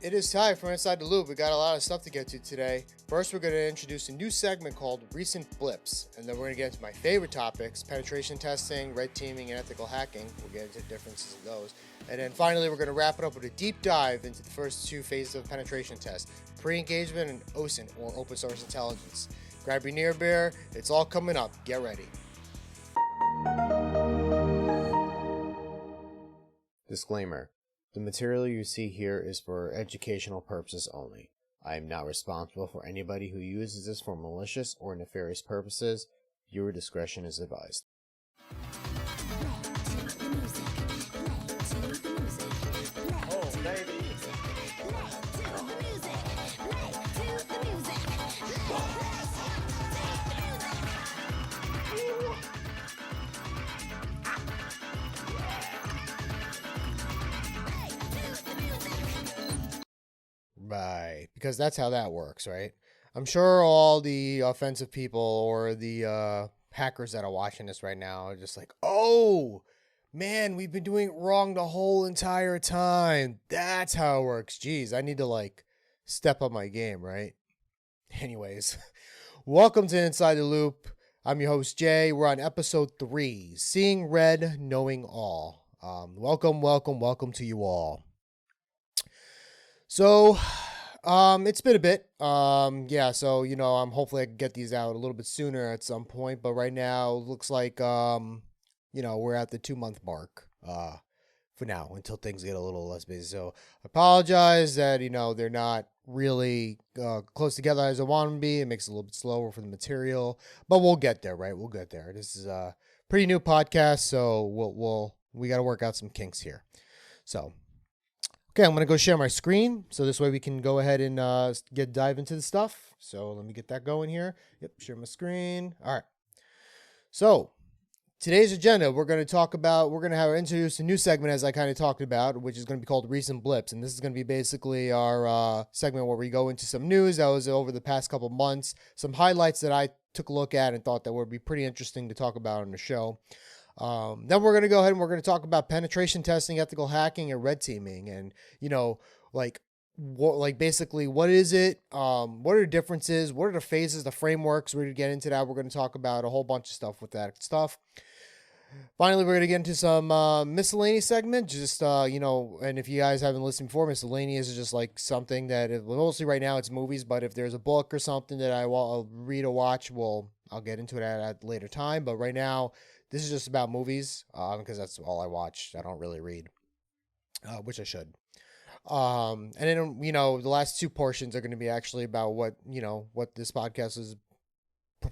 It is time for Inside the Loop. We got a lot of stuff to get to today. First, we're going to introduce a new segment called Recent Blips, and then we're going to get into my favorite topics, penetration testing, red teaming, and ethical hacking. We'll get into the differences of those. And then finally, we're going to wrap it up with a deep dive into the first two phases of penetration test, pre-engagement and OSINT, or open source intelligence. Grab your near beer. It's all coming up. Get ready. Disclaimer. The material you see here is for educational purposes only. I am not responsible for anybody who uses this for malicious or nefarious purposes. Viewer discretion is advised. Oh, baby. Right, because that's how that works, right? I'm sure all the offensive people or the hackers that are watching this right now are just like, oh, man, we've been doing it wrong the whole entire time. That's how it works. Jeez, I need to step up my game, right? Anyways, welcome to Inside the Loop. I'm your host, Jay. We're on episode 3, Seeing Red, Knowing All. Welcome to you all. So, it's been a bit, I'm hopefully I can get these out a little bit sooner at some point, but right now it looks like, we're at the 2-month mark, for now, until things get a little less busy. So I apologize that, they're not really, close together as I want them to be. It makes it a little bit slower for the material, but we'll get there, right? We'll get there. This is a pretty new podcast, so we got to work out some kinks here. So, okay, I'm going to go share my screen, so this way we can go ahead and dive into the stuff. So let me get that going here. Yep, share my screen. All right. So today's agenda, we're going to introduce a new segment, as I kind of talked about, which is going to be called Recent Blips. And this is going to be basically our segment where we go into some news that was over the past couple months, some highlights that I took a look at and thought that would be pretty interesting to talk about on the show. Then we're going to go ahead and we're going to talk about penetration testing, ethical hacking, and red teaming. And, basically what is it? What are the differences? What are the phases, the frameworks? We're going to get into that. We're going to talk about a whole bunch of stuff with that stuff. Finally, we're going to get into some miscellaneous segment. Just, and if you guys haven't listened before, miscellaneous is just like something that mostly right now it's movies, but if there's a book or something that I'll read or watch, I'll get into it at a later time. But right now, this is just about movies, because that's all I watch. I don't really read, which I should. And then, the last 2 portions are going to be actually about what this podcast is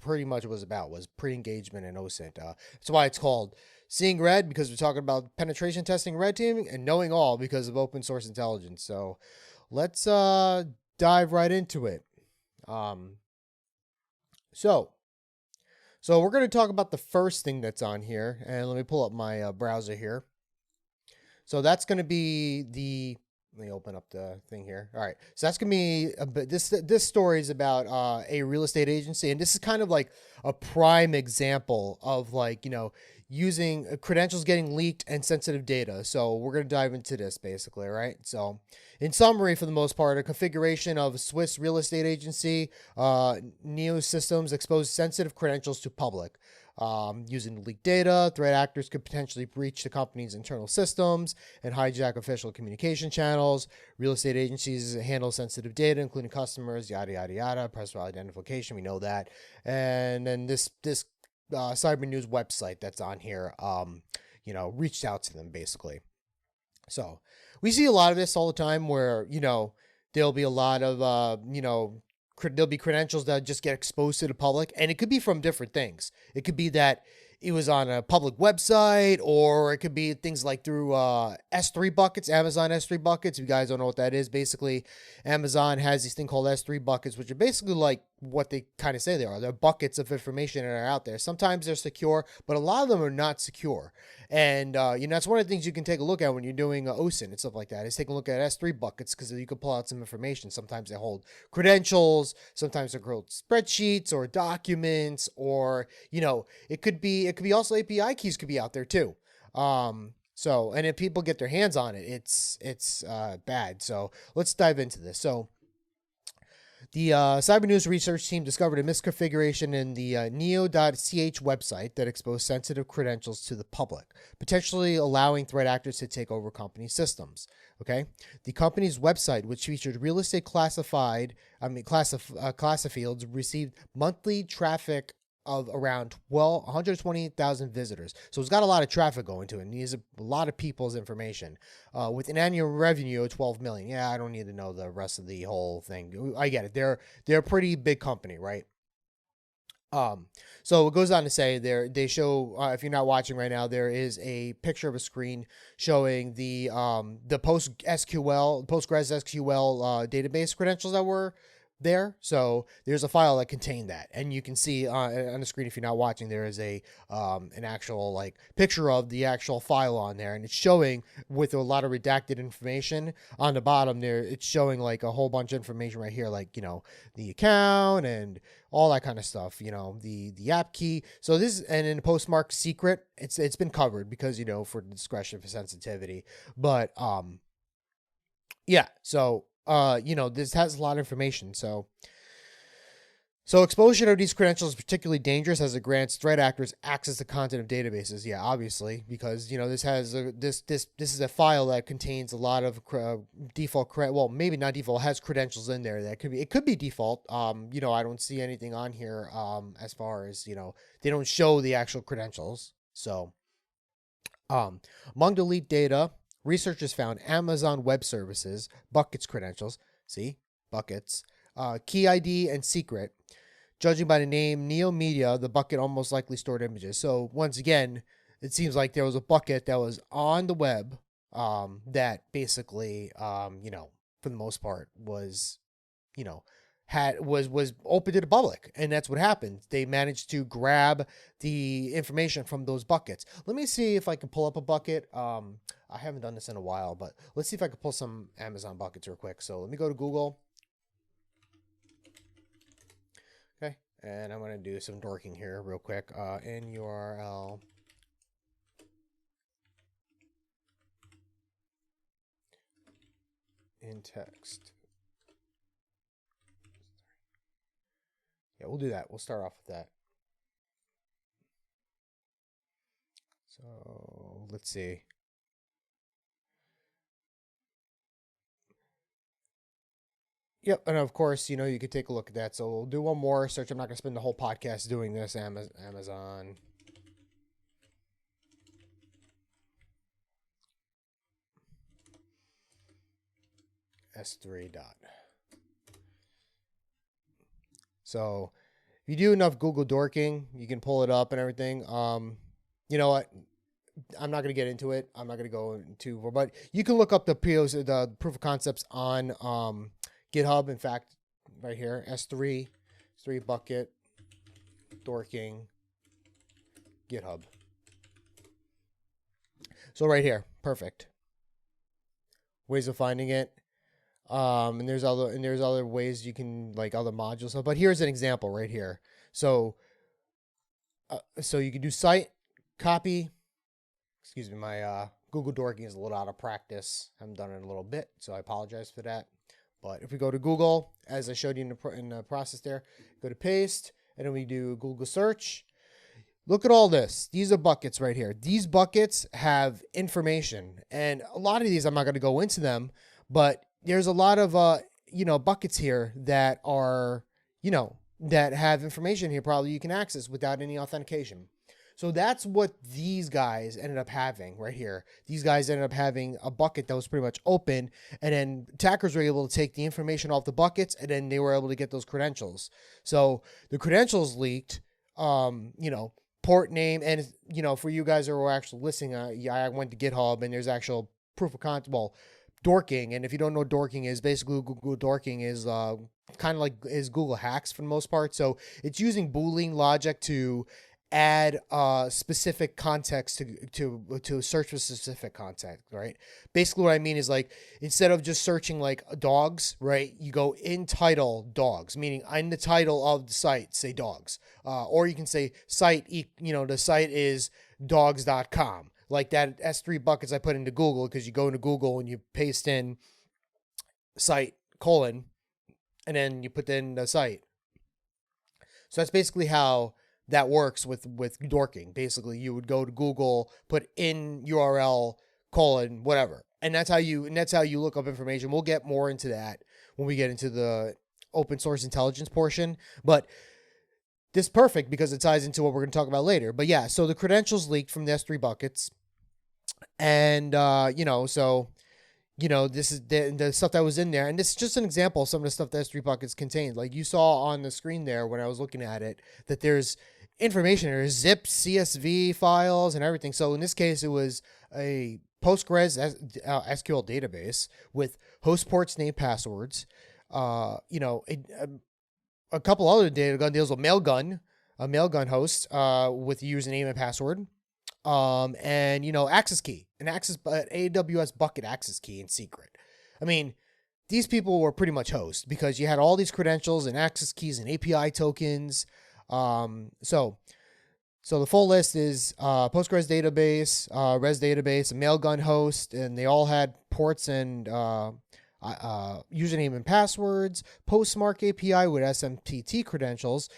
pretty much was pre-engagement and OSINT. That's why it's called Seeing Red, because we're talking about penetration testing, red teaming, and Knowing All because of open source intelligence. So let's dive right into it. So we're going to talk about the first thing that's on here, and let me pull up my browser here. So that's going to be let me open up the thing here. All right. So that's going to be, this story is about a real estate agency, and this is kind of like a prime example of using credentials getting leaked and sensitive data. So we're going to dive into this basically, right? So in summary, for the most part, a configuration of a Swiss real estate agency, Neo Systems exposed sensitive credentials to public. Using leaked data, threat actors could potentially breach the company's internal systems and hijack official communication channels. Real estate agencies handle sensitive data, including customers, yada, yada, yada, personal identification. We know that. And then this cyber news website that's on here, reached out to them basically. So we see a lot of this all the time where, there'll be a lot of, there'll be credentials that just get exposed to the public, and it could be from different things. It could be that it was on a public website, or it could be things like through S3 buckets, Amazon S3 buckets. If you guys don't know what that is, basically Amazon has this thing called S3 buckets, which are basically like what they kind of say they are. They're buckets of information that are out there. Sometimes they're secure, but a lot of them are not secure. And, that's one of the things you can take a look at when you're doing OSINT and stuff like that, is take a look at S3 buckets, because you can pull out some information. Sometimes they hold credentials, sometimes they hold spreadsheets or documents, or, it could be also API keys could be out there too. So, and if people get their hands on it, it's bad. So let's dive into this. So the cyber news research team discovered a misconfiguration in the neo.ch website that exposed sensitive credentials to the public, potentially allowing threat actors to take over company systems. Okay, the company's website, which featured real estate class fields, received monthly traffic of around 120,000 visitors. So it's got a lot of traffic going to it, and needs a lot of people's information. With an annual revenue of 12 million. Yeah, I don't need to know the rest of the whole thing. I get it. They're a pretty big company, right? So it goes on to say they show, if you're not watching right now, there is a picture of a screen showing the Postgres SQL database credentials that were there. So there's a file that contained that, and you can see on the screen, if you're not watching, there is a an actual like picture of the actual file on there, and it's showing with a lot of redacted information on the bottom there. It's showing like a whole bunch of information right here, like, you know, the account and all that kind of stuff, you know, the app key. So this, and in the postmark secret, it's been covered because, you know, for discretion, for sensitivity. But yeah, so you know, this has a lot of information. So exposure of these credentials is particularly dangerous as it grants threat actors access to content of databases. Yeah, obviously, because, you know, this has this is a file that contains a lot of default well, maybe not default, has credentials in there that could be default. You know, I don't see anything on here as far as, you know, they don't show the actual credentials. So among the leaked data, researchers found Amazon Web Services, Buckets credentials, see, Buckets, Key ID, and Secret. Judging by the name Neo Media, the bucket almost likely stored images. So once again, it seems like there was a bucket that was on the web that basically, you know, for the most part was, you know, was open to the public, and that's what happened. They managed to grab the information from those buckets. Let me see if I can pull up a bucket. I haven't done this in a while, but let's see if I can pull some Amazon buckets real quick. So let me go to Google. Okay, and I'm going to do some dorking here real quick. In URL. In text. Yeah, we'll do that. We'll start off with that. So let's see. Yep, and of course, you know, you could take a look at that. So we'll do one more search. I'm not going to spend the whole podcast doing this. Amazon. S3 dot. So if you do enough Google dorking, you can pull it up and everything. You know what? I'm not going to get into it. I'm not going to go into, but you can look up the proof of concepts on GitHub. In fact, right here, S3 bucket dorking GitHub. So right here, perfect. Ways of finding it. And there's other ways you can, like, other modules. But here's an example right here. So you can do site copy. Excuse me, my Google dorking is a little out of practice. I haven't done it in a little bit, so I apologize for that. But if we go to Google, as I showed you in the process there, go to paste, and then we do Google search. Look at all this. These are buckets right here. These buckets have information, and a lot of these, I'm not going to go into them, but there's a lot of, you know, buckets here that are, you know, that have information here probably you can access without any authentication. So that's what these guys ended up having right here. These guys ended up having a bucket that was pretty much open, and then attackers were able to take the information off the buckets, and then they were able to get those credentials. So the credentials leaked, you know, port name, and, you know, for you guys who are actually listening, I went to GitHub, and there's actual proof of concept, well, dorking. And if you don't know what dorking is, basically Google dorking is kind of like is Google hacks for the most part. So it's using Boolean logic to add specific context to search for specific content, right? Basically what I mean is, like, instead of just searching like dogs, right, you go in title dogs, meaning in the title of the site say dogs, or you can say site, you know, the site is dogs.com. like that S3 buckets I put into Google, because you go into Google and you paste in site : and then you put in the site. So that's basically how that works with dorking. Basically, you would go to Google, put in URL : whatever, and that's how you look up information. We'll get more into that when we get into the open source intelligence portion, but this is perfect because it ties into what we're going to talk about later. But yeah, so the credentials leaked from the S3 buckets, and this is the stuff that was in there. And this is just an example of some of the stuff that S3 buckets contained. Like you saw on the screen there when I was looking at it, that there's information, there's zip, CSV files and everything. So in this case, it was a Postgres SQL database with host ports, name, passwords. A couple other data gun deals with Mailgun, a Mailgun host with username and password. Access key, an AWS bucket access key in secret. I mean, these people were pretty much hosts because you had all these credentials and access keys and API tokens. So the full list is Postgres database, Res database, a Mailgun host, and they all had ports and username and passwords, Postmark API with SMTT credentials,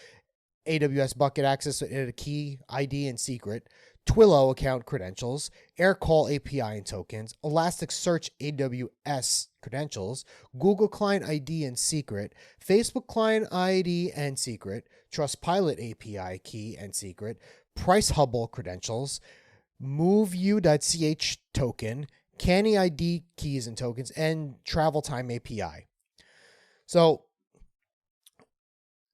AWS bucket access and a key ID and secret, Twilio account credentials, Aircall API and tokens, Elasticsearch AWS credentials, Google Client ID and secret, Facebook Client ID and secret, Trustpilot API key and secret, PriceHubble credentials, MoveU.ch token, Canny ID keys and tokens, and Travel Time API. So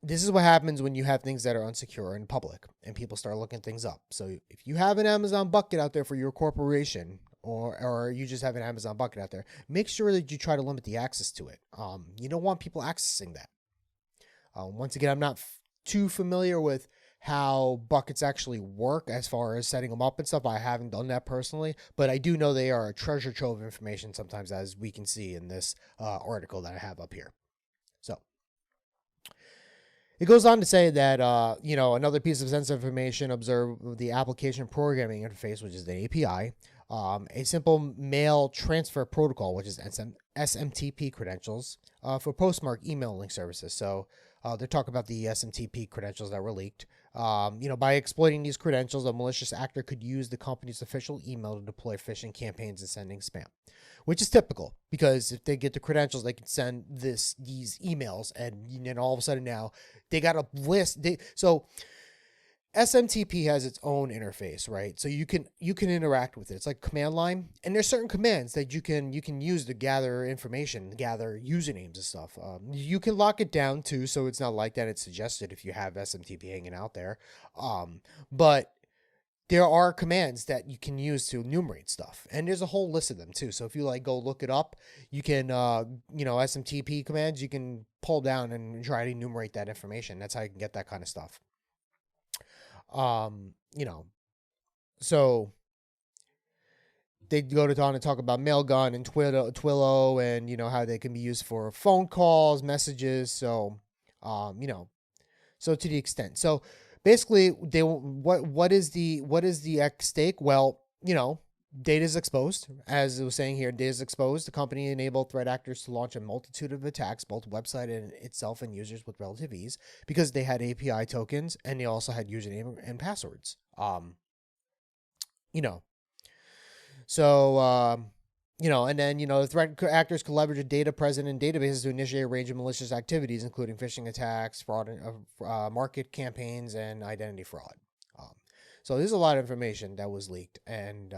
this is what happens when you have things that are unsecure and public and people start looking things up. So if you have an Amazon bucket out there for your corporation, or you just have an Amazon bucket out there, make sure that you try to limit the access to it. You don't want people accessing that. Once again, I'm not too familiar with how buckets actually work as far as setting them up and stuff. I haven't done that personally, but I do know they are a treasure trove of information sometimes, as we can see in this article that I have up here. So it goes on to say that, another piece of sensitive information observed the application programming interface, which is the API, a simple mail transfer protocol, which is SMTP credentials for Postmark email link services. So they're talking about the SMTP credentials that were leaked. By exploiting these credentials, a malicious actor could use the company's official email to deploy phishing campaigns and sending spam, which is typical because if they get the credentials, they can send these emails, and then all of a sudden now they got a list. So SMTP has its own interface, right? So you can interact with it. It's like command line, and there's certain commands that you can use to gather information, gather usernames and stuff. You can lock it down too, so it's not like that. It's suggested if you have SMTP hanging out there, but there are commands that you can use to enumerate stuff, and there's a whole list of them too. So if you go look it up, you can SMTP commands, you can pull down and try to enumerate that information. That's how you can get that kind of stuff. So they go on to talk about Mailgun and Twilio and, how they can be used for phone calls, messages. So, so to the extent, so basically what is the at stake? Well, data is exposed. As it was saying here, data is exposed. The company enabled threat actors to launch a multitude of attacks, both website and itself and users, with relative ease because they had API tokens and they also had username and passwords. And then, the threat actors could leverage data present in databases to initiate a range of malicious activities, including phishing attacks, fraud, market campaigns, and identity fraud. So there's a lot of information that was leaked, and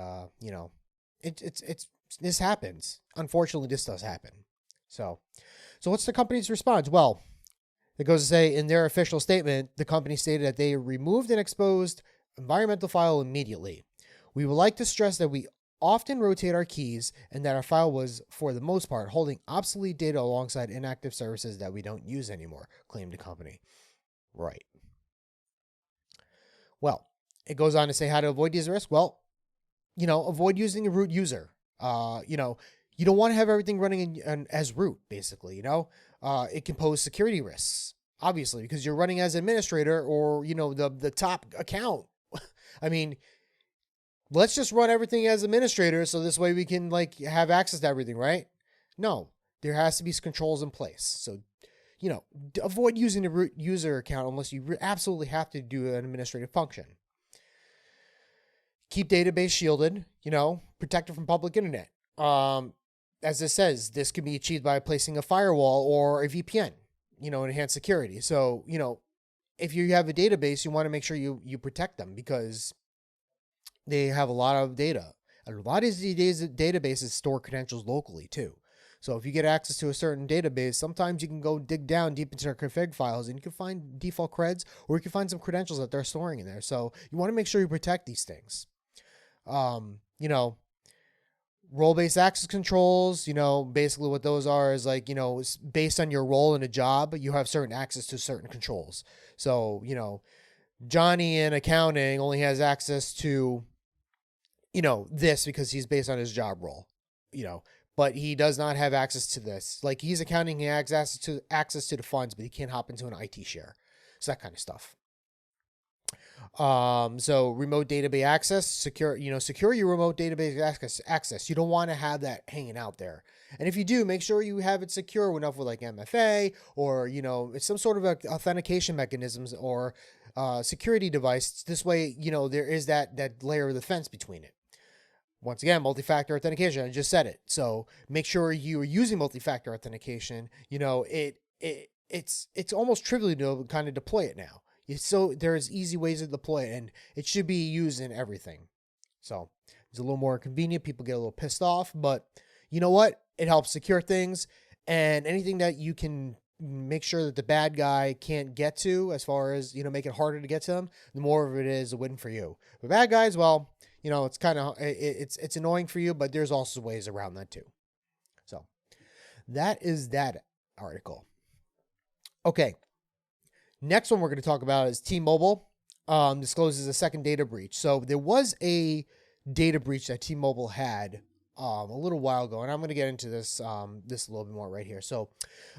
this happens. Unfortunately, this does happen. So what's the company's response? Well, it goes to say in their official statement, the company stated that they removed an exposed environmental file immediately. We would like to stress that we often rotate our keys and that our file was, for the most part, holding obsolete data alongside inactive services that we don't use anymore, claimed the company. Right. Well, it goes on to say how to avoid these risks. Well, avoid using a root user. You don't want to have everything running as root, basically. It can pose security risks, obviously, because you're running as administrator or, the top account. I mean, let's just run everything as administrators so this way we can like have access to everything, right? No, there has to be controls in place. So, avoid using the root user account unless you absolutely have to do an administrative function. Keep database shielded, protect it from public internet. As it says, this can be achieved by placing a firewall or a VPN, enhance security. So, if you have a database, you want to make sure you protect them because they have a lot of data. A lot of these databases store credentials locally too. So if you get access to a certain database, sometimes you can go dig down deep into their config files and you can find default creds, or you can find some credentials that they're storing in there. So you want to make sure you protect these things. Role-based access controls, basically what those are is like, based on your role in a job, you have certain access to certain controls. So, Johnny in accounting only has access to, this because he's based on his job role, but he does not have access to this. Like he's accounting, he has access to the funds, but he can't hop into an IT share. So that kind of stuff. So remote database access, secure your remote database access. You don't want to have that hanging out there. And if you do, make sure you have it secure enough with like MFA or, it's some sort of authentication mechanisms or security device. This way, there is that layer of defense between it. Once again, multi-factor authentication. I just said it. So make sure you are using multi-factor authentication. It's almost trivial to kind of deploy it now. So there's easy ways to deploy it, and it should be used in everything. So it's a little more convenient. People get a little pissed off, but you know what? It helps secure things, and anything that you can make sure that the bad guy can't get to, as far as make it harder to get to them, the more of it is a win for you. But bad guys, well, it's kind of it's annoying for you, but there's also ways around that too. So that is that article. Okay. Next one we're going to talk about is T-Mobile discloses a second data breach. So there was a data breach that T-Mobile had a little while ago, and I'm going to get into this this a little bit more right here. So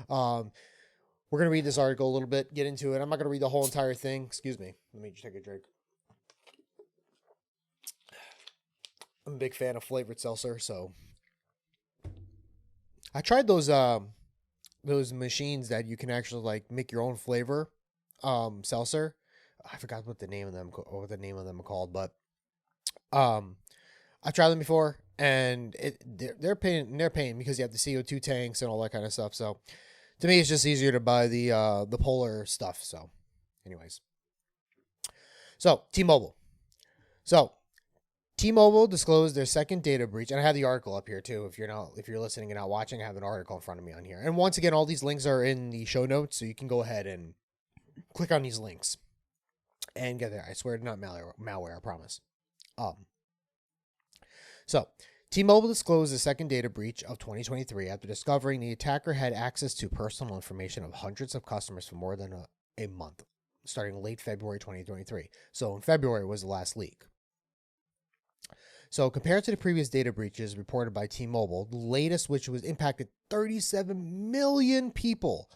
we're going to read this article a little bit, get into it. I'm not going to read the whole entire thing. Excuse me. Let me just take a drink. I'm a big fan of flavored seltzer, so I tried those machines that you can actually like make your own flavor seltzer. I forgot what the name of them are called, but I tried them before, and they're paying because you have the CO2 tanks and all that kind of stuff. So to me, it's just easier to buy the polar stuff. So, anyways, so T-Mobile. So T-Mobile disclosed their second data breach, and I have the article up here too. If you're listening and not watching, I have an article in front of me on here. And once again, all these links are in the show notes, so you can go ahead and click on these links and get there. I swear it's not malware, I promise. So T-Mobile disclosed the second data breach of 2023 after discovering the attacker had access to personal information of hundreds of customers for more than a month, starting late February 2023. So in February was the last leak. So compared to the previous data breaches reported by T-Mobile, the latest, which was impacted 37 million people,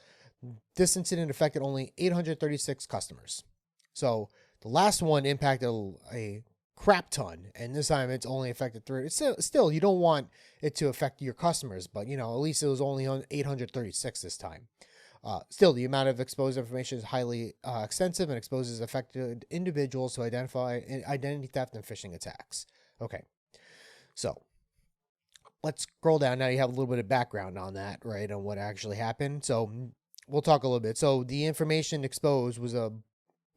this incident affected only 836 customers. So the last one impacted a crap ton, and this time it's only affected 3. It's still, you don't want it to affect your customers, but at least it was only on 836 this time. Still, the amount of exposed information is highly extensive and exposes affected individuals to identity theft and phishing attacks. Okay, so let's scroll down. Now you have a little bit of background on that, right, on what actually happened. So we'll talk a little bit. So the information exposed was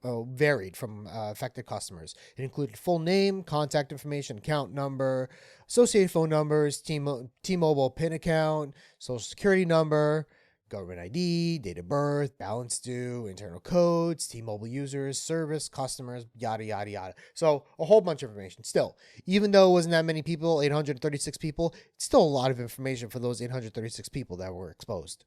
varied from affected customers. It included full name, contact information, account number, associated phone numbers, T-Mobile PIN account, social security number, government ID, date of birth, balance due, internal codes, T-Mobile users, service, customers, yada, yada, yada. So a whole bunch of information. Still, even though it wasn't that many people, 836 people, it's still a lot of information for those 836 people that were exposed.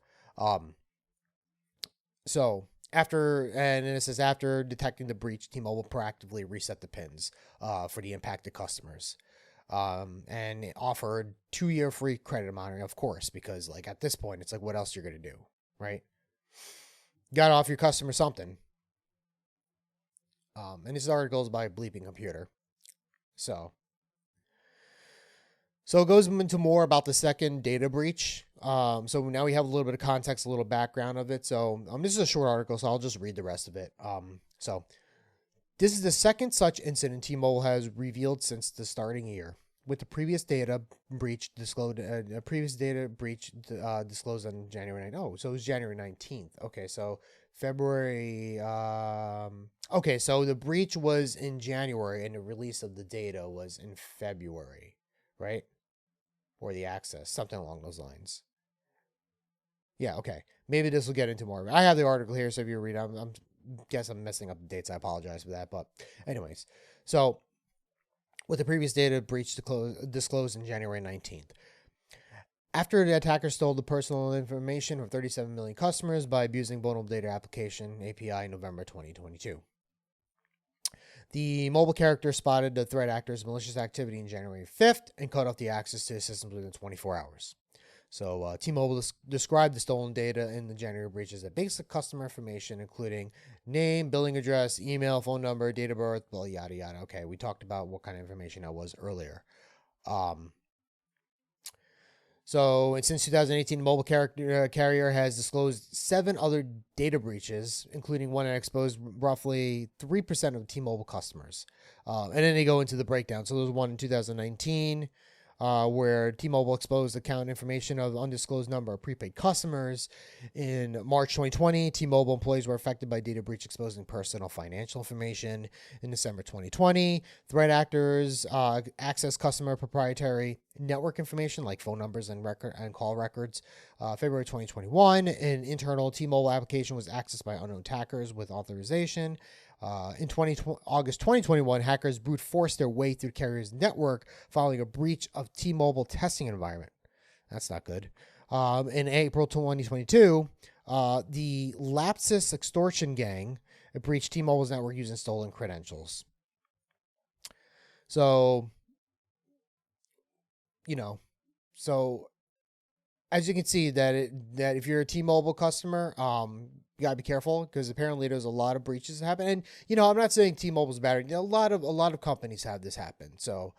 So after detecting the breach, T-Mobile proactively reset the PINs for the impacted customers. And it offered 2-year free credit monitoring, of course, because like at this point, it's like, what else you're going to do, right? You got to offer your customer something. And this article is by Bleeping Computer. So So it goes into more about the second data breach. So now we have a little bit of context, a little background of it. So this is a short article, so I'll just read the rest of it. So this is the second such incident T-Mobile has revealed since the starting year, with the previous data breach disclosed. Disclosed on January 9th. Oh, so it was January 19th. Okay, so February. Okay, so the breach was in January, and the release of the data was in February, right? Or the access, something along those lines. Yeah, okay. Maybe this will get into more. I have the article here, so if you read, I'm guess I'm messing up the dates. I apologize for that, but anyways, so with the previous data breach disclosed in January 19th. After the attacker stole the personal information of 37 million customers by abusing vulnerable data application API in November 2022. The mobile character spotted the threat actor's malicious activity in January 5th and cut off the access to the systems within 24 hours. So T-Mobile described the stolen data in the January breach as a basic customer information, including name, billing address, email, phone number, date of birth, blah, yada, yada. Okay, we talked about what kind of information that was earlier. So, and since 2018, the mobile carrier has disclosed 7 other data breaches, including one that exposed roughly 3% of T-Mobile customers. And then they go into the breakdown. So there was one in 2019 where T-Mobile exposed account information of undisclosed number of prepaid customers. In March 2020, T-Mobile employees were affected by data breach exposing personal financial information. In December 2020, threat actors access customer proprietary network information like phone numbers and call records. February 2021, an internal T-Mobile application was accessed by unknown attackers with authorization. In August 2021, hackers brute forced their way through the carrier's network following a breach of T-Mobile testing environment. That's not good. In April 2022, the Lapsus extortion gang breached T-Mobile's network using stolen credentials. So, as you can see that if you're a T-Mobile customer, you gotta be careful because apparently there's a lot of breaches that happen. And I'm not saying T-Mobile's bad. A lot of companies have this happen. So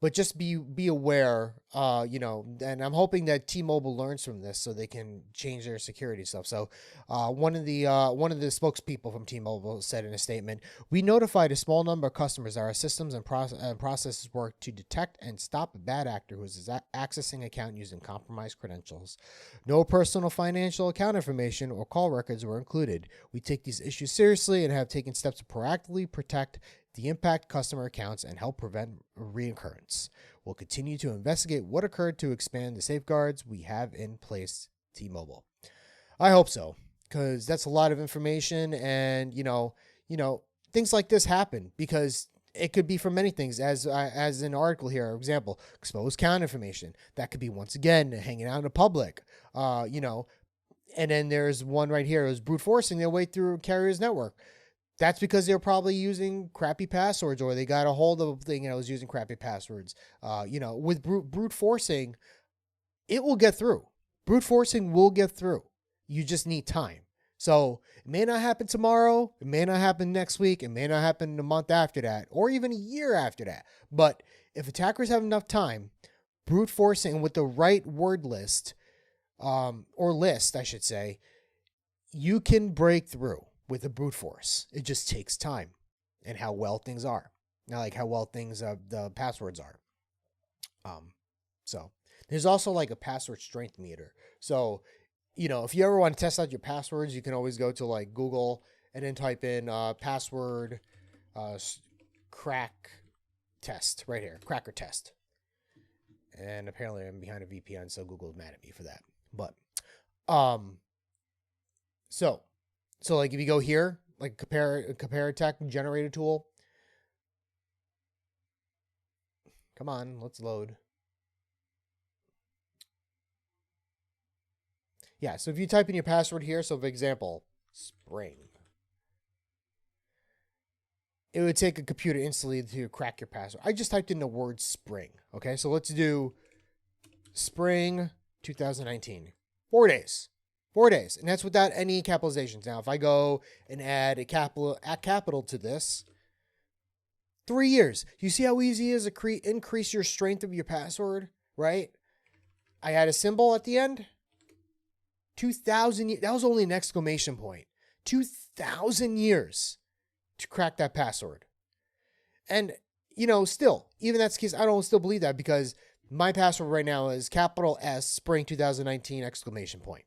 but just be aware. And I'm hoping that T-Mobile learns from this so they can change their security stuff. So one of the spokespeople from T-Mobile said in a statement, "We notified a small number of customers that our systems and processes work to detect and stop a bad actor who is accessing account using compromised credentials. No personal financial account information or call records were included. We take these issues seriously and have taken steps to proactively protect the impact customer accounts and help prevent reoccurrence. We'll continue to investigate what occurred to expand the safeguards we have in place." T-Mobile. I hope so, because that's a lot of information, and things like this happen because it could be from many things. As an article here, for example, exposed account information that could be once again hanging out in the public. And then there's one right here. It was brute forcing their way through a carrier's network. That's because they're probably using crappy passwords, or they got a hold of a thing and was using crappy passwords. With brute forcing, it will get through. Brute forcing will get through. You just need time. So it may not happen tomorrow. It may not happen next week. It may not happen a month after that, or even a year after that. But if attackers have enough time, brute forcing with the right word list, or list, I should say, you can break through with a brute force. It just takes time and how well things are. Not like how well things, the passwords are. So there's also like a password strength meter. So, if you ever want to test out your passwords, you can always go to like Google and then type in password crack test right here, cracker test. And apparently I'm behind a VPN, so Google's mad at me for that. But, so like if you go here, like compare attack generator tool. Come on, let's load. Yeah, so if you type in your password here, so for example, spring, it would take a computer instantly to crack your password. I just typed in the word spring. Okay, so let's do spring 2019. 4 days. 4 days. And that's without any capitalizations. Now, if I go and add a capital to this, 3 years. You see how easy it is to increase your strength of your password, right? I add a symbol at the end. 2,000. That was only an exclamation point. 2,000 years to crack that password. And, still, even that's the case, I don't still believe that because my password right now is capital S spring 2019 exclamation point.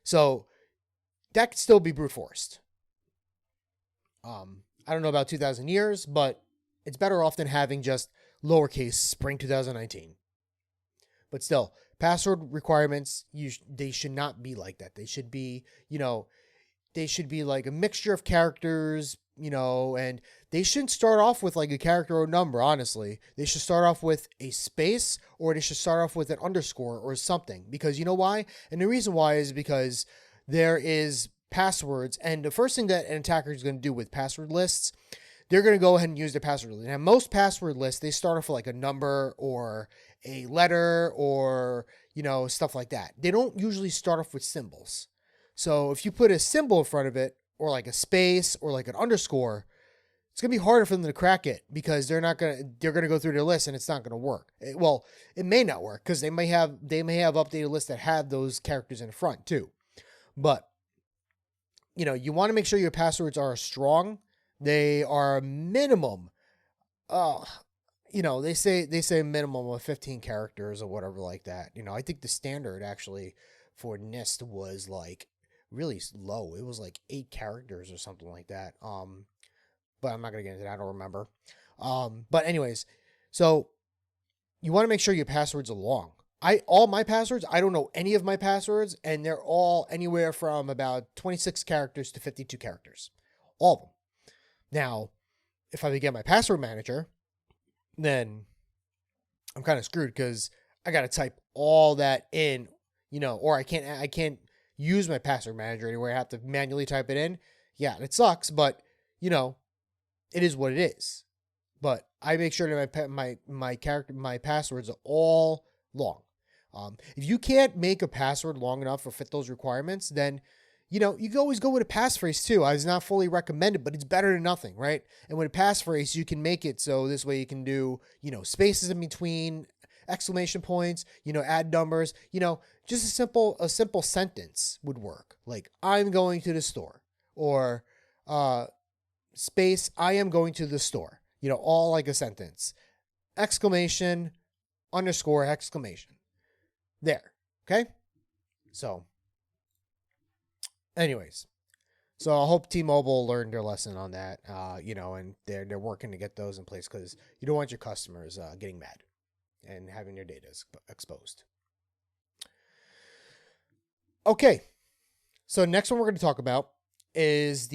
So that could still be brute forced. I don't know about 2,000 years, but it's better off than having just lowercase spring 2019. But still, password requirements, they should not be like that. They should be, they should be like a mixture of characters, and they shouldn't start off with like a character or number, honestly. They should start off with a space, or they should start off with an underscore or something. Because you know why? And the reason why is because there is passwords, and the first thing that an attacker is going to do with password lists, they're going to go ahead and use their password list. Now, most password lists, they start off with like a number or a letter or, stuff like that. They don't usually start off with symbols. So if you put a symbol in front of it, or like a space or like an underscore, it's going to be harder for them to crack it because they're going to go through their list and it's not going to work. It may not work because they may have updated lists that have those characters in front too. But, you want to make sure your passwords are strong. They are minimum, they say minimum of 15 characters or whatever like that. I think the standard actually for NIST was like really low. It was like 8 characters or something like that. But I'm not going to get into that. I don't remember. But anyways, so you want to make sure your passwords are long. All my passwords, I don't know any of my passwords, and they're all anywhere from about 26 characters to 52 characters. All of them. Now, if I get my password manager, then I'm kind of screwed because I got to type all that in, or I can't use my password manager anywhere. I have to manually type it in. Yeah, it sucks, but it is what it is. But I make sure that my passwords are all long. If you can't make a password long enough or fit those requirements, then you can always go with a passphrase too. It's not fully recommended, but it's better than nothing, right? And with a passphrase, you can make it so this way you can do, spaces in between, exclamation points, add numbers, just a simple sentence would work. Like, I'm going to the store, or space, I am going to the store, all like a sentence, exclamation, underscore, exclamation. There. Okay. So anyways, so I hope T-Mobile learned their lesson on that, and they're working to get those in place because you don't want your customers getting mad and having their data exposed. Okay, so next one we're going to talk about is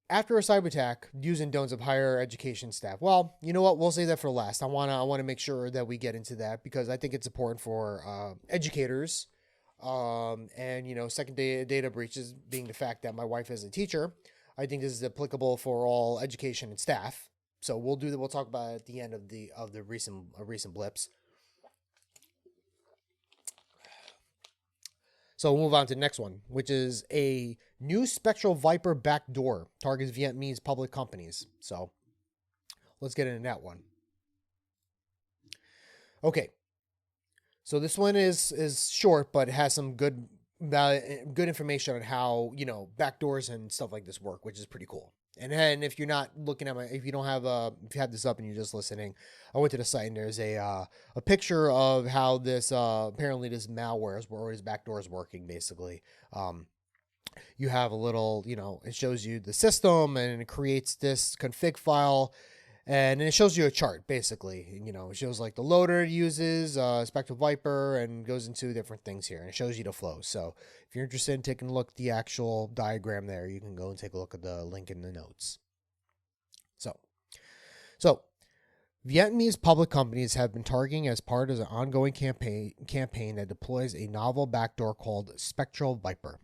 after a cyber attack, do's and don'ts of higher education staff. Well, you know what? We'll save that for last. I want to make sure that we get into that because I think it's important for educators. And second data breaches being the fact that my wife is a teacher. I think this is applicable for all education and staff. So we'll do that. We'll talk about it at the end of the recent blips. So we'll move on to the next one, which is a new Spectral Viper backdoor targets Vietnamese public companies. So let's get into that one. Okay. So this one is short, but it has some good information on how, backdoors and stuff like this work, which is pretty cool. And then if you're not looking at if you have this up and you're just listening, I went to the site and there's a picture of how this, apparently this malware or this backdoor is working basically. You have a little, it shows you the system and it creates this config file. And it shows you a chart, basically. It shows like the loader it uses, Spectral Viper, and goes into different things here. And it shows you the flow. So if you're interested in taking a look at the actual diagram there, you can go and take a look at the link in the notes. So Vietnamese public companies have been targeting as part of an ongoing campaign that deploys a novel backdoor called Spectral Viper.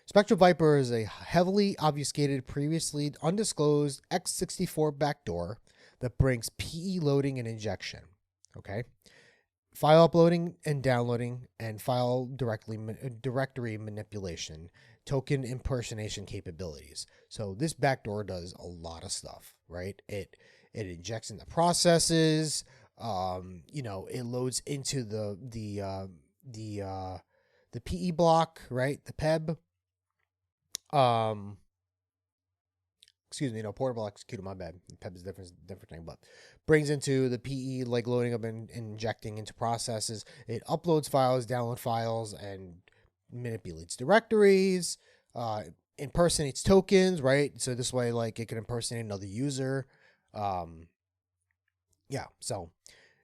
Spectral Viper is a heavily obfuscated, previously undisclosed x64 backdoor that brings PE loading and injection. Okay. file uploading and downloading, and file directory manipulation, token impersonation capabilities. So this backdoor does a lot of stuff, right? It injects into processes. It loads into the PE block, right? The PEB. Portable executor, my bad. PEB is different thing, but brings into the PE, like loading up and injecting into processes. It uploads files, download files, and manipulates directories, impersonates tokens, right? So this way, like, it can impersonate another user. So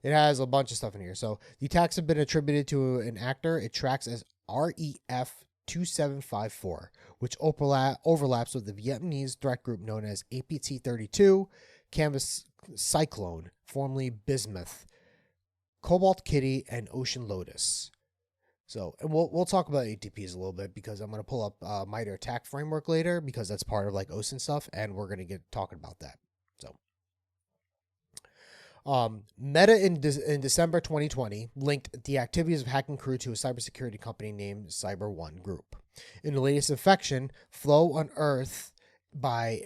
it has a bunch of stuff in here. So the attacks have been attributed to an actor. It tracks as REF 2754, which overlaps with the Vietnamese threat group known as APT-32, Canvas Cyclone, formerly Bismuth, Cobalt Kitty, and Ocean Lotus. So, and we'll talk about ATPs a little bit, because I'm going to pull up MITRE attack framework later, because that's part of like OSINT stuff, and we're going to get talking about that. So, Meta in December 2020 linked the activities of Hacking Crew to a cybersecurity company named CyberOne Group. In the latest infection, Flow unearthed by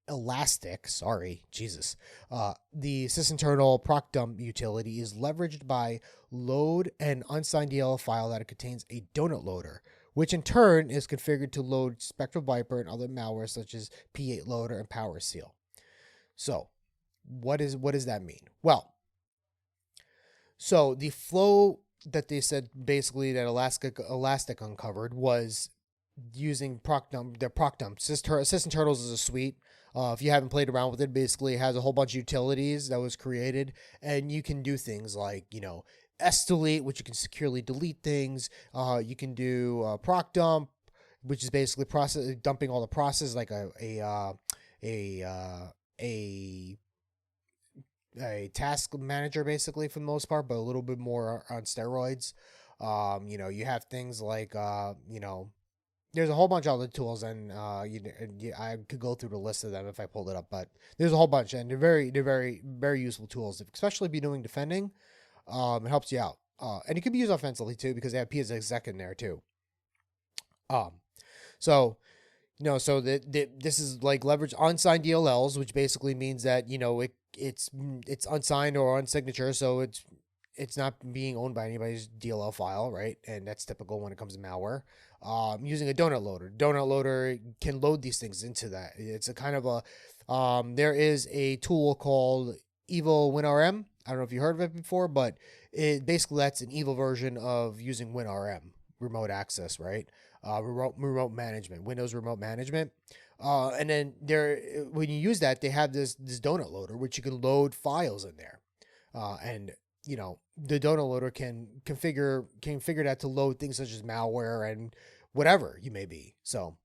Elastic, sorry, Jesus. The sysinternal procdump utility is leveraged by load an unsigned DLL file that contains a donut loader, which in turn is configured to load Spectral Viper and other malware such as P8 Loader and PowerSeal. So, what does that mean? Well, so the flow that they said basically that Elastic uncovered was using procdump. Their procdump sysinternals is a suite. If you haven't played around with it, basically it has a whole bunch of utilities that was created, and you can do things like sdelete, which you can securely delete things. You can do procdump, which is basically dumping all the processes, like a task manager, basically, for the most part, but a little bit more on steroids. You have things like there's a whole bunch of other tools, and I could go through the list of them if I pulled it up, but there's a whole bunch, and they're very, very useful tools, especially if you're doing defending. It helps you out, and it can be used offensively too, because they have PSExec in there too. So this is like leverage unsigned DLLs, which basically means that it's unsigned or unsignature, so it's not being owned by anybody's DLL file, right? And that's typical when it comes to malware. Using a donut loader. Donut loader can load these things into that. It's a kind of a there is a tool called Evil WinRM. I don't know if you heard of it before, but it basically that's an evil version of using WinRM, remote access, right? Remote management, Windows remote management. And then when you use that, they have this donut loader, which you can load files in there. And the donut loader can configure that to load things such as malware and whatever you may be. So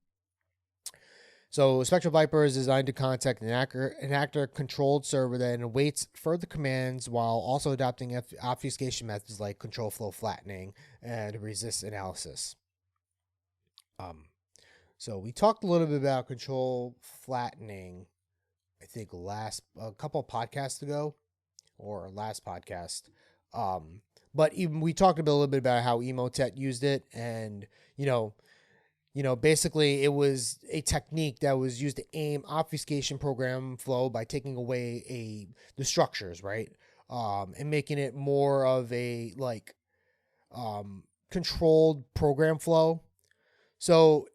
Spectral Viper is designed to contact an actor controlled server that awaits further commands while also adopting obfuscation methods like control flow flattening and resist analysis. So we talked a little bit about control flattening, I think a couple of podcasts ago, or last podcast. But even we talked a little bit about how Emotet used it, and basically it was a technique that was used to aim obfuscation program flow by taking away the structures, right? And making it more of a controlled program flow. So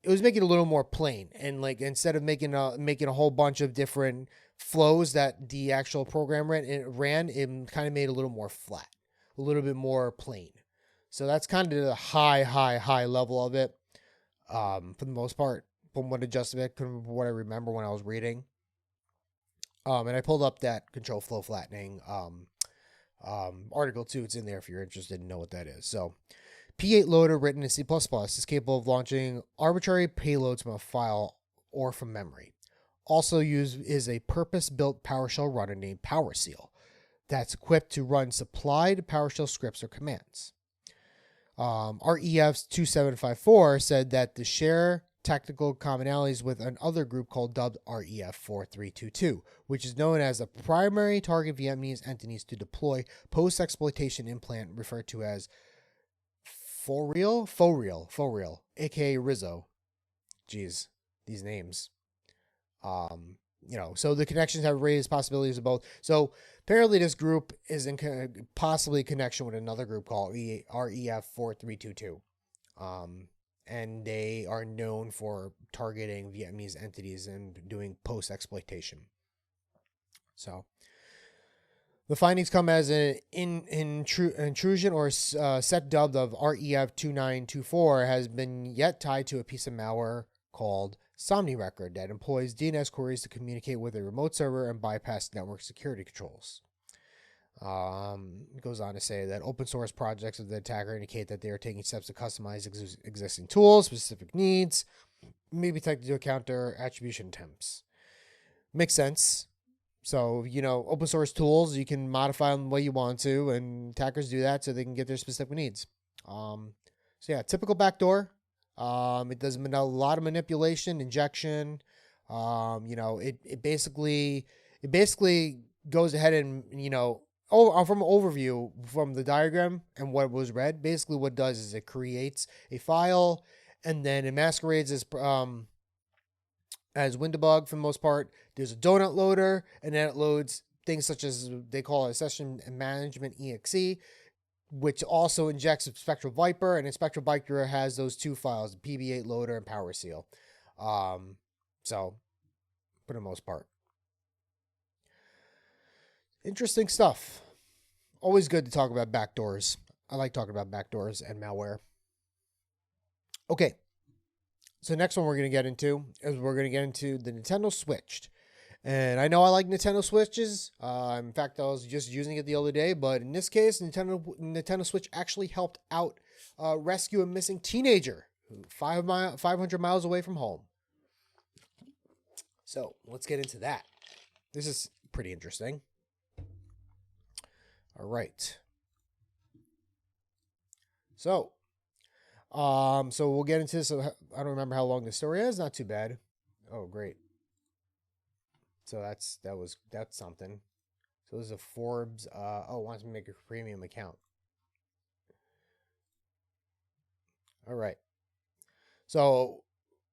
it was making it a little more plain, and instead of making a whole bunch of different flows that the actual program ran, it kind of made it a little more flat, a little bit more plain. So that's kind of the high level of it, for the most part, from what I remember when I was reading. And I pulled up that control flow flattening article too. It's in there if you're interested in know what that is. So P8 Loader, written in C++, is capable of launching arbitrary payloads from a file or from memory. Also used is a purpose-built PowerShell runner named PowerSeal that's equipped to run supplied PowerShell scripts or commands. REF 2754 said that the share technical commonalities with another group called dubbed REF4322, which is known as a primary target Vietnamese entities to deploy post-exploitation implant referred to as faux real, aka Rizzo. Jeez, these names. So the connections have raised possibilities of both. So apparently this group is in possibly connection with another group called REF4322. And they are known for targeting Vietnamese entities and doing post-exploitation. So the findings come as an intrusion or set dubbed of REF2924 has been yet tied to a piece of malware called Somni Record that employs DNS queries to communicate with a remote server and bypass network security controls. It goes on to say that open source projects of the attacker indicate that they are taking steps to customize existing tools, specific needs, maybe take into account their attribution attempts. Makes sense. So, open source tools, you can modify them the way you want to, and attackers do that so they can get their specific needs. Typical backdoor. It does a lot of manipulation, injection. It basically goes ahead and, from an overview from the diagram and what was read, basically what it does is it creates a file and then it masquerades as Windebug for the most part. There's a donut loader and then it loads things such as they call it a session management exe, which also injects a Spectral Viper, and Spectral Viper has those two files, the PB8 loader and Power Seal. So for the most part. Interesting stuff. Always good to talk about backdoors. I like talking about backdoors and malware. Okay. So next one we're going to get into is the Nintendo Switch. And I know I like Nintendo Switches. In fact, I was just using it the other day. But in this case, Nintendo Switch actually helped out rescue a missing teenager 500 miles away from home. So let's get into that. This is pretty interesting. All right. So we'll get into this. I don't remember how long the story is. Not too bad. Oh, great. So that's something. So this is a Forbes. Wants to make a premium account. All right. So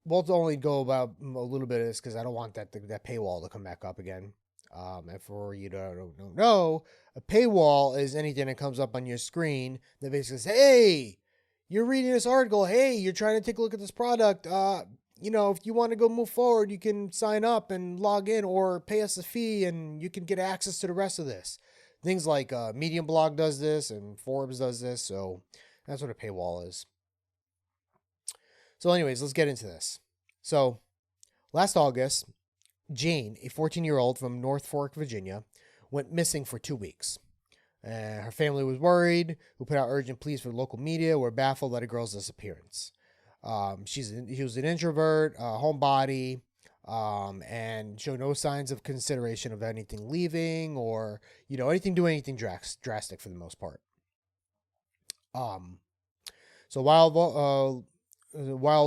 we'll only go about a little bit of this because I don't want that paywall to come back up again. And for you don't know, a paywall is anything that comes up on your screen that basically says, "Hey, you're reading this article. Hey, you're trying to take a look at this product. If you want to go move forward, you can sign up and log in or pay us a fee and you can get access to the rest of this." Things like Medium Blog does this and Forbes does this. So that's what a paywall is. So anyways, let's get into this. So last August, Jane, a 14-year-old from North Fork, Virginia, went missing for 2 weeks. Her family was worried, who put out urgent pleas for local media, were baffled at a girl's disappearance. She was an introvert, homebody, and showed no signs of consideration of anything leaving or, doing anything drastic for the most part. So while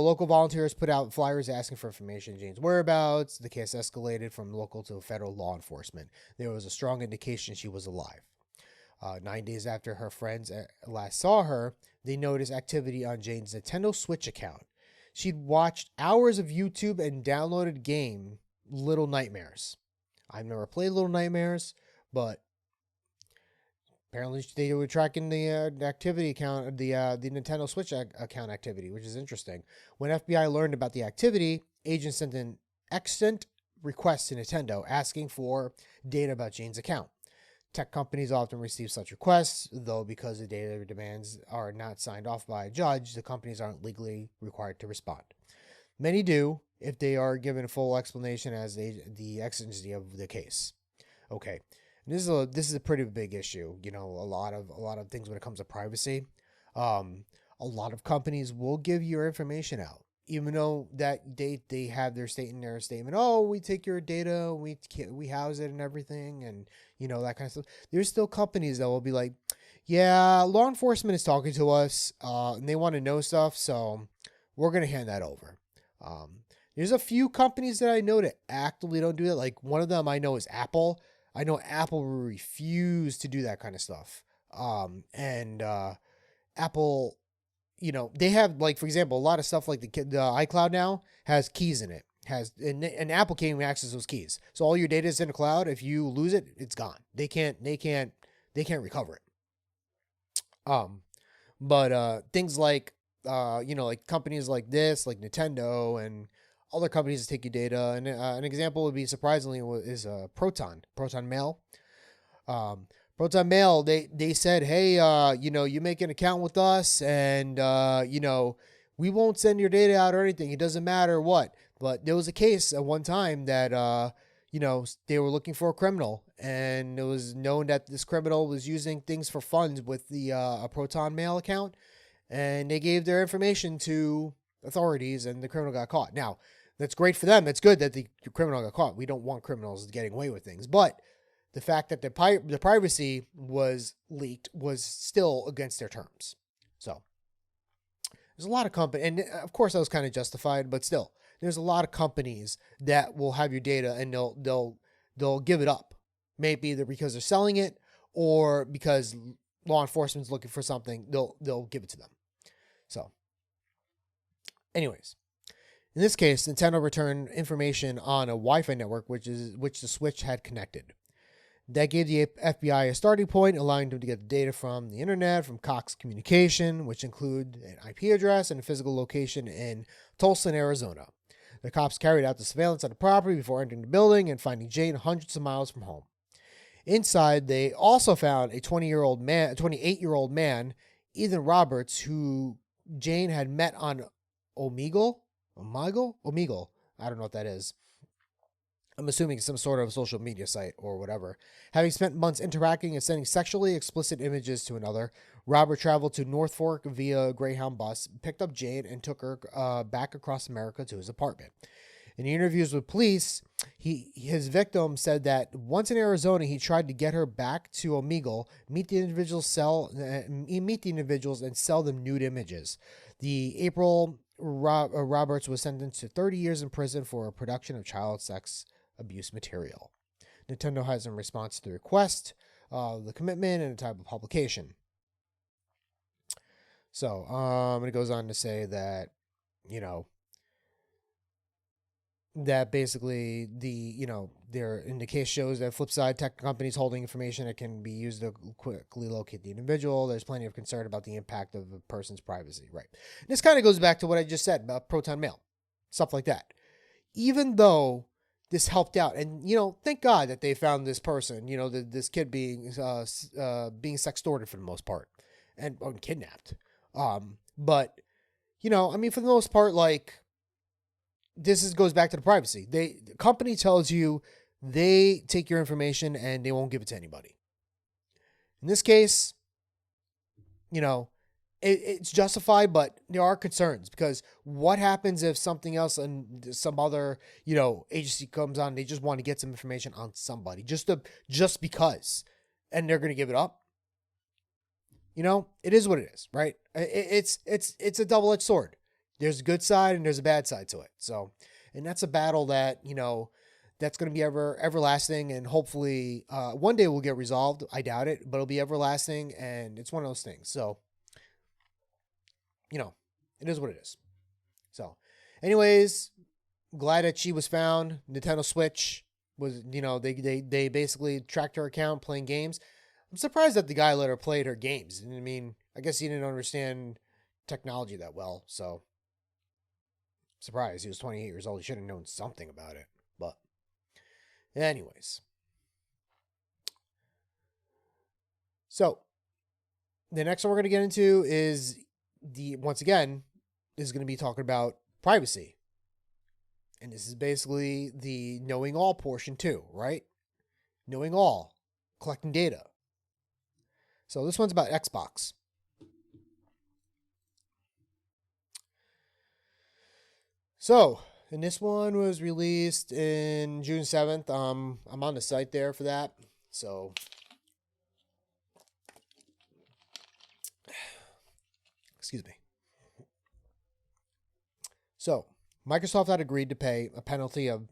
local volunteers put out flyers asking for information on Jane's whereabouts, the case escalated from local to federal law enforcement. There was a strong indication she was alive. 9 days after her friends last saw her, they noticed activity on Jane's Nintendo Switch account. She'd watched hours of YouTube and downloaded game Little Nightmares. I've never played Little Nightmares, but apparently they were tracking the activity account, the Nintendo Switch account activity, which is interesting. When FBI learned about the activity, agents sent an extant request to Nintendo asking for data about Jane's account. Tech companies often receive such requests, though because the data demands are not signed off by a judge, the companies aren't legally required to respond. Many do if they are given a full explanation as the exigency of the case. Okay. This is a pretty big issue. A lot of things when it comes to privacy. A lot of companies will give your information out, even though that they have their statement. Oh, we take your data, we house it and everything, and that kind of stuff. There's still companies that will be like, yeah, law enforcement is talking to us, and they want to know stuff, so we're gonna hand that over. There's a few companies that I know that actively don't do that. Like one of them I know is Apple. I know Apple will refuse to do that kind of stuff. And Apple, they have, like, for example, a lot of stuff like the iCloud now has keys in it. And Apple can't even access those keys. So all your data is in the cloud. If you lose it, it's gone. They can't recover it. But things like like companies like this, like Nintendo and other companies that take your data. And an example would be, surprisingly, is Proton Mail. Proton Mail, they said, hey, you make an account with us, and we won't send your data out or anything. It doesn't matter what. But there was a case at one time that they were looking for a criminal, and it was known that this criminal was using things for funds with the a Proton Mail account, and they gave their information to authorities, and the criminal got caught. Now, that's great for them. That's good that the criminal got caught. We don't want criminals getting away with things, but the fact that the privacy was leaked was still against their terms. So there's a lot of companies, and of course that was kind of justified, but still, there's a lot of companies that will have your data and they'll give it up. Maybe either because they're selling it or because law enforcement's looking for something, they'll give it to them. So, anyways, in this case, Nintendo returned information on a Wi-Fi network which the Switch had connected. That gave the FBI a starting point, allowing them to get the data from the internet, from Cox Communication, which include an IP address and a physical location in Tulsa, Arizona. The cops carried out the surveillance on the property before entering the building and finding Jane hundreds of miles from home. Inside, they also found a 28-year-old man, Ethan Roberts, who Jane had met on Omegle. I don't know what that is. I'm assuming it's some sort of social media site or whatever. Having spent months interacting and sending sexually explicit images to another, Robert traveled to North Fork via Greyhound bus, picked up Jane, and took her back across America to his apartment. In interviews with police, his victim said that once in Arizona, he tried to get her back to Omegle, meet the individuals, and sell them nude images. The April Roberts was sentenced to 30 years in prison for production of child sex abuse material. Nintendo has, in response to the request, the commitment and the type of publication. So, it goes on to say that, that basically their in the case shows that Flipside tech companies holding information that can be used to quickly locate the individual. There's plenty of concern about the impact of a person's privacy. Right. This kind of goes back to what I just said about Proton Mail, stuff like that. Even though this helped out, and thank God that they found this person, this kid being sextorted for the most part and kidnapped. But for the most part, like, this goes back to the privacy. The company tells you they take your information and they won't give it to anybody. In this case, it's justified, but there are concerns, because what happens if something else and some other, agency comes on, they just want to get some information on somebody just because, and they're going to give it up. It is what it is, right? It's a double-edged sword. There's a good side and there's a bad side to it. So, and that's a battle that, that's going to be everlasting, and hopefully one day will get resolved. I doubt it, but it'll be everlasting, and it's one of those things. So, it is what it is. So, anyways, glad that she was found. Nintendo Switch was, they basically tracked her account playing games. I'm surprised that the guy let her play her games. I mean, I guess he didn't understand technology that well, so surprised. He was 28 years old. He should have known something about it. But anyways. So the next one we're going to get into is once again, is going to be talking about privacy. And this is basically the knowing all portion too, right? Knowing all, collecting data. So this one's about Xbox. So, and this one was released in June 7th. I'm on the site there for that. So, excuse me. So, Microsoft had agreed to pay a penalty of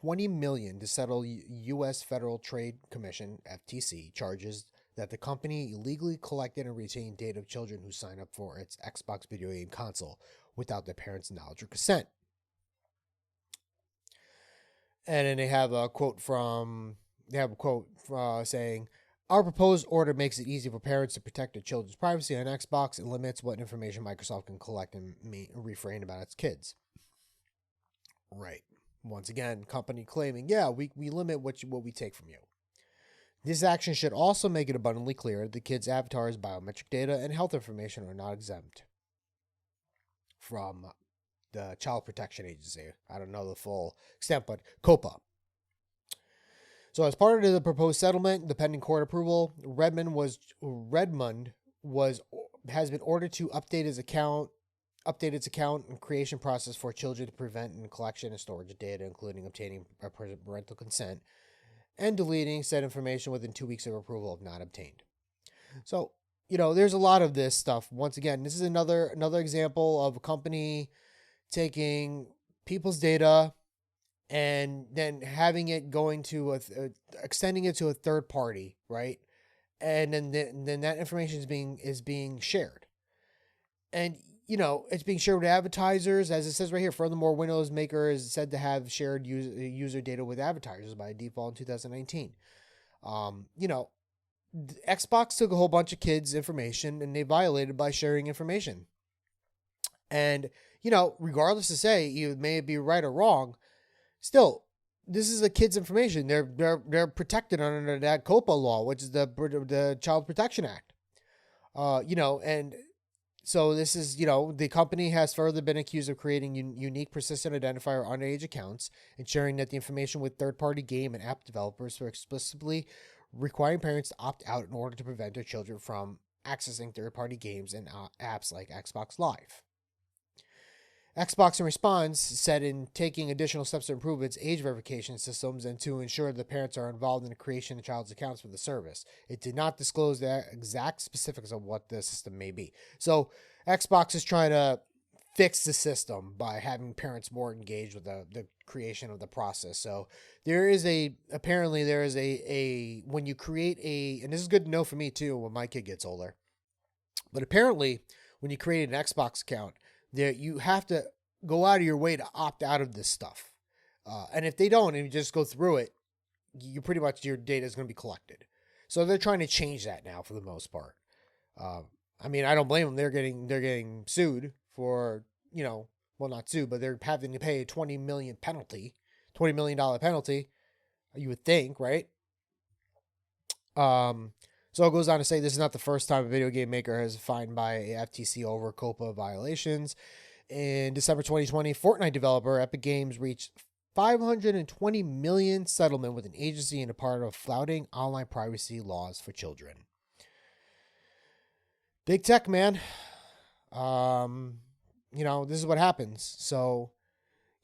$20 million to settle U.S. Federal Trade Commission (FTC) charges that the company illegally collected and retained data of children who sign up for its Xbox video game console without their parents' knowledge or consent. And then they have a quote saying, "Our proposed order makes it easy for parents to protect their children's privacy on Xbox and limits what information Microsoft can collect and refrain about its kids." Right. Once again, company claiming, yeah, we limit what we take from you. This action should also make it abundantly clear that the kids' avatars, biometric data, and health information are not exempt from the Child Protection Agency. I don't know the full extent, but COPA. So as part of the proposed settlement, the pending court approval, Redmond has been ordered to update its account and creation process for children to prevent and collection and storage of data, including obtaining parental consent and deleting said information within 2 weeks of approval if not obtained. So, there's a lot of this stuff. Once again, this is another example of a company taking people's data and then having it going to extending it to a third party, right? And then that information is being shared. And it's being shared with advertisers, as it says right here. Furthermore, Windows Maker is said to have shared user data with advertisers by default in 2019. Xbox took a whole bunch of kids' information and they violated by sharing information. And, regardless to say you may be right or wrong, still, this is a kid's information. They're protected under that COPA law, which is the Child Protection Act. And so this is, the company has further been accused of creating unique persistent identifier on underage accounts and sharing that the information with third-party game and app developers for explicitly requiring parents to opt out in order to prevent their children from accessing third-party games and apps like Xbox Live. Xbox, in response, said in taking additional steps to improve its age verification systems and to ensure that parents are involved in the creation of child's accounts for the service. It did not disclose the exact specifics of what the system may be. So Xbox is trying to fix the system by having parents more engaged with the creation of the process. So there is when you create and this is good to know for me too when my kid gets older, but apparently when you create an Xbox account, there you have to go out of your way to opt out of this stuff. And if they don't and you just go through it, you pretty much your data is going to be collected. So they're trying to change that now for the most part. I don't blame them. They're getting sued for, not sued, but they're having to pay a $20 million penalty. You would think, right? So it goes on to say this is not the first time a video game maker has fined by FTC over COPA violations. In December 2020, Fortnite developer Epic Games reached $520 million settlement with an agency and a part of flouting online privacy laws for children. Big tech, man. This is what happens. So,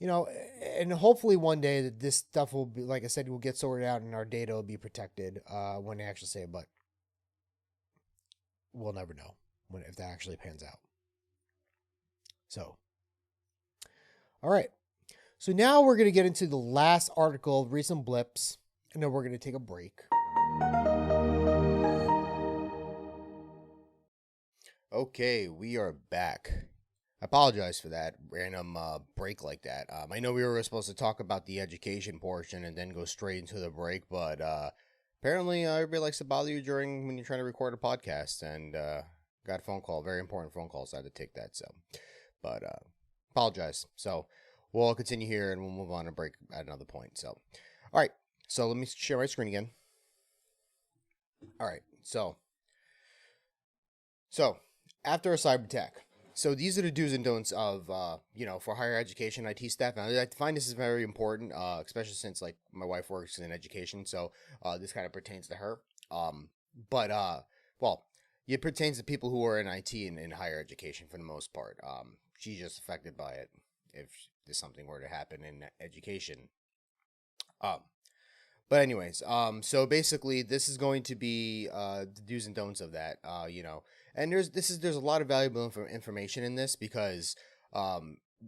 and hopefully one day that this stuff will be, like I said, will get sorted out and our data will be protected when they actually say it, but we'll never know if that actually pans out. So, all right. So now we're going to get into the last article of recent blips, and then we're going to take a break. Okay, we are back. I apologize for that random break like that. I know we were supposed to talk about the education portion and then go straight into the break, but apparently everybody likes to bother you when you're trying to record a podcast, and got a phone call, very important phone call, so I had to take that. So, but apologize. So we'll continue here and we'll move on and break at another point. So, all right. So let me share my screen again. All right. So after a cyber attack. So these are the do's and don'ts of, for higher education IT staff. And I find this is very important, especially since like my wife works in education. So this kind of pertains to her. It pertains to people who are in IT and in higher education for the most part. She's just affected by it if there's something were to happen in education. But anyways, so basically this is going to be the do's and don'ts of that, and there's a lot of valuable information in this because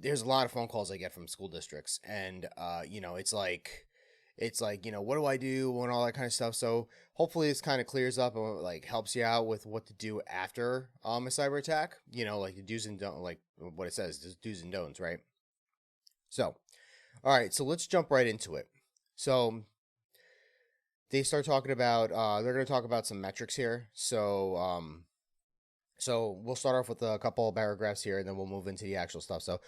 there's a lot of phone calls I get from school districts, and it's like what do I do and all that kind of stuff. So hopefully this kind of clears up and like helps you out with what to do after a cyber attack. Like the do's and don'ts, like what it says, the do's and don'ts, right? So, all right, so let's jump right into it. So they start talking about they're going to talk about some metrics here. So we'll start off with a couple of paragraphs here, and then we'll move into the actual stuff. So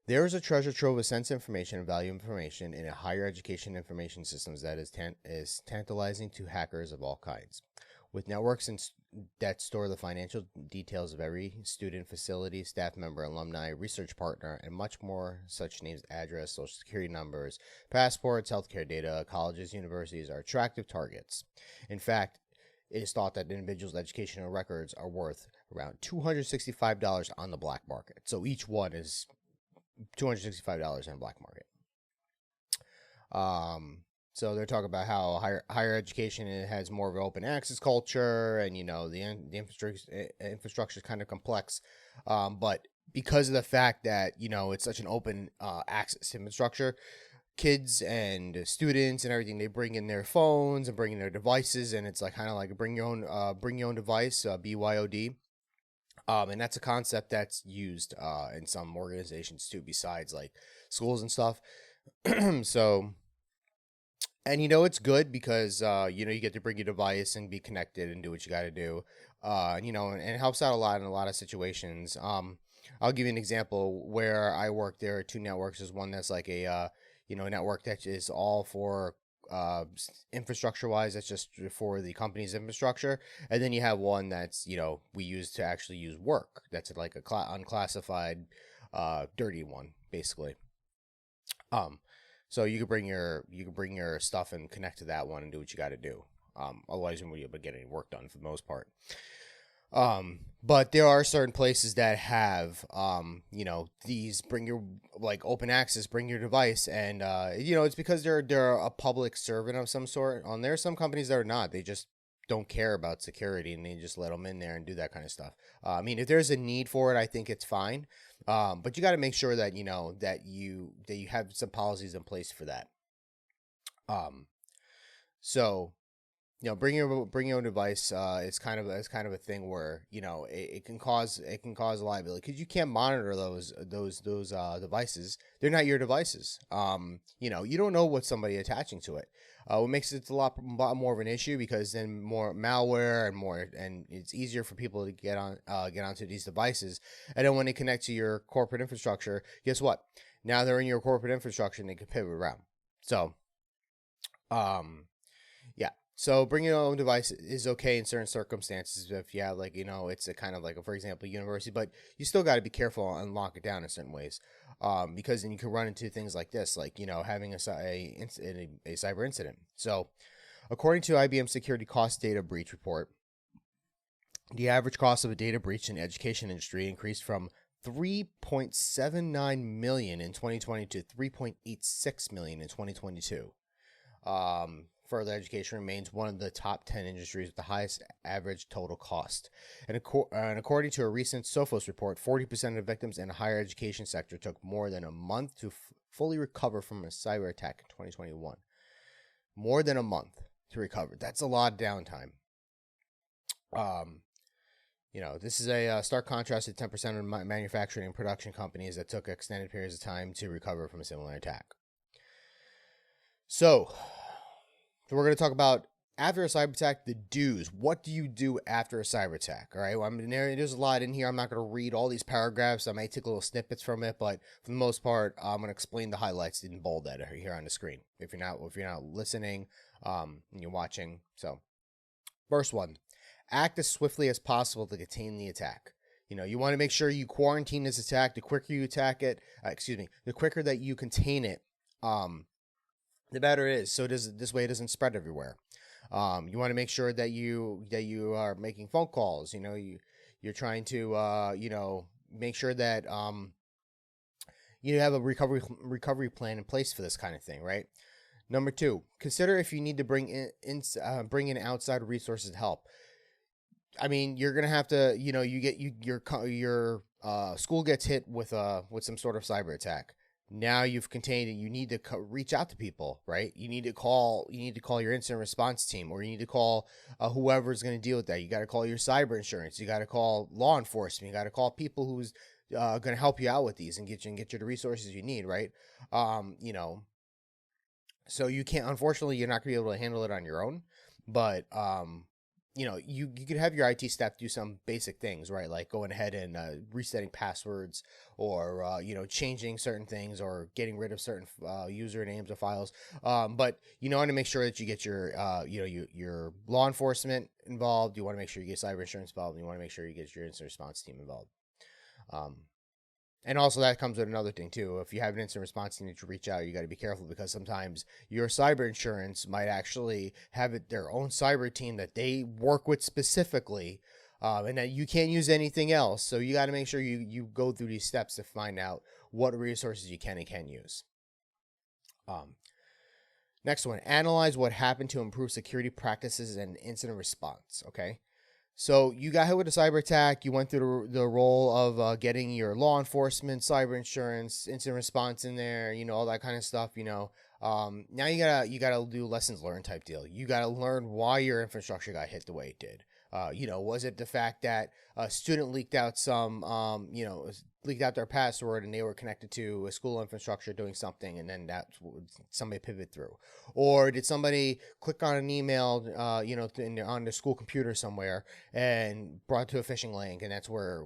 there is a treasure trove of sensitive information and value information in a higher education information systems that is tantalizing to hackers of all kinds. With networks that store the financial details of every student, facility, staff member, alumni, research partner, and much more, such names, address, social security numbers, passports, healthcare data, colleges, universities are attractive targets. In fact, it is thought that individuals' educational records are worth around $265 on the black market. So each one is $265 on the black market. So they're talking about how higher education has more of an open access culture, and the infrastructure is kind of complex, but because of the fact that it's such an open access infrastructure, kids and students and everything, they bring in their phones and bring in their devices, and it's like kind of like bring your own device, BYOD. And that's a concept that's used in some organizations too, besides like schools and stuff. So, and it's good because you get to bring your device and be connected and do what you got to do. And it helps out a lot in a lot of situations. I'll give you an example where I work. There are two networks. There's one that's like a network that is all for infrastructure wise, that's just for the company's infrastructure, and then you have one that's we use to actually use work, that's like a unclassified dirty one, basically. So you could bring your stuff and connect to that one and do what you got to do. Otherwise you won't be able to get any work done for the most part. But there are certain places that have, these bring your like open access, bring your device, and it's because they're a public servant of some sort. On there, some companies that are not, they just don't care about security and they just let them in there and do that kind of stuff. I mean, if there's a need for it, I think it's fine. But you got to make sure that that you have some policies in place for that. So bring your own device. It's kind of a thing where it can cause a liability because you can't monitor those devices. They're not your devices. You don't know what somebody attaching to it. What makes it a lot more of an issue, because then more malware and it's easier for people to get onto these devices. And then when they connect to your corporate infrastructure, guess what? Now they're in your corporate infrastructure and they can pivot around. So, yeah. So bring your own device is okay in certain circumstances if you have it's a kind of like for example, university, but you still got to be careful and lock it down in certain ways, because then you can run into things like this, like having a cyber incident. So according to IBM Security Cost Data Breach Report, the average cost of a data breach in the education industry increased from $3.79 million in 2020 to $3.86 million in 2022. Further education remains one of the top 10 industries with the highest average total cost. And according to a recent Sophos report, 40% of victims in the higher education sector took more than a month to fully recover from a cyber attack in 2021. More than a month to recover. That's a lot of downtime. This is a stark contrast to 10% of manufacturing and production companies that took extended periods of time to recover from a similar attack. So we're going to talk about, after a cyber attack, the do's. What do you do after a cyber attack? All right. Well, there's a lot in here. I'm not going to read all these paragraphs. I might take little snippets from it, but for the most part, I'm going to explain the highlights in bold that are here on the screen. If you're not listening, and you're watching. So, first one, act as swiftly as possible to contain the attack. You want to make sure you quarantine this attack. The quicker you attack it, the quicker that you contain it, the better it is. So this way it doesn't spread everywhere. You want to make sure that you are making phone calls. You're trying to make sure that you have a recovery plan in place for this kind of thing, right? Number 2, consider if you need to bring in outside resources to help. I mean, you're gonna have to, you get your school gets hit with some sort of cyber attack. Now you've contained it. You need to reach out to people, right? You need to call your incident response team, or you need to call whoever's going to deal with that. You got to call your cyber insurance. You got to call law enforcement. You got to call people who's going to help you out with these and get you the resources you need, right? So you can't, unfortunately, you're not going to be able to handle it on your own, but you could have your IT staff do some basic things, right? Like going ahead and resetting passwords, or changing certain things, or getting rid of certain usernames or files. But you want to make sure that you get your your law enforcement involved. You want to make sure you get cyber insurance involved. And you want to make sure you get your incident response team involved. And also that comes with another thing too. If you have an incident response team that you reach out, you got to be careful, because sometimes your cyber insurance might actually have their own cyber team that they work with specifically, and that you can't use anything else. So you got to make sure you go through these steps to find out what resources you can and can't use. Next one, analyze what happened to improve security practices and incident response. Okay. So you got hit with a cyber attack. You went through the role of getting your law enforcement, cyber insurance, incident response in there, all that kind of stuff. Now you gotta do lessons learned type deal. You gotta learn why your infrastructure got hit the way it did. Was it the fact that a student leaked out their password and they were connected to a school infrastructure doing something, and then somebody pivoted through? Or did somebody click on an email, on the school computer somewhere and brought to a phishing link, and that's where,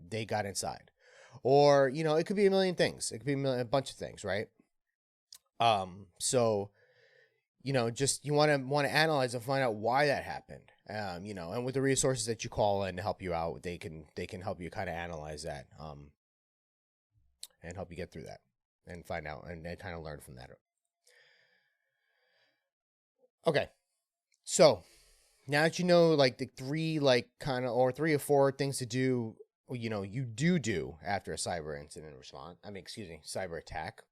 they got inside? Or, it could be a million things. It could be a bunch of things, right? So, just you want to analyze and find out why that happened. And with the resources that you call in to help you out, they can help you kind of analyze that, and help you get through that and find out and kind of learn from that. Okay. So now that you know, like, the three, like, kind of, or 3 or 4 things to do, you do after a cyber incident response, cyber attack.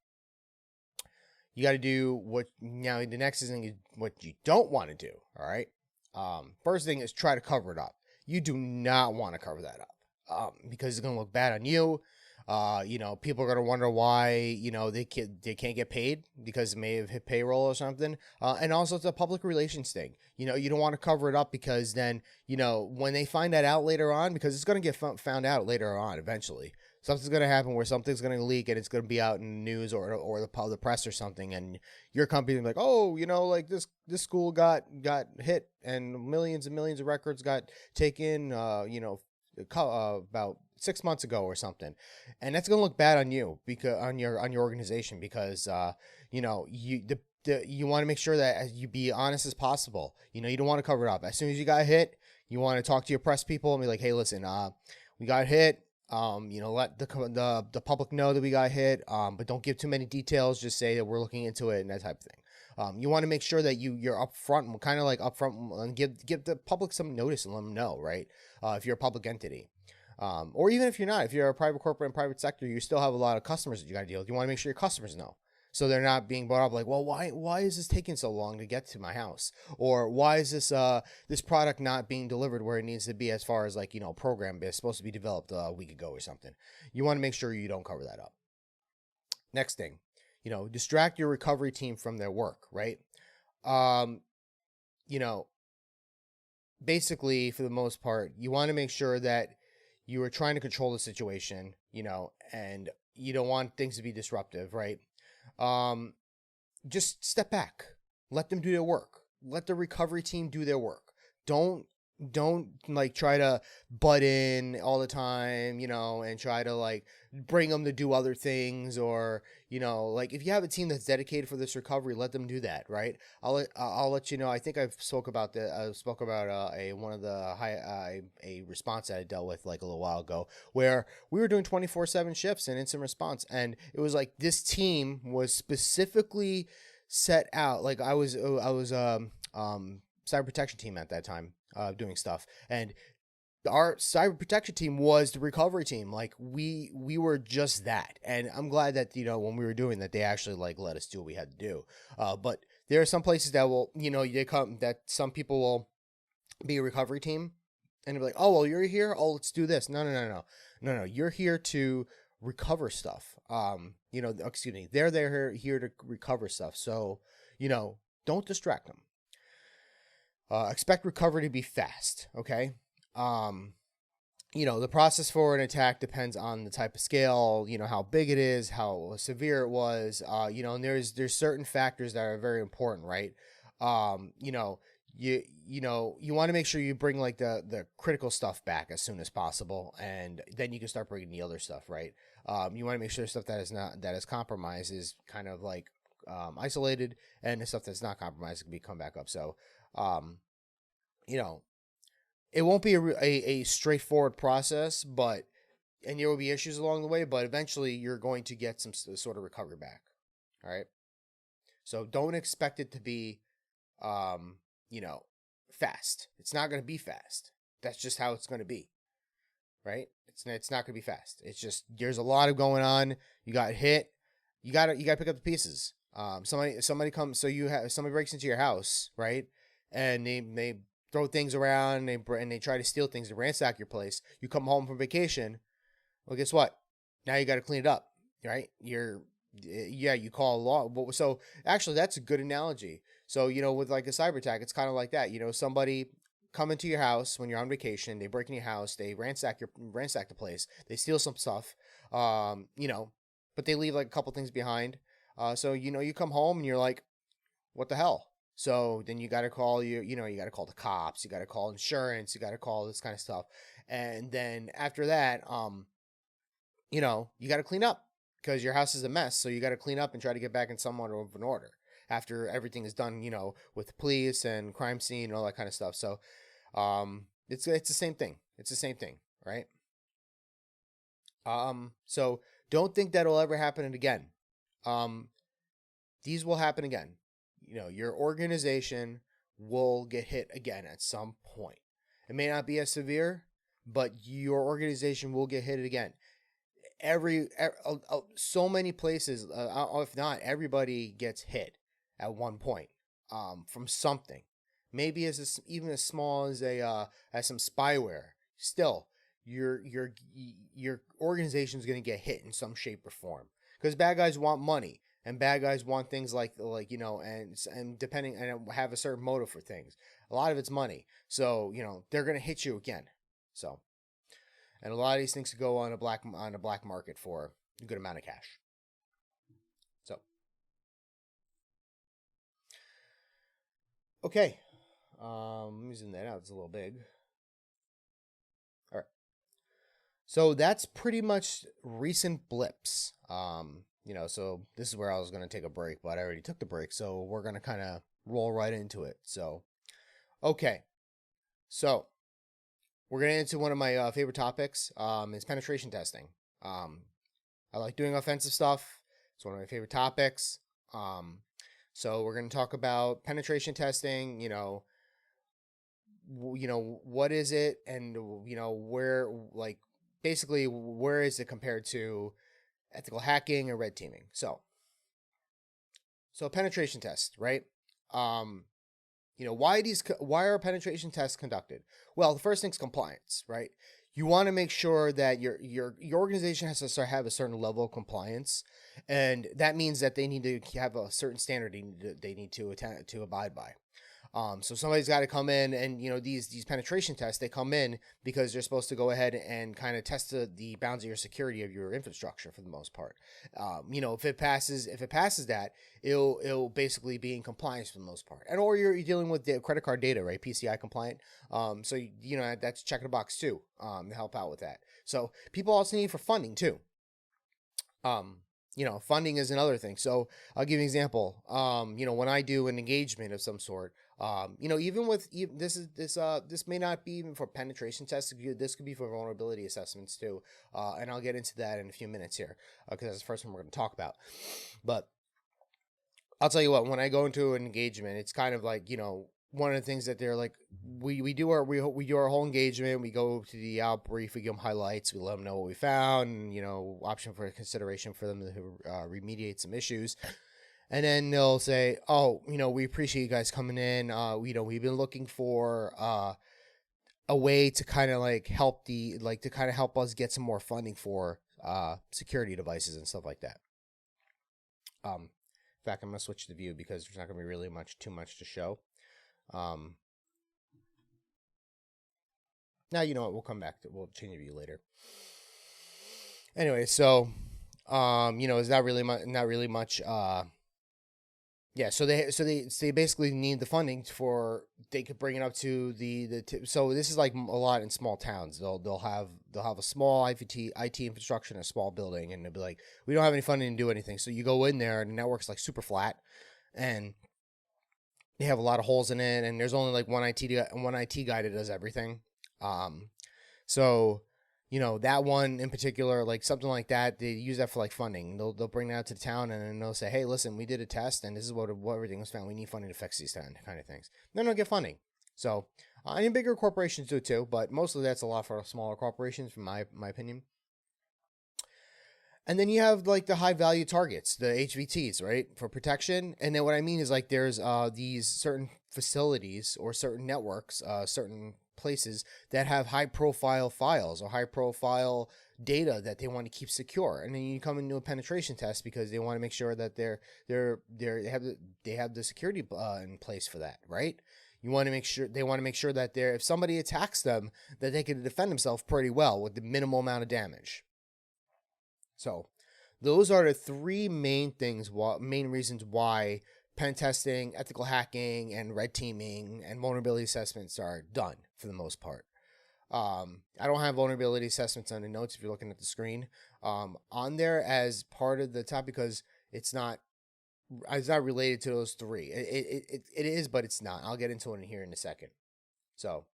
You got to do now the next thing is what you don't want to do. All right. First thing is try to cover it up. You do not want to cover that up, because it's going to look bad on you. People are going to wonder why, they can't get paid because it may have hit payroll or something. And also it's a public relations thing. You don't want to cover it up, because then, when they find that out later on, because it's going to get found out later on eventually. Something's going to happen where something's going to leak, and it's going to be out in the news or the press or something, and your company will be like, oh, like this school got hit and millions and millions of records got taken, about 6 months ago or something. And that's going to look bad on you, because on your organization, because you want to make sure that you be honest as possible. You don't want to cover it up. As soon as you got hit, you want to talk to your press people and be like, hey, listen, we got hit. Let the public know that we got hit, but don't give too many details. Just say that we're looking into it and that type of thing. You want to make sure that you're upfront, kind of like upfront, and give the public some notice and let them know, right? If you're a public entity, or even if you're not, if you're a private corporate and private sector, you still have a lot of customers that you got to deal with. You want to make sure your customers know, so they're not being brought up like, well, why is this taking so long to get to my house? Or why is this product not being delivered where it needs to be, as far as, like, program is supposed to be developed a week ago or something? You want to make sure you don't cover that up. Next thing, distract your recovery team from their work, right? Basically, for the most part, you want to make sure that you are trying to control the situation, and you don't want things to be disruptive, right? Just step back, let them do their work, let the recovery team do their work. Don't like try to butt in all the time, and try to, like, bring them to do other things, or, like, if you have a team that's dedicated for this recovery, let them do that, right? I'll let you know. I think I've spoke about a response that I dealt with, like, a little while ago, where we were doing 24/7 shifts in incident response, and it was like this team was specifically set out. Like, I was cyber protection team at that time, doing stuff, and our cyber protection team was the recovery team. Like, we were just that. And I'm glad that, when we were doing that, they actually, like, let us do what we had to do. But there are some places that will, that some people will be a recovery team, And they're like, oh, well, you're here. Oh, let's do this. No. You're here to recover stuff. Excuse me. They're here to recover stuff. So, don't distract them. Expect recovery to be fast. Okay. The process for an attack depends on the type of scale, how big it is, how severe it was, and there's certain factors that are very important, right? You want to make sure you bring like the critical stuff back as soon as possible, and then you can start bringing the other stuff, right? You want to make sure stuff that is compromised is kind of like isolated, and the stuff that's not compromised can come back up. So, you know, it won't be a straightforward process, and there will be issues along the way, but eventually you're going to get some sort of recovery back. All right. So don't expect it to be, fast. It's not going to be fast. That's just how it's going to be. Right. It's not going to be fast. It's just, there's a lot of going on. You got hit. You got to pick up the pieces. Somebody comes, somebody breaks into your house, right? And they throw things around, and they try to steal things and ransack your place. You come home from vacation. Well, guess what? Now you got to clean it up, right? You call law. So actually, that's a good analogy. So, with like a cyber attack, it's kind of like that. Somebody come into your house when you're on vacation. They break in your house. They ransack the place. They steal some stuff. But they leave like a couple things behind. So you come home and you're like, what the hell? So then you got to call you got to call the cops. You got to call insurance. You got to call this kind of stuff. And then after that, you got to clean up because your house is a mess. So you got to clean up and try to get back in somewhat of an order after everything is done, with the police and crime scene and all that kind of stuff. So, it's the same thing. It's the same thing, right? So don't think that'll ever happen again. These will happen again. Your organization will get hit again at some point. It may not be as severe, but your organization will get hit again. So many places, if not everybody gets hit at one point, from something. Maybe even as small as as some spyware. Still, your organization is going to get hit in some shape or form because bad guys want money. And bad guys want things and depending and have a certain motive for things. A lot of it's money, so they're gonna hit you again. So, and a lot of these things could go on a black market for a good amount of cash. So, okay, let me zoom that out. It's a little big. All right, so that's pretty much recent blips. So this is where I was going to take a break, but I already took the break. So we're going to kind of roll right into it. So, okay. So we're going to get into one of my favorite topics. Is penetration testing. I like doing offensive stuff. It's one of my favorite topics. So we're going to talk about penetration testing, what is it, and, where, basically where is it compared to ethical hacking and red teaming. So penetration tests, right? Why are penetration tests conducted? Well, the first thing's compliance, right? You want to make sure that your organization has to have a certain level of compliance, and that means that they need to have a certain standard they need to abide by. So somebody's got to come in, and these penetration tests, they come in because they're supposed to go ahead and kind of test the bounds of your security of your infrastructure for the most part. If it passes that, it'll basically be in compliance for the most part. And or you're dealing with the credit card data, right? PCI compliant. So that's checking a box too. To help out with that. So people also need for funding too. Funding is another thing. So I'll give you an example. When I do an engagement of some sort, this may not be even for penetration tests. This could be for vulnerability assessments too. And I'll get into that in a few minutes here because that's the first one we're going to talk about. But I'll tell you what, when I go into an engagement, it's kind of like, one of the things that they're like, we do our whole engagement. We go to the out brief, we give them highlights, we let them know what we found, and, option for consideration for them to remediate some issues. And then they'll say, oh, we appreciate you guys coming in. We've been looking for a way to kind of like help help us get some more funding for security devices and stuff like that. In fact, I'm gonna switch the view because there's not gonna be really too much to show. Now you know what, we'll come back to, we'll change the view later. Anyway, so it's not really much. Yeah, so they basically need the funding for they could bring it up to so this is like a lot in small towns. They'll have a small IT infrastructure in a small building, and they'll be like, we don't have any funding to do anything. So you go in there, and the network's like super flat, and they have a lot of holes in it, and there's only like one IT guy that does everything. So that one in particular, like something like that, they use that for like funding. They'll bring that out to the town, and then they'll say, hey, listen, we did a test, and this is what everything was found. We need funding to fix these kind of things. Then they'll get funding. So any bigger corporations do too, but mostly that's a lot for smaller corporations, from my opinion. And then you have like the high value targets, the HVTs, right, for protection. And then what I mean is like there's these certain facilities or certain networks, certain places that have high profile files or high profile data that they want to keep secure. And then you come into a penetration test because they want to make sure that they have the security in place for that, right? They want to make sure that if somebody attacks them, that they can defend themselves pretty well with the minimal amount of damage. So those are the three main reasons why pen testing, ethical hacking, and red teaming and vulnerability assessments are done for the most part. I don't have vulnerability assessments on the notes if you're looking at the screen on there as part of the top because it's not related to those three. It is, but it's not. I'll get into it in here in a second. So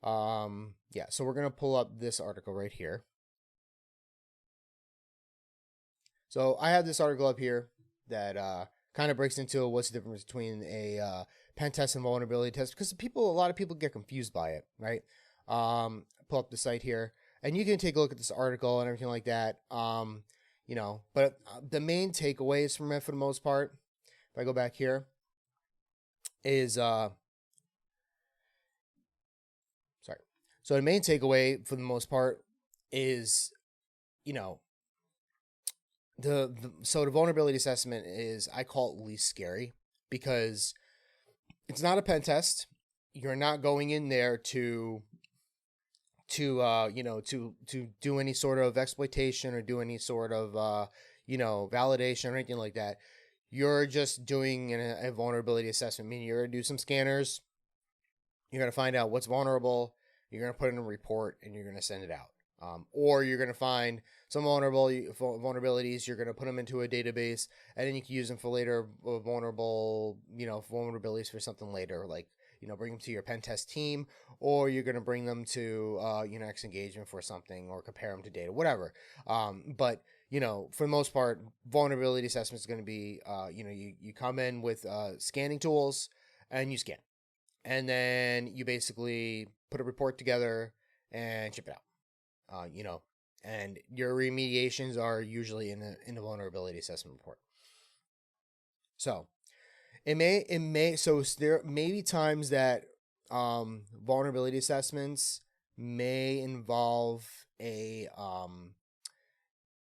yeah, so we're gonna pull up this article right here. So I have this article up here that kind of breaks into what's the difference between a pen test and vulnerability test, because a lot of people get confused by it, right? Pull up the site here, and you can take a look at this article and everything like that. But the main takeaways from it, for the most part, if I go back here, is sorry. So the main takeaway for the most part is, so the vulnerability assessment is, I call it least scary, because it's not a pen test. You're not going in there to do any sort of exploitation or do any sort of validation or anything like that. You're just doing a vulnerability assessment, meaning you're going to do some scanners. You're going to find out what's vulnerable. You're going to put in a report, and you're going to send it out. Or you're going to find some vulnerabilities, you're going to put them into a database, and then you can use them for later vulnerabilities for something later, like, bring them to your pen test team, or you're going to bring them to, next engagement for something, or compare them to data, whatever. But for the most part, vulnerability assessment is going to be, you come in with scanning tools, and you scan. And then you basically put a report together and ship it out. And your remediations are usually in a vulnerability assessment report. So there may be times that vulnerability assessments may involve a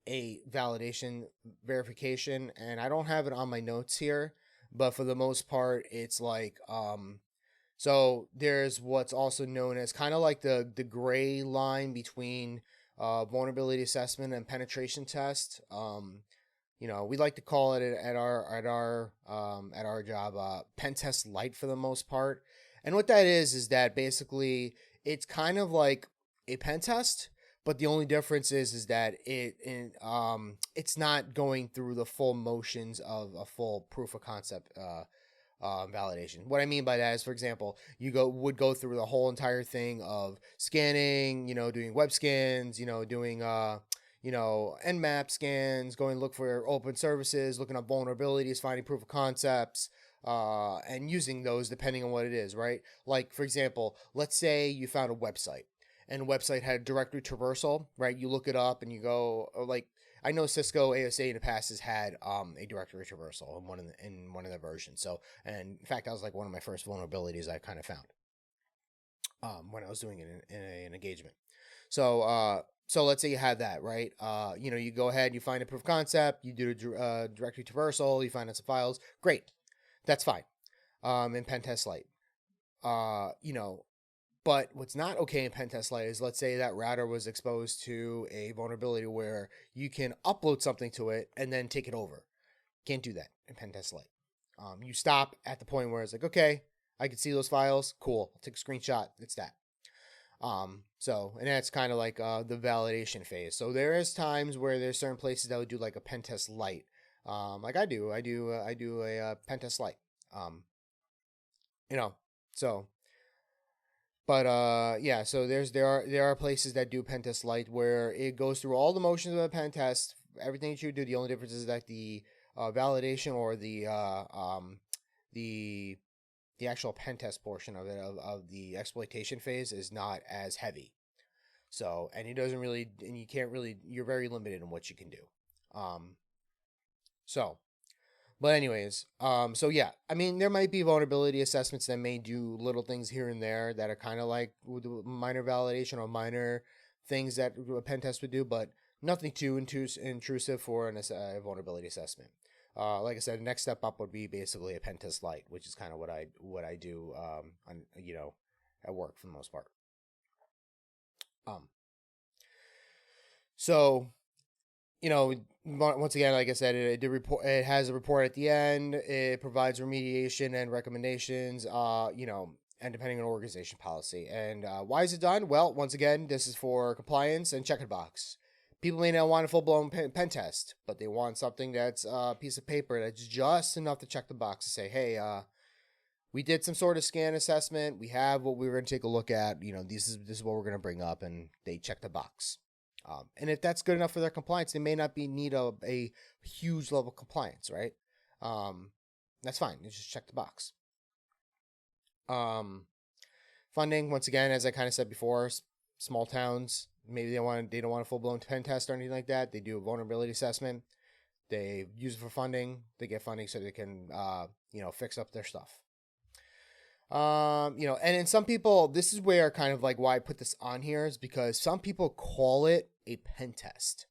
validation verification, and I don't have it on my notes here, but for the most part, it's like so there's what's also known as kind of like the gray line between vulnerability assessment and penetration test. We like to call it at our job pen test light for the most part. And what that is that basically it's kind of like a pen test, but the only difference is that it's not going through the full motions of a full proof of concept validation. What I mean by that is, for example, you would go through the whole entire thing of scanning, doing web scans, doing Nmap scans, going to look for open services, looking up vulnerabilities, finding proof of concepts, and using those depending on what it is, right? Like, for example, let's say you found a website, and the website had directory traversal, right? You look it up and you go, like, I know Cisco ASA in the past has had a directory traversal in one of the versions. So, and in fact, that was like one of my first vulnerabilities I kind of found. when I was doing it in an engagement. So so let's say you have that, right? You go ahead, you find a proof of concept, you do a directory traversal, you find out some files. Great, that's fine. In Pentest Lite, but what's not okay in Pentest Lite is, let's say that router was exposed to a vulnerability where you can upload something to it and then take it over. Can't do that in Pentest Lite. You stop at the point where it's like, okay, I can see those files. Cool. I'll take a screenshot. It's that. And that's kind of like the validation phase. So there is times where there's certain places that would do like a Pentest Lite. Like I do a Pentest Lite. So. But yeah, so there are places that do Pentest Lite where it goes through all the motions of a pen test, everything that you do. The only difference is that the validation or the actual pen test portion of it of the exploitation phase is not as heavy. So and it doesn't really, and you can't really, you're very limited in what you can do. But anyways, so yeah, I mean, there might be vulnerability assessments that may do little things here and there that are kind of like minor validation or minor things that a pen test would do, but nothing too intrusive for a vulnerability assessment. Like I said, the next step up would be basically a pen test Lite, which is kind of what I do, at work for the most part. So. Once again, like I said, it has a report at the end. It provides remediation and recommendations, and depending on organization policy. And why is it done? Well, once again, this is for compliance and check a box. People may not want a full-blown pen test, but they want something that's a piece of paper that's just enough to check the box to say, hey, we did some sort of scan assessment. We have what we were going to take a look at. This is what we're going to bring up, and they check the box. And if that's good enough for their compliance, they may not need a huge level of compliance, right? That's fine. You just check the box. Funding, once again, as I kind of said before, small towns, maybe they don't want a full-blown pen test or anything like that. They do a vulnerability assessment. They use it for funding. They get funding so they can, fix up their stuff. And in some people, this is where kind of like why I put this on here is because some people call it a pen test.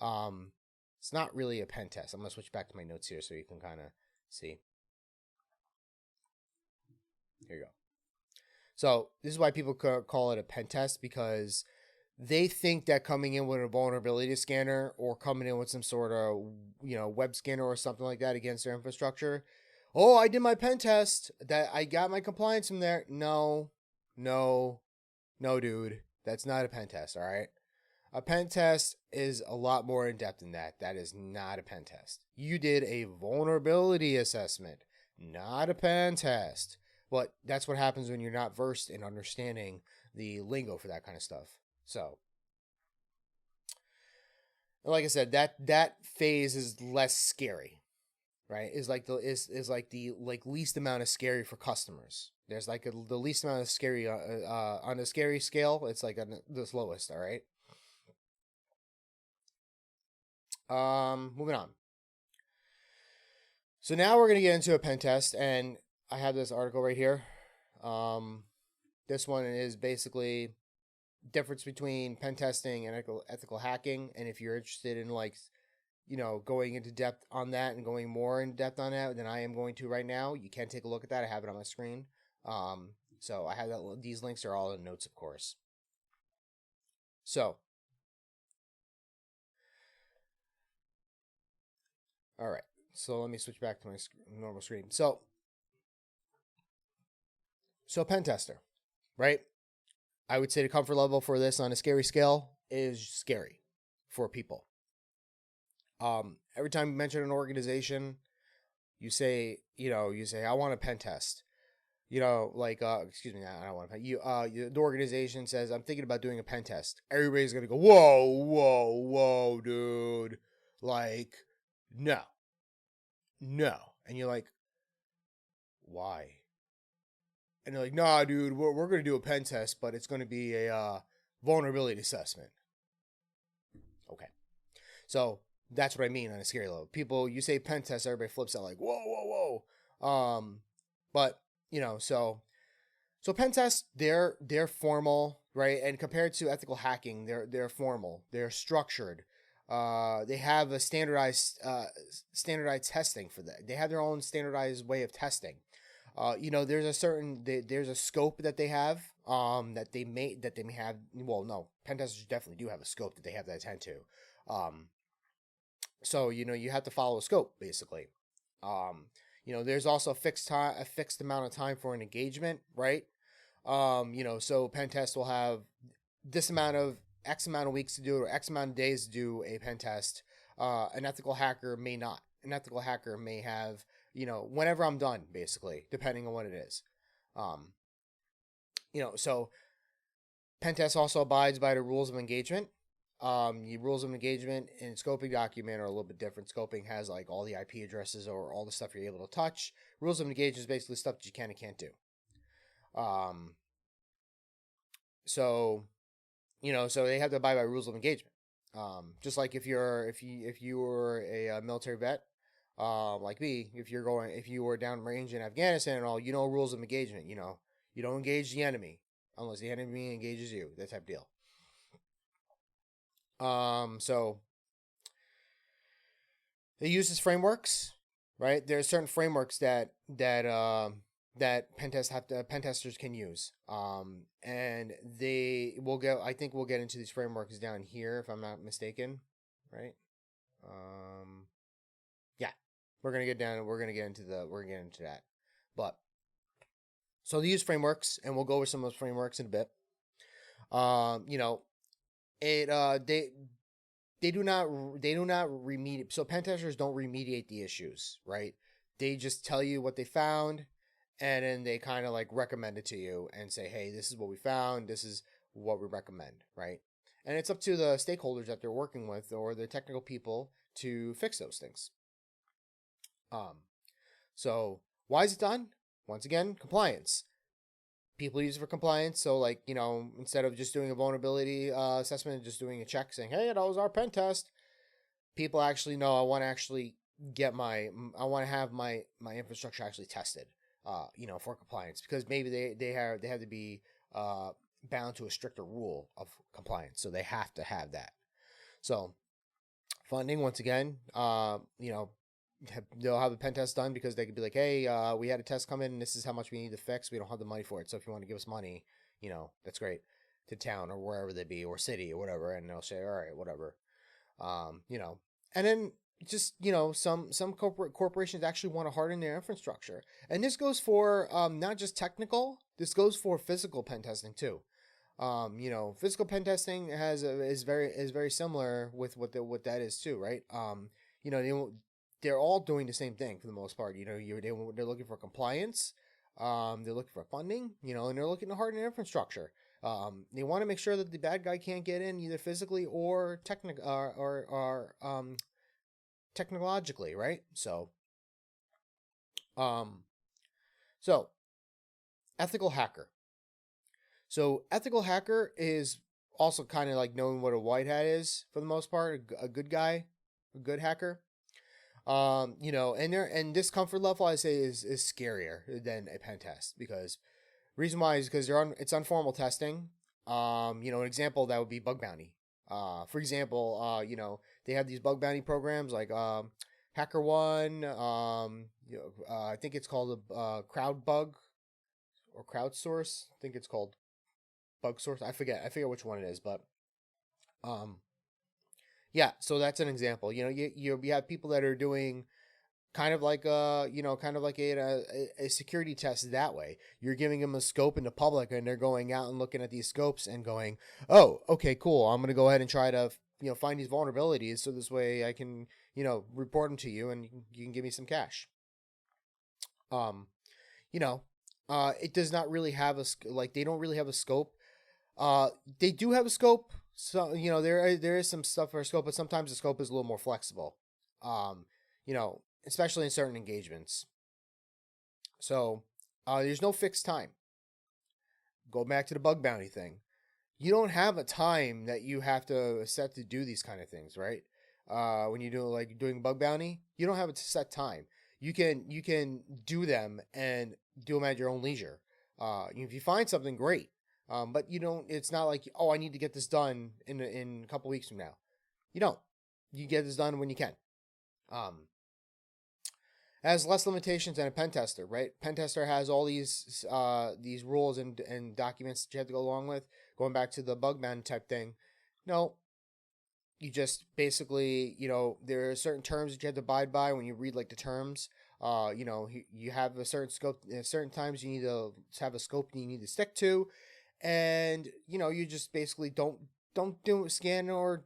It's not really a pen test. I'm going to switch back to my notes here so you can kind of see. Here you go. So this is why people call it a pen test, because they think that coming in with a vulnerability scanner or coming in with some sort of, web scanner or something like that against their infrastructure, oh, I did my pen test, that I got my compliance from there. No, dude. That's not a pen test, all right? A pen test is a lot more in depth than that. That is not a pen test. You did a vulnerability assessment, not a pen test. But that's what happens when you're not versed in understanding the lingo for that kind of stuff. So, like I said, that phase is less scary. Right, is like the least amount of scary for customers. There's like the least amount of scary on a scary scale. It's like on the slowest. All right. Moving on. So now we're gonna get into a pen test, and I have this article right here. This one is basically difference between pen testing and ethical hacking, and if you're interested in going into depth on that and going more in depth on that than I am going to right now, you can take a look at that. I have it on my screen. So I have that. These links are all in notes, of course. So, all right. So let me switch back to my normal screen. So pen tester, right? I would say the comfort level for this on a scary scale is scary for people. Every time you mention an organization, you say, I want a pen test. Excuse me, I don't want to. The organization says, I'm thinking about doing a pen test. Everybody's gonna go, whoa, dude. Like, no, and you're like, why? And they're like, nah, dude, we're gonna do a pen test, but it's gonna be a vulnerability assessment. Okay, so that's what I mean on a scary level. People, you say pen test, everybody flips out like, whoa. But so So pen tests, they're formal, right? And compared to ethical hacking, they're formal, they're structured. They have a standardized testing for that. They have their own standardized way of testing. There's a scope that they have that they may have. Well, no, pen testers definitely do have a scope that they have to attend to. So you have to follow a scope basically. There's also a fixed amount of time for an engagement, right? So pen test will have this amount of X amount of weeks to do it or X amount of days to do a pen test. An ethical hacker may not. An ethical hacker may have, whenever I'm done, basically, depending on what it is. So pen test also abides by the rules of engagement. The rules of engagement and scoping document are a little bit different. Scoping has like all the IP addresses or all the stuff you're able to touch. Rules of engagement is basically stuff that you can and can't do. So they have to abide by rules of engagement. Just like if you were a military vet, like me, if you were downrange in Afghanistan and all, rules of engagement. You don't engage the enemy unless the enemy engages you. That type of deal. So they use these frameworks, right? There are certain frameworks that pen testers can use. And I think we'll get into these frameworks down here if I'm not mistaken, right? Yeah, we're going to get into that. But so they use frameworks and we'll go over some of those frameworks in a bit. They do not remediate. So pen testers don't remediate the issues, right? They just tell you what they found, and then they kind of like recommend it to you and say, hey, this is what we found. This is what we recommend, right? And it's up to the stakeholders that they're working with or the technical people to fix those things. So why is it done? Once again, compliance. People use it for compliance. So like, instead of just doing a vulnerability assessment, just doing a check saying, hey, that was our pen test. People actually know I want to have my infrastructure actually tested, for compliance, because maybe they have to be bound to a stricter rule of compliance. So they have to have that. So funding, once again, they'll have a pen test done because they could be like, hey, we had a test come in and this is how much we need to fix. We don't have the money for it. So if you want to give us money, that's great, to town or wherever they be or city or whatever. And they'll say, all right, whatever. And then just, some corporations actually want to harden their infrastructure. And this goes for not just technical, this goes for physical pen testing too. Physical pen testing is very similar with what that is too, right? They're all doing the same thing for the most part. They're looking for compliance, they're looking for funding, and they're looking to harden their infrastructure. They want to make sure that the bad guy can't get in either physically or technologically, right? So ethical hacker. So ethical hacker is also kind of like knowing what a white hat is for the most part, a good guy, a good hacker. And this comfort level I say is scarier than a pen test, because reason why is because it's informal testing. An example that would be bug bounty. For example, they have these bug bounty programs like HackerOne. I think it's called a CrowdBug or CrowdSource. I think it's called Bug Source. I forget which one it is, but yeah, so that's an example. You have people that are doing kind of like a security test that way. You're giving them a scope in the public, and they're going out and looking at these scopes and going, "Oh, okay, cool. I'm going to go ahead and try to find these vulnerabilities, so this way I can report them to you, and you can give me some cash." It does not really have they don't really have a scope. They do have a scope. So, there is some stuff for a scope, but sometimes the scope is a little more flexible, especially in certain engagements. So, there's no fixed time. Go back to the bug bounty thing. You don't have a time that you have to set to do these kind of things, right? When you do doing bug bounty, you don't have a set time. You can do them and do them at your own leisure. If you find something, great. But you don't. It's not like, oh, I need to get this done in a couple weeks from now. You don't. You get this done when you can. Has less limitations than a pen tester, right? Pen tester has all these rules and documents that you have to go along with. Going back to the bug bounty type thing, no, you just basically, there are certain terms that you have to abide by when you read like the terms. You have a certain scope. At certain times you need to have a scope you need to stick to, and you just basically don't scan or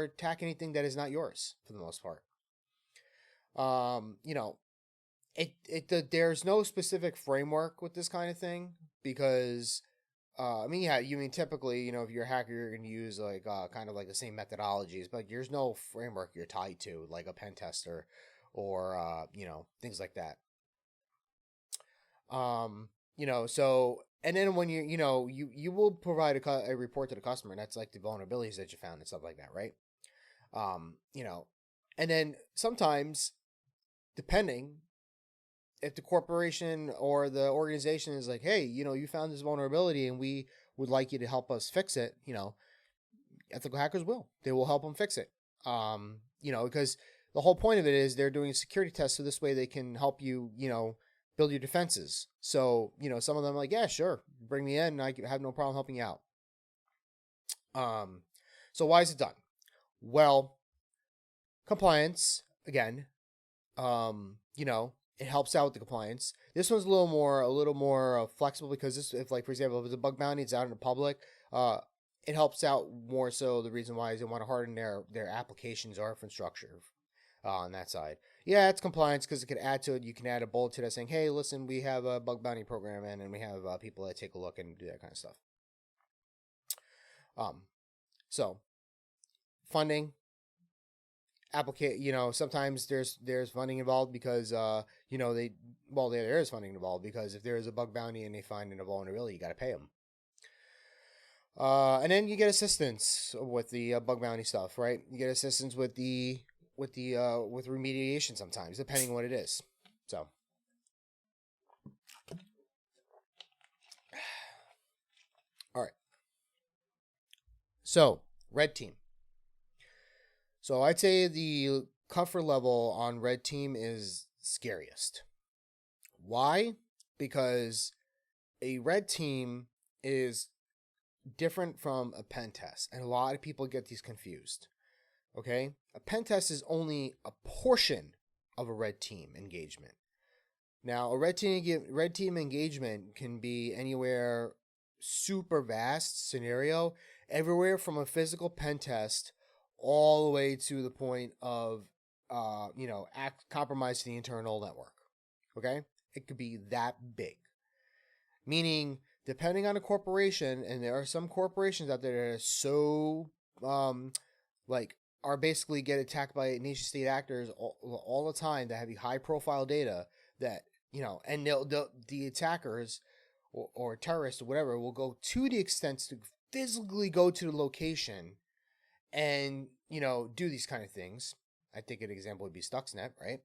attack anything that is not yours for the most part. There's no specific framework with this kind of thing because typically, if you're a hacker, you're going to use like kind of like the same methodologies, but there's no framework you're tied to, like a pen tester or things like that. So, and then when you will provide a report to the customer, and that's like the vulnerabilities that you found and stuff like that, right? And then sometimes, depending, if the corporation or the organization is like, hey, you found this vulnerability and we would like you to help us fix it, ethical hackers will. They will help them fix it. Because the whole point of it is they're doing a security test, so this way they can help you, build your defenses. So, some of them are like, yeah, sure, bring me in and I have no problem helping you out. So why is it done? Well, compliance, again, it helps out with the compliance. This one's a little more flexible because if like, for example, if it's a bug bounty, it's out in the public, it helps out more so. The reason why is they want to harden their applications or infrastructure on that side. Yeah, it's compliance because it can add to it. You can add a bullet to that saying, hey, listen, we have a bug bounty program and we have people that take a look and do that kind of stuff. So funding, sometimes there's funding involved because there is funding involved because if there is a bug bounty and they find a vulnerability, you got to pay them. And then you get assistance with the bug bounty stuff, right? You get assistance with remediation sometimes, depending on what it is. So, all right. So, red team. So I'd say the comfort level on red team is scariest. Why? Because a red team is different from a pen test, and a lot of people get these confused. Okay? A pen test is only a portion of a red team engagement. Now, a red team engagement can be anywhere super vast scenario, everywhere from a physical pen test all the way to the point of, compromise to the internal network. Okay? It could be that big. Meaning, depending on a corporation, and there are some corporations out there that are so, are basically get attacked by nation state actors all the time that have high profile data that, and the attackers or terrorists or whatever will go to the extent to physically go to the location and, do these kind of things. I think an example would be Stuxnet, right?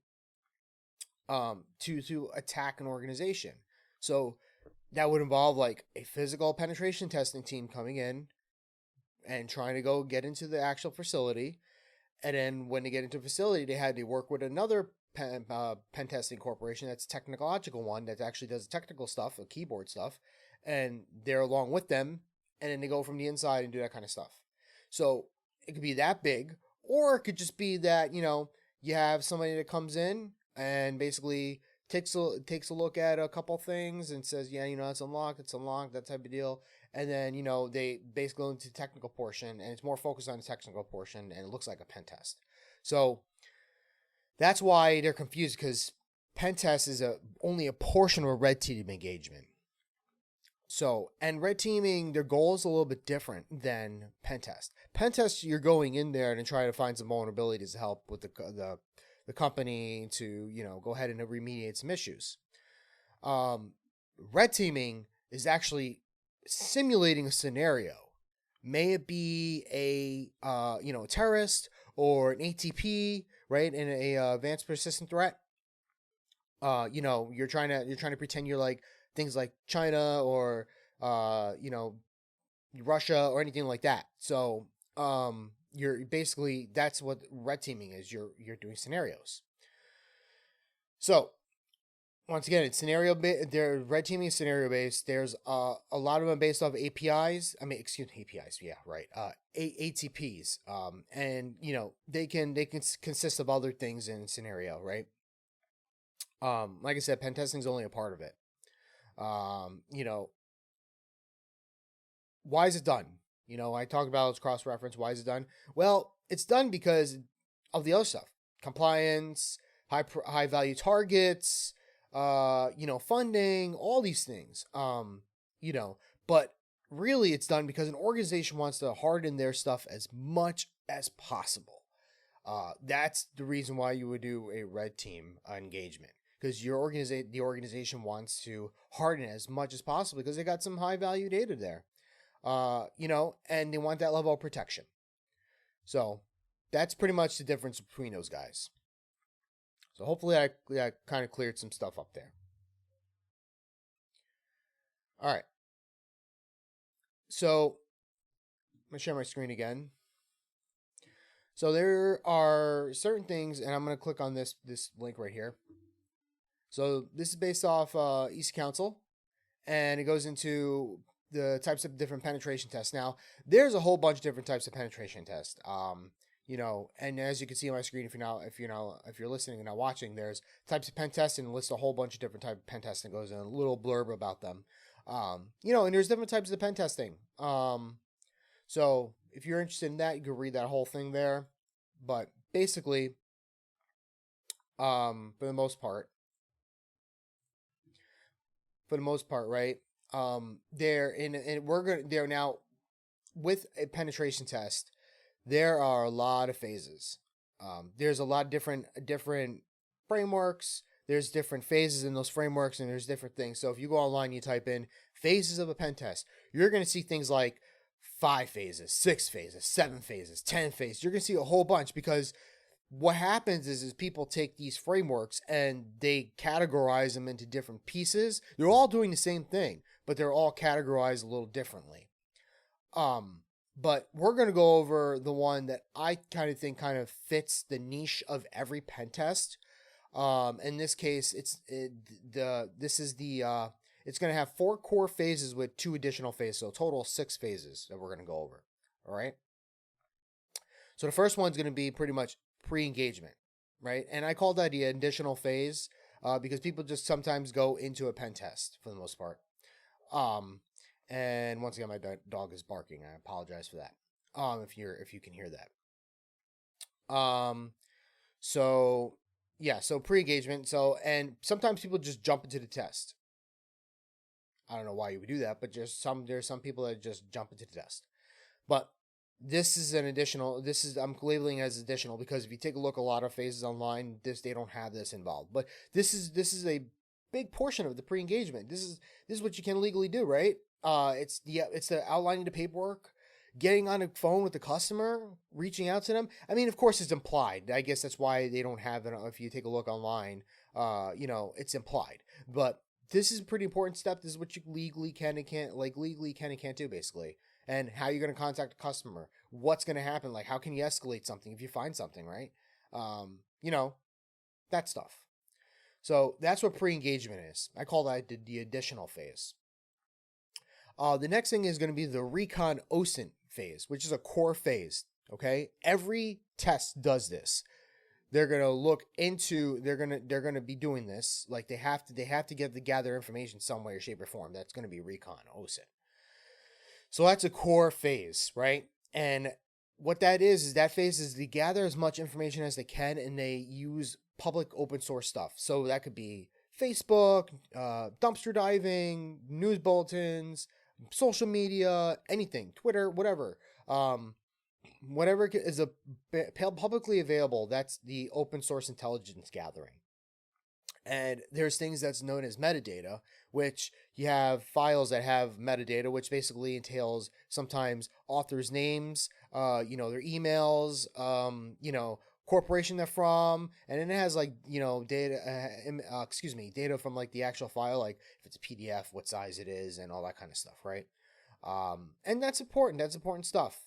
To attack an organization. So that would involve like a physical penetration testing team coming in and trying to go get into the actual facility. And then when they get into the facility, they had to work with another pen testing corporation that's a technological one that actually does technical stuff, keyboard stuff, and they're along with them, and then they go from the inside and do that kind of stuff. So it could be that big, or it could just be that, you have somebody that comes in and basically takes a look at a couple things and says, yeah, it's unlocked, that type of deal. And then, they basically go into the technical portion, and it's more focused on the technical portion, and it looks like a pen test. So that's why they're confused, because pen test is only a portion of a red team engagement. So, and red teaming, their goal is a little bit different than pen test. Pen test, you're going in there and trying to find some vulnerabilities to help with the company to, go ahead and remediate some issues. Red teaming is actually simulating a scenario. May it be a terrorist or an ATP, right? In a advanced persistent threat. You're trying to pretend you're like things like China or Russia or anything like that. So you're basically, that's what red teaming is. You're doing scenarios. So once again, it's scenario based. They're red teaming scenario based. There's a lot of them based off APIs. APIs. Yeah, right. ATPs. And they can consist of other things in scenario, right? Like I said, pen testing is only a part of it. Why is it done? I talk about it's cross reference. Why is it done? Well, it's done because of the other stuff: compliance, high value targets, funding, all these things. But really it's done because an organization wants to harden their stuff as much as possible. That's the reason why you would do a red team engagement, because the organization wants to harden it as much as possible because they got some high value data there. And they want that level of protection. So that's pretty much the difference between those guys. So hopefully I kind of cleared some stuff up there. All right. So I'm going to share my screen again. So there are certain things, and I'm going to click on this link right here. So this is based off East Council, and it goes into the types of different penetration tests. Now, there's a whole bunch of different types of penetration tests. And as you can see on my screen, if you're listening and not watching, there's types of pen tests and lists a whole bunch of different types of pen testing. Goes in a little blurb about them. And there's different types of pen testing. So if you're interested in that, you can read that whole thing there. But basically, for the most part, right? They're now with a penetration test. There are a lot of phases. There's a lot of different frameworks. There's different phases in those frameworks, and there's different things. So if you go online, you type in phases of a pen test, you're going to see things like 5 phases, 6 phases, 7 phases, 10 phases. You're going to see a whole bunch, because what happens is people take these frameworks and they categorize them into different pieces. They're all doing the same thing, but they're all categorized a little differently. But we're going to go over the one that I kind of think kind of fits the niche of every pen test. In this case, it's going to have 4 core phases with 2 additional phases. So total 6 phases that we're going to go over. All right. So the first one's going to be pretty much pre-engagement, right? And I call that the additional phase because people just sometimes go into a pen test for the most part. And once again, my dog is barking. I apologize for that. If you can hear that. So pre-engagement. So, and sometimes people just jump into the test. I don't know why you would do that, but there's some people that just jump into the test. But this is I'm labeling as additional because if you take a look, a lot of phases online, they don't have this involved. But this is a big portion of the pre-engagement. This is what you can legally do, right? It's the outlining the paperwork, getting on the phone with the customer, reaching out to them. I mean, of course, it's implied. I guess that's why they don't have it. If you take a look online, it's implied. But this is a pretty important step. This is what you legally can and can't do, basically. And how you're going to contact a customer. What's going to happen? Like, how can you escalate something if you find something, right? That stuff. So that's what pre-engagement is. I call that the additional phase. The next thing is going to be the recon OSINT phase, which is a core phase. Okay, every test does this. They're going to look into. They're going to be doing this. Like they have to gather information some way or shape or form. That's going to be recon OSINT. So that's a core phase, right? And what that is that phase is they gather as much information as they can, and they use public open source stuff. So that could be Facebook, dumpster diving, news bulletins, social media, anything, Twitter, whatever. Whatever is publicly available, that's the open source intelligence gathering. And there's things that's known as metadata, which you have files that have metadata, which basically entails sometimes authors' names, their emails, corporation they're from, and then it has like, data, data from like the actual file, like if it's a PDF, what size it is, and all that kind of stuff, right? And that's important. That's important stuff.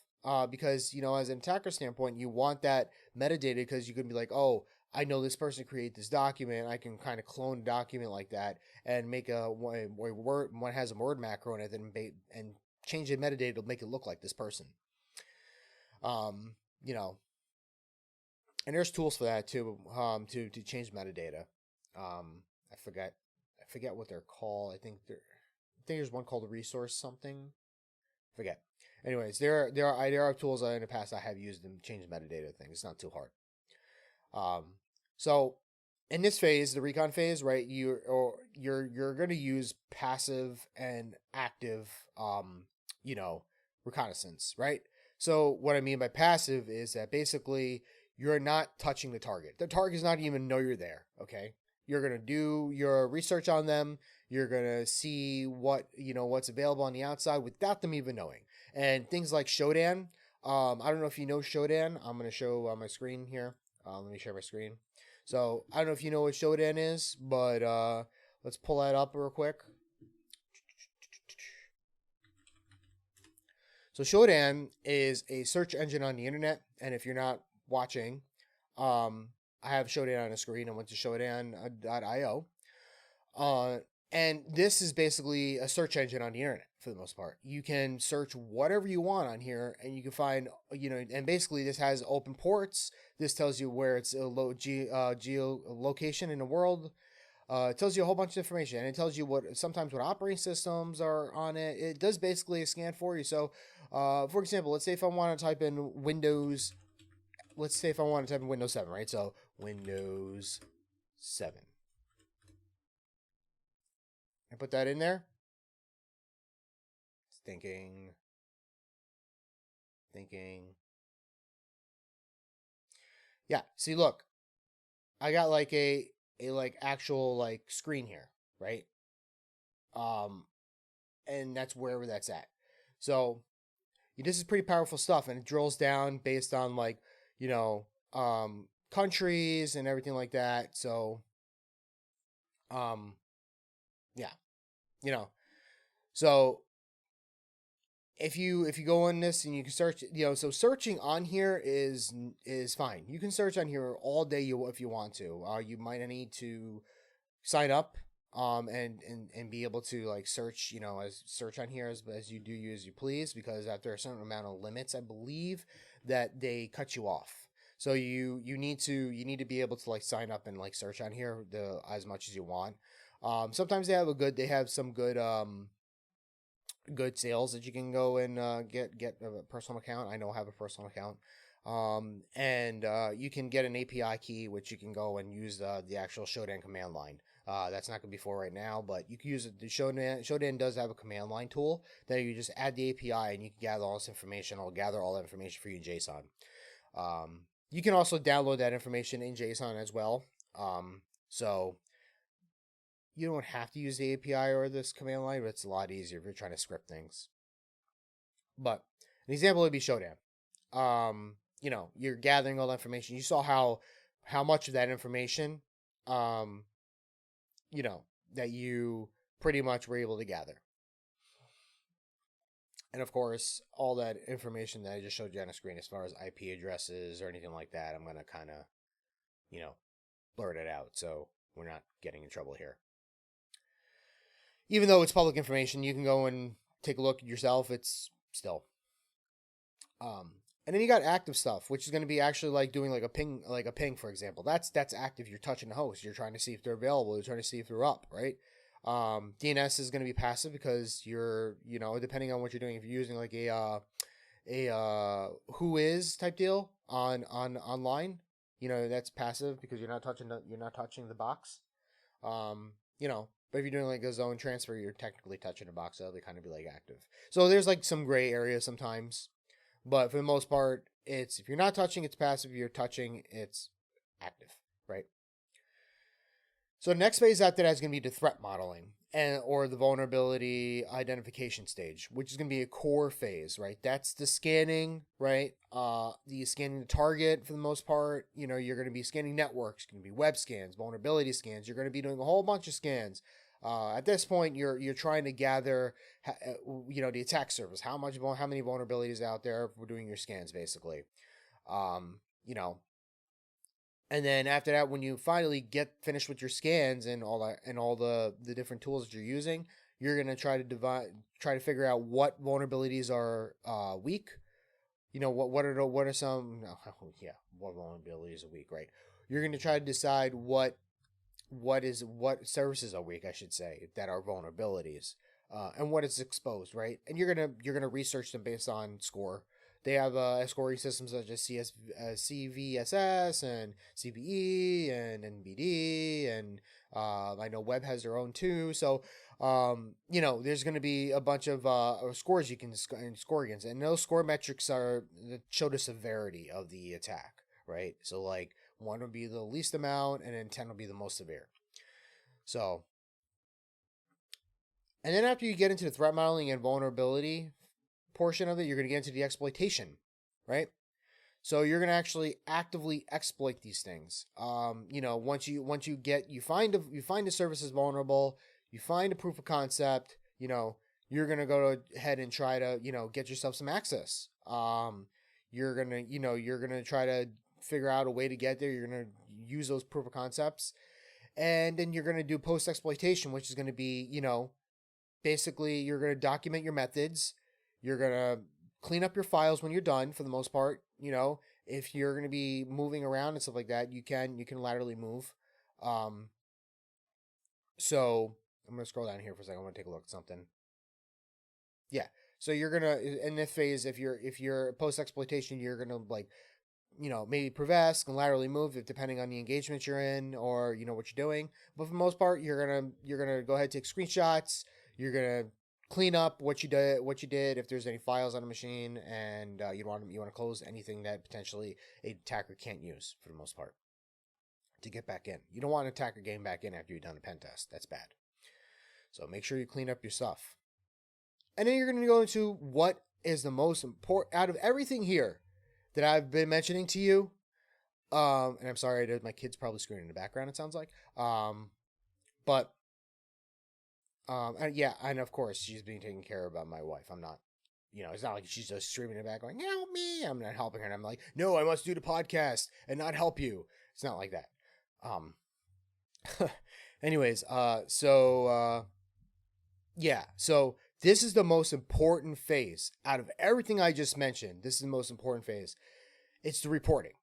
Because, as an attacker standpoint, you want that metadata because you can be like, oh, I know this person created this document. I can kind of clone a document like that and make one has a word macro in it and change the metadata to make it look like this person. And there's tools for that too, to change metadata. I forget what they're called. I think there's one called resource something. Forget. Anyways, there are tools in the past I have used to change metadata things. It's not too hard. So in this phase, the recon phase, right, you're going to use passive and active, reconnaissance, right? So what I mean by passive is that basically you're not touching the target. The target's not even know you're there. Okay, you're going to do your research on them. You're going to see what's available on the outside without them even knowing. And things like Shodan. I don't know if you know Shodan. I'm going to show on my screen here. Let me share my screen. So I don't know if you know what Shodan is, but let's pull that up real quick. So Shodan is a search engine on the internet. And if you're not watching, I have Shodan on the screen. I went to shodan.io. And this is basically a search engine on the internet for the most part. You can search whatever you want on here, and you can find, and basically this has open ports. This tells you where it's a geolocation in the world. It tells you a whole bunch of information, and it tells you sometimes what operating systems are on it. It does basically a scan for you. So, for example, let's say if I want to type in Windows 7, right? So Windows 7. I put that in there. It's thinking. Yeah. See, look, I got like a actual like screen here, right? And that's wherever that's at. So this is pretty powerful stuff, and it drills down based on like, countries and everything like that. So, yeah, so if you go in this and you can search, so searching on here is fine. You can search on here all day if you want to. You might need to sign up and be able to like search, search on here as you do as you please, because after a certain amount of limits, I believe that they cut you off. So you need to be able to like sign up and like search on here as much as you want. Sometimes they have some good sales that you can go and get a personal account. I know I have a personal account. And you can get an API key, which you can go and use the actual Shodan command line. That's not going to be for right now, but you can use it. The Shodan does have a command line tool that you just add the API and you can gather all this information. It'll gather all that information for you in JSON. You can also download that information in JSON as well. So you don't have to use the API or this command line, but it's a lot easier if you're trying to script things. But an example would be Shodan. You're gathering all that information. You saw how much of that information, that you pretty much were able to gather. And of course, all that information that I just showed you on the screen as far as IP addresses or anything like that, I'm going to kind of, blurt it out so we're not getting in trouble here. Even though it's public information, you can go and take a look at yourself. It's still. And then you got active stuff, which is going to be actually like doing like a ping, for example. That's active. You're touching the host. You're trying to see if they're available. You're trying to see if they're up, right? DNS is going to be passive because you're, depending on what you're doing, if you're using like a who is type deal online, that's passive because you're not touching the box. But if you're doing like a zone transfer, you're technically touching a box, so they kind of be like active. So there's like some gray areas sometimes, but for the most part, if you're not touching, it's passive. If you're touching, it's active, right? So the next phase after that is going to be the threat modeling. and or the vulnerability identification stage, which is going to be a core phase, right? That's the scanning, right? The scanning the target for the most part. You're going to be scanning networks, going to be web scans, vulnerability scans. You're going to be doing a whole bunch of scans. At this point, you're trying to gather, the attack surface. How many vulnerabilities out there for doing your scans, basically. Um, you know, and then after that, when you finally get finished with your scans and all that, and all the different tools that you're using, you're gonna try to figure out what vulnerabilities are weak. What are some? No, yeah, what vulnerabilities are weak, right? You're gonna try to decide what services are weak, I should say, that are vulnerabilities, and what is exposed, right? And you're gonna research them based on score. They have scoring systems such as CVSS and CVE and NBD, and I know Web has their own too. So, there's going to be a bunch of scores you can score against, and those score metrics show the severity of the attack, right? So, like 1 would be the least amount, and then 10 would be the most severe. So, and then after you get into the threat modeling and vulnerability portion of it, you're going to get into the exploitation, right? So you're going to actually actively exploit these things. Once you find a service is vulnerable, you find a proof of concept, you're going to go ahead and try to, get yourself some access. You're going to try to figure out a way to get there. You're going to use those proof of concepts, and then you're going to do post exploitation, which is going to be, basically you're going to document your methods. You're going to clean up your files when you're done, for the most part. If you're going to be moving around and stuff like that, you can laterally move. So I'm going to scroll down here for a second. I want to take a look at something. Yeah. So you're going to, in this phase, if you're post exploitation, you're going to maybe prevest and laterally move, depending on the engagement you're in or, what you're doing. But for the most part, you're going to go ahead and take screenshots. You're going to clean up what you did if there's any files on a machine, and you want to close anything that potentially a attacker can't use, for the most part, to get back in. You don't want an attacker getting back in after you've done a pen test. That's bad. So make sure you clean up your stuff. And then you're going to go into what is the most important out of everything here that I've been mentioning to you. And I'm sorry, my kid's probably screaming in the background, it sounds like. But yeah, and of course she's being taken care of by my wife. I'm not, it's not like she's just screaming in the back going, "Help me!" I'm not helping her, and I'm like, "No, I must do the podcast and not help you." It's not like that. Anyways, yeah, so this is the most important phase out of everything I just mentioned. This is the most important phase. It's the reporting.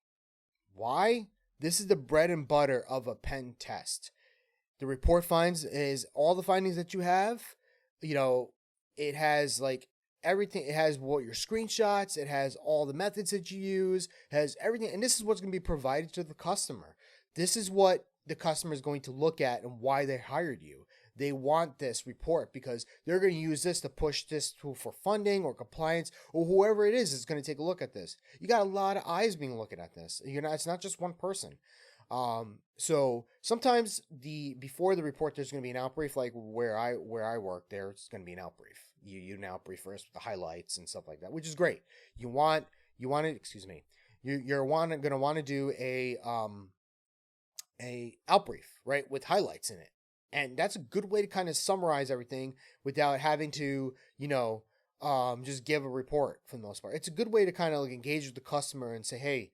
Why? This is the bread and butter of a pen test. The report finds is all the findings that you have. It has like everything. It has what your screenshots. It has all the methods that you use. It has everything. And this is what's going to be provided to the customer. This is what the customer is going to look at and why they hired you. They want this report because they're going to use this to push this for funding or compliance, or whoever it is going to take a look at this. You got a lot of eyes being looking at this. It's not just one person. So sometimes before the report, there's going to be an outbrief, like where I work, there's going to be an outbrief. You now brief first with the highlights and stuff like that, which is great. You're going to want to do a outbrief, right, with highlights in it. And that's a good way to kind of summarize everything without having to, just give a report for the most part. It's a good way to kind of like engage with the customer and say, "Hey,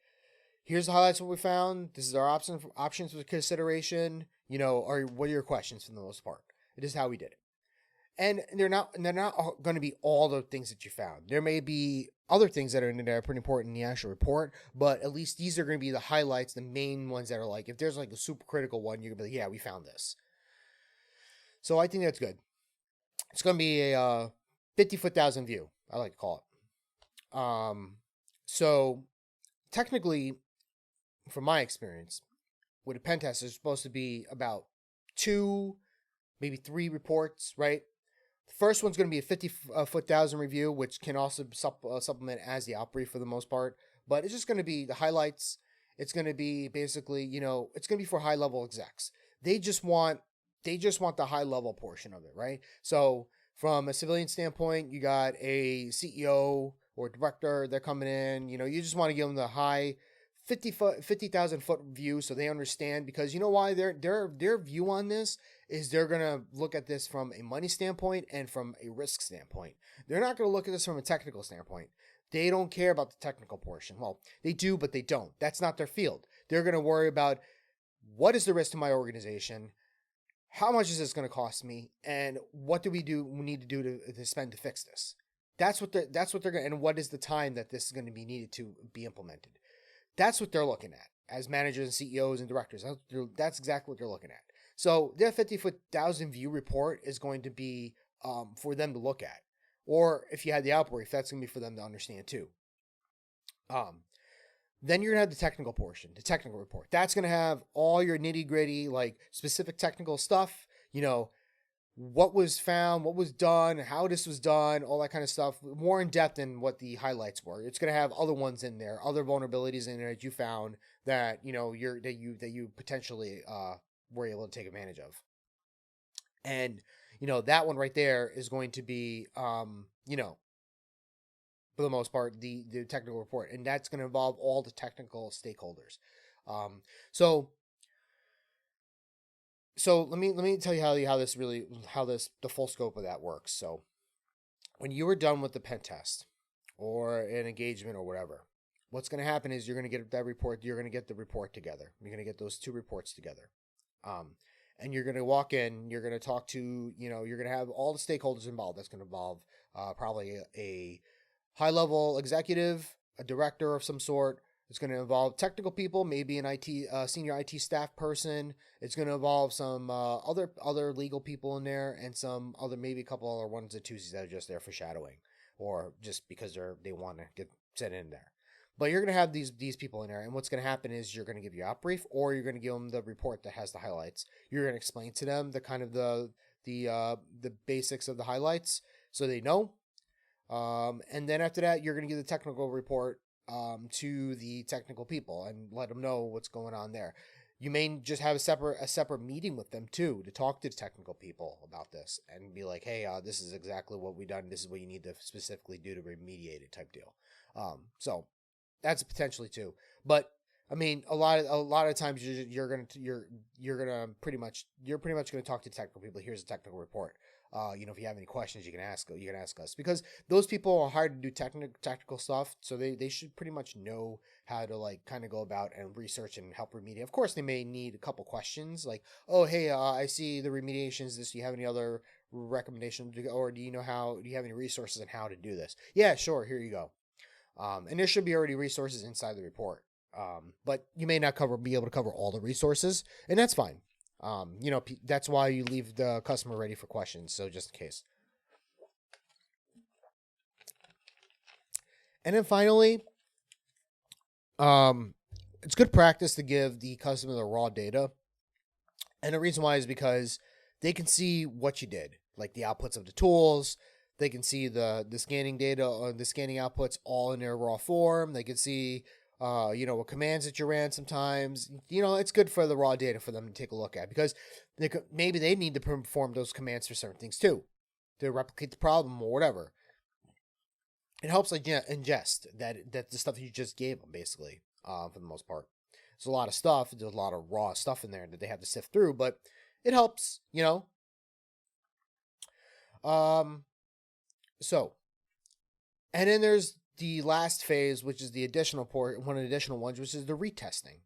here's the highlights of what we found. This is our options for consideration. Or what are your questions for the most part? It is how we did it." And they're not going to be all the things that you found. There may be other things that are in there pretty important in the actual report, but at least these are going to be the highlights, the main ones that are like, if there's like a super critical one, you're going to be like, "Yeah, we found this." So I think that's good. It's going to be a 50,000 view, I like to call it. So technically, from my experience, with a pen test, there's supposed to be about 2, maybe 3 reports, right? The first one's going to be a 50,000 review, which can also supplement as the outbrief for the most part. But it's just going to be the highlights. It's going to be basically, it's going to be for high-level execs. They just want they just want the high level portion of it, right? So from a civilian standpoint, you got a CEO or director, they're coming in, you just want to give them the high 50,000 foot view so they understand, because you know why their view on this is they're going to look at this from a money standpoint and from a risk standpoint. They're not going to look at this from a technical standpoint. They don't care about the technical portion. Well, they do, but they don't. That's not their field. They're going to worry about what is the risk to my organization, how much is this going to cost me, and what do we need to do to spend to fix this. That's what they're going to, and what is the time that this is going to be needed to be implemented. That's what they're looking at as managers and CEOs and directors. That's exactly what they're looking at. So their 50,000 view report is going to be for them to look at. Or if you had the outbrief, that's going to be for them to understand too. Then you're going to have the technical portion, the technical report. That's going to have all your nitty gritty, like specific technical stuff, what was found, what was done, how this was done, all that kind of stuff, more in depth than what the highlights were. It's going to have other ones in there, other vulnerabilities in there that you found that, that you potentially were able to take advantage of. And, that one right there is going to be, for the most part, the technical report. And that's going to involve all the technical stakeholders. So let me tell you the full scope of that works. So when you are done with the pen test or an engagement or whatever, what's going to happen is you're going to get that report. You're going to get the report together. You're going to get those two reports together. And you're going to walk in, you're going to talk to, you're going to have all the stakeholders involved. That's going to involve probably a high level executive, a director of some sort. It's going to involve technical people, maybe an senior IT staff person. It's going to involve some other legal people in there, and some other, maybe a couple other ones and twosies that are just there for shadowing, or just because they want to get sent in there. But you're going to have these people in there, and what's going to happen is you're going to give you a brief, or you're going to give them the report that has the highlights. You're going to explain to them the kind of the basics of the highlights, so they know. And then after that, you're going to give the technical report to the technical people and let them know what's going on there. You may just have a separate meeting with them too to talk to the technical people about this and be like, hey, this is exactly what we've done. This is what you need to specifically do to remediate it, type deal. So that's potentially too. But I mean, a lot of times you're pretty much going to talk to technical people. Here's a technical report. If you have any questions, you can ask us, because those people are hired to do technical stuff. So they should pretty much know how to like kind of go about and research and help remediate. Of course, they may need a couple questions like, oh, hey, I see the remediations. Do you have any other recommendations, or do you have any resources on how to do this? Yeah, sure. Here you go. And there should be already resources inside the report. But you may not be able to cover all the resources, and that's fine. That's why you leave the customer ready for questions. So just in case. And then finally, it's good practice to give the customer the raw data. And the reason why is because they can see what you did, like the outputs of the tools. They can see the scanning data or the scanning outputs all in their raw form. They can see what commands that you ran sometimes. It's good for the raw data for them to take a look at, because maybe they need to perform those commands for certain things too, to replicate the problem or whatever. It helps like ingest that the stuff you just gave them, basically, for the most part. There's a lot of stuff. There's a lot of raw stuff in there that they have to sift through, but it helps, So, and then there's the last phase, which is the additional additional ones, which is the retesting.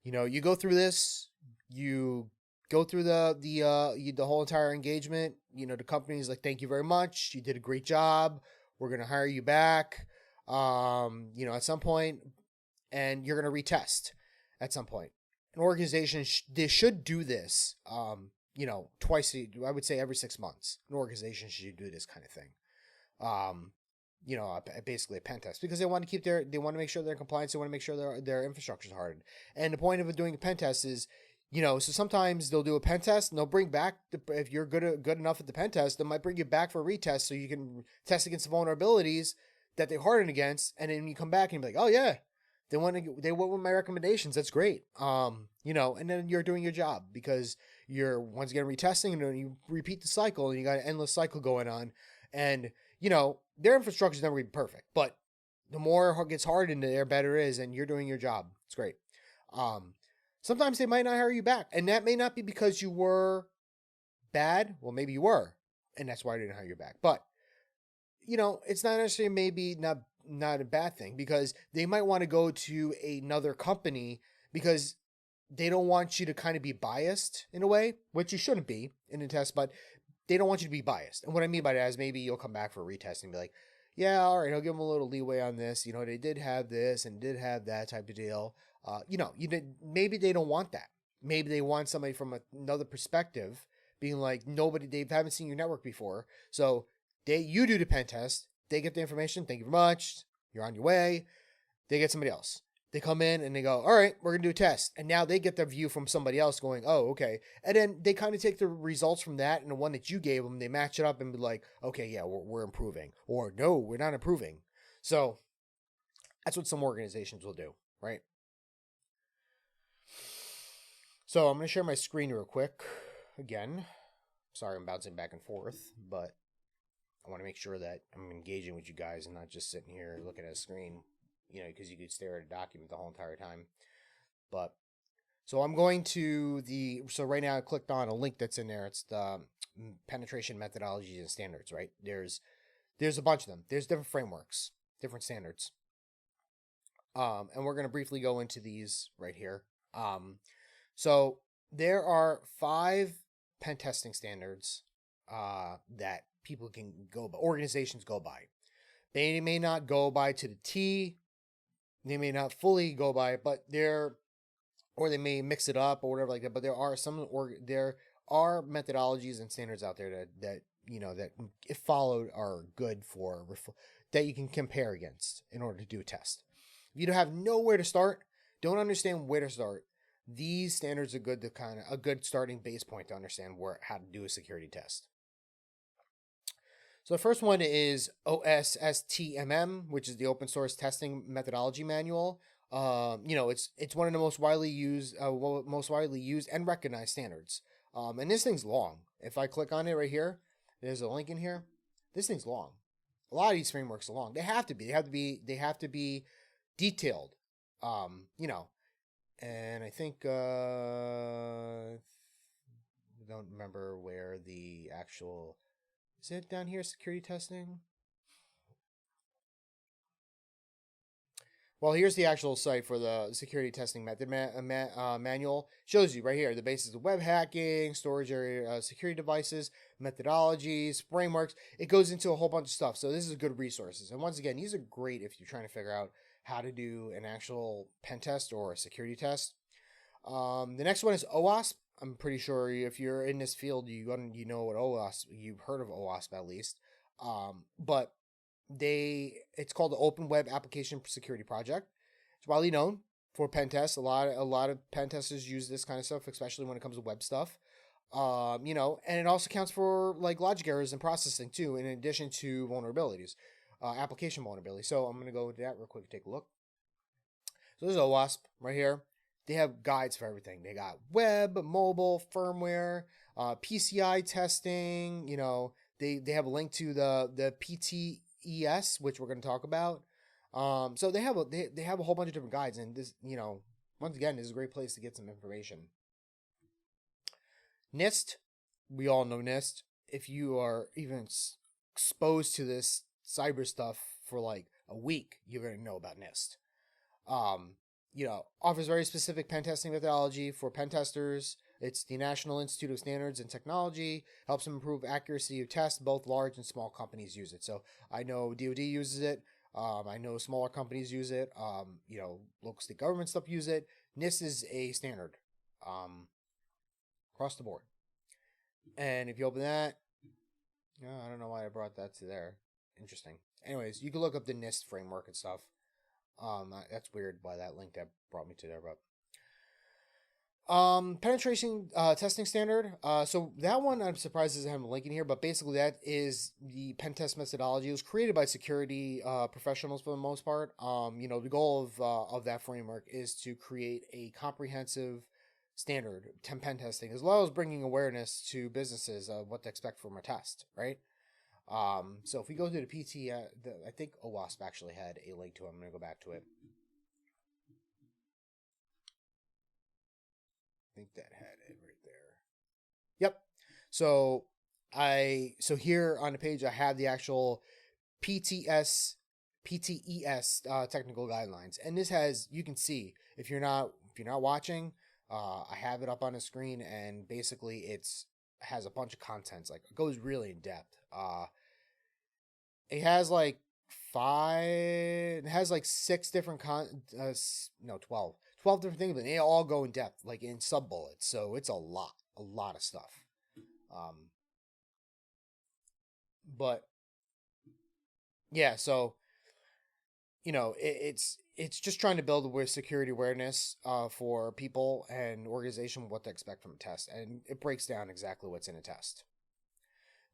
You go through this, you go through the whole entire engagement. The company's like, thank you very much. You did a great job. We're going to hire you back, at some point, and you're going to retest at some point. An organization, they should do this, twice, I would say every 6 months. An organization should do this kind of thing. Basically a pen test, because they want to make sure they're in compliance. They want to make sure their infrastructure is hardened. And the point of doing a pen test is, so sometimes they'll do a pen test and they'll bring back if you're good enough at the pen test, they might bring you back for a retest so you can test against the vulnerabilities that they hardened against. And then you come back and be like, oh yeah, They went with my recommendations. That's great. You know, and then you're doing your job because you're once again retesting, and then you repeat the cycle, and you got an endless cycle going on. And you know, their infrastructure is never going to be perfect, but the more it gets hardened, the better it is, and you're doing your job. It's great. Sometimes they might not hire you back, and that may not be because you were bad. Well, maybe you were, and that's why I didn't hire you back. But you know, it's not necessarily maybe not a bad thing, because they might want to go to another company because they don't want you to kind of be biased in a way, which you shouldn't be in a test, but they don't want you to be biased. And what I mean by that is maybe you'll come back for a retest and be like, yeah, all right, I'll give them a little leeway on this. You know, they did have this and did have that type of deal. You know, maybe they don't want that. Maybe they want somebody from another perspective being like, they haven't seen your network before. So you do the pen test, they get the information. Thank you very much. You're on your way. They get somebody else. They come in and they go, all right, we're going to do a test. And now they get the view from somebody else going, oh, okay. And then they kind of take the results from that and the one that you gave them, they match it up and be like, okay, yeah, we're improving. Or no, we're not improving. So that's what some organizations will do, right? So I'm going to share my screen real quick again. Sorry, I'm bouncing back and forth, but I want to make sure that I'm engaging with you guys and not just sitting here looking at a screen, you know, because you could stare at a document the whole entire time. But so I'm going to so right now I clicked on a link that's in there. It's the penetration methodologies and standards, right? There's a bunch of them. There's different frameworks, different standards. And we're going to briefly go into these right here. So there are 5 pen testing standards that people can go by, organizations go by. They may not go by to the T, they may not fully go by it, but or they may mix it up or whatever like that. But there are methodologies and standards out there that you know that if followed are good for that you can compare against in order to do a test. If you don't have nowhere to start, don't understand where to start, these standards are good a good starting base point to understand how to do a security test. So the first one is OSINT, which is the open source testing methodology manual. You know, it's one of the most widely used and recognized standards. And this thing's long. If I click on it right here, there's a link in here. This thing's long. A lot of these frameworks are long. They have to be. They have to be detailed. You know, and I think I don't remember where the actual. Is it down here, security testing? Well, here's the actual site for the security testing method manual. Shows you right here the basis of web hacking, storage area security devices, methodologies, frameworks. It goes into a whole bunch of stuff. So this is good resources. And once again, these are great if you're trying to figure out how to do an actual pen test or a security test. The next one is OWASP. I'm pretty sure if you're in this field, you know what OWASP. You've heard of OWASP at least. But it's called the Open Web Application Security Project. It's widely known for pen tests. A lot of pen testers use this kind of stuff, especially when it comes to web stuff. You know, and it also counts for like logic errors and processing too, in addition to vulnerabilities, application vulnerability. So I'm going to go to that real quick and take a look. So there's OWASP right here. They have guides for everything. They got web, mobile, firmware, PCI testing. You know, they have a link to the PTES, which we're going to talk about. So they have a whole bunch of different guides, and this, you know, once again, this is a great place to get some information. NIST, we all know NIST. If you are even exposed to this cyber stuff for like a week, you're going to know about NIST. You know, offers very specific pen testing methodology for pen testers. It's the National Institute of Standards and Technology, helps them improve accuracy of tests. Both large and small companies use it. So I know DoD uses it. I know smaller companies use it. You know, local state government stuff use it. NIST is a standard across the board. And if you open that, I don't know why I brought that to there. Interesting. Anyways, you can look up the NIST framework and stuff. That's weird why that link that brought me to there, but Penetration testing standard. So that one I'm surprised doesn't have a link in here, but basically that is the pen test methodology. It was created by security professionals for the most part. The goal of that framework is to create a comprehensive standard pen testing, as well as bringing awareness to businesses of what to expect from a test, right? So if we go to the PT, I think OWASP actually had a link to it. I'm going to go back to it. I think that had it right there. Yep. So here on the page I have the actual PTES technical guidelines, and this has, you can see if you're not watching, I have it up on the screen, and basically has a bunch of contents, like it goes really in depth. It has like 6 different 12 different things, but they all go in depth, like in sub bullets. So it's a lot of stuff. But yeah, so it's just trying to build security awareness for people and organization, what to expect from a test, and it breaks down exactly what's in a test.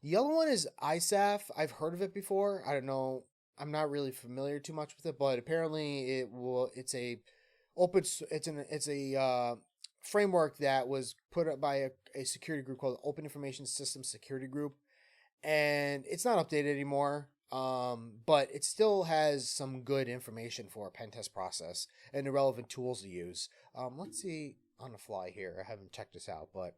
The other one is ISAF. I've heard of it before. I don't know. I'm not really familiar too much with it, but apparently it's a framework that was put up by a security group called Open Information Systems Security Group, and it's not updated anymore. But it still has some good information for a pen test process and the relevant tools to use. Let's see on the fly here. I haven't checked this out, but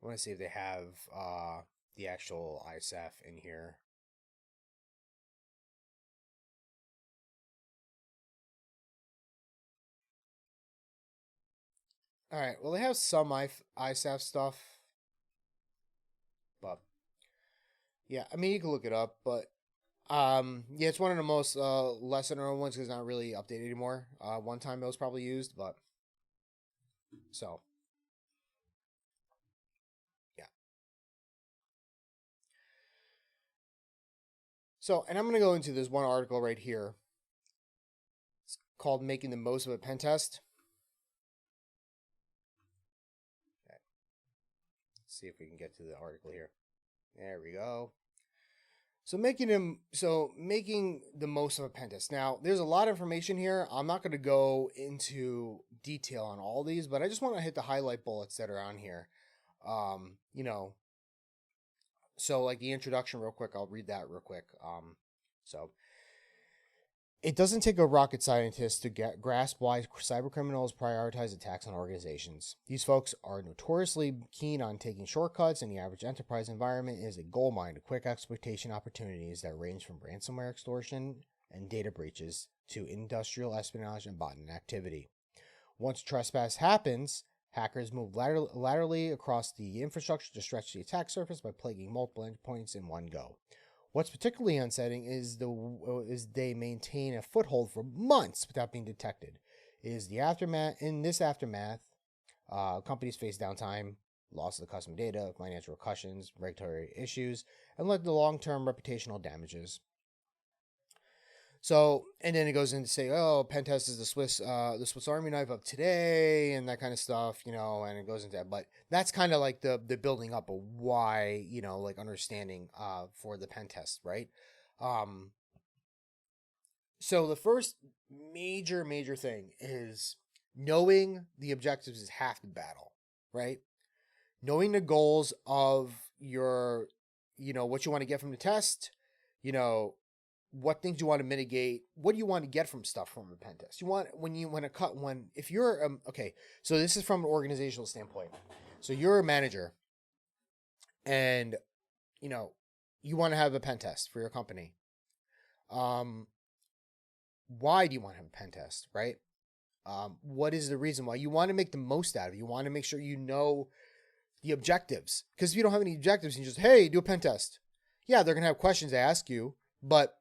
I want to see if they have the actual ISAF in here. All right. Well, they have some ISAF stuff, but yeah, I mean, you can look it up, but yeah, it's one of the most lesser known ones because it's not really updated anymore. One time it was probably used, but so yeah. So, and I'm gonna go into this one article right here. It's called "Making the Most of a Pen Test." Okay. Let's see if we can get to the article here. There we go. So making the most of a pen test. Now, there's a lot of information here. I'm not going to go into detail on all these, but I just want to hit the highlight bullets that are on here. So like the introduction real quick, I'll read that real quick. So it doesn't take a rocket scientist to grasp why cybercriminals prioritize attacks on organizations. These folks are notoriously keen on taking shortcuts, and the average enterprise environment is a goldmine of quick exploitation opportunities that range from ransomware extortion and data breaches to industrial espionage and botnet activity. Once trespass happens, hackers move laterally across the infrastructure to stretch the attack surface by plaguing multiple endpoints in one go. What's particularly unsettling is they maintain a foothold for months without being detected. In this aftermath, companies face downtime, loss of the customer data, financial repercussions, regulatory issues, and the long-term reputational damages. So, and then it goes in to say, oh, Pentest is the Swiss Army knife of today, and that kind of stuff, and it goes into that. But that's kind of like the building up of why, like understanding for the Pentest, right? So the first major thing is knowing the objectives is half the battle, right? Knowing the goals of your, what you want to get from the test, what things you want to mitigate, what do you want to get from a pen test? If you're, okay, so this is from an organizational standpoint. So you're a manager and, you want to have a pen test for your company. Why do you want to have a pen test, right? What is the reason why? You want to make the most out of it. You want to make sure you know the objectives. Because if you don't have any objectives, you just, hey, do a pen test. Yeah, they're going to have questions to ask you, but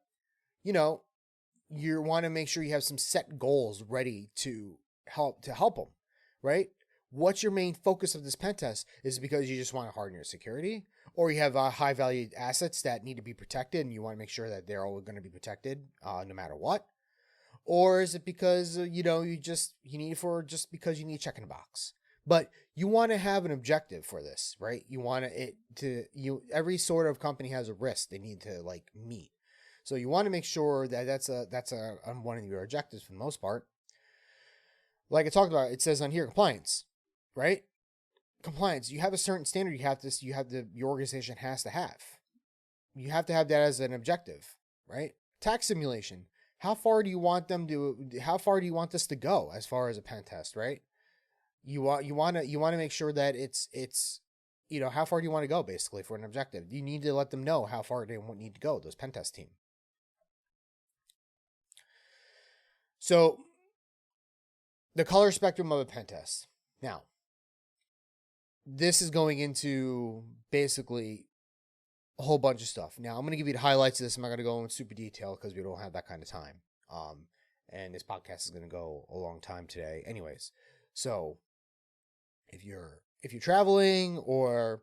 you want to make sure you have some set goals ready to help them, right? What's your main focus of this pen test? Is it because you just want to harden your security, or you have high value assets that need to be protected and you want to make sure that they're all going to be protected no matter what? or is it because you need just because you need to check in a box? But you want to have an objective for this, right? You want every sort of company has a risk they need to like meet. So you want to make sure that that's on one of your objectives for the most part. Like I talked about, it says on here compliance, right? Compliance. You have a certain standard your organization has to have. You have to have that as an objective, right? Tax simulation. How far do you want this to go as far as a pen test, right? You want to make sure that it's how far do you want to go basically for an objective? You need to let them know how far they need to go, those pen test team. So the color spectrum of a pen test. Now, this is going into basically a whole bunch of stuff. Now, I'm going to give you the highlights of this. I'm not going to go in super detail because we don't have that kind of time. And this podcast is going to go a long time today anyways. So if you're traveling or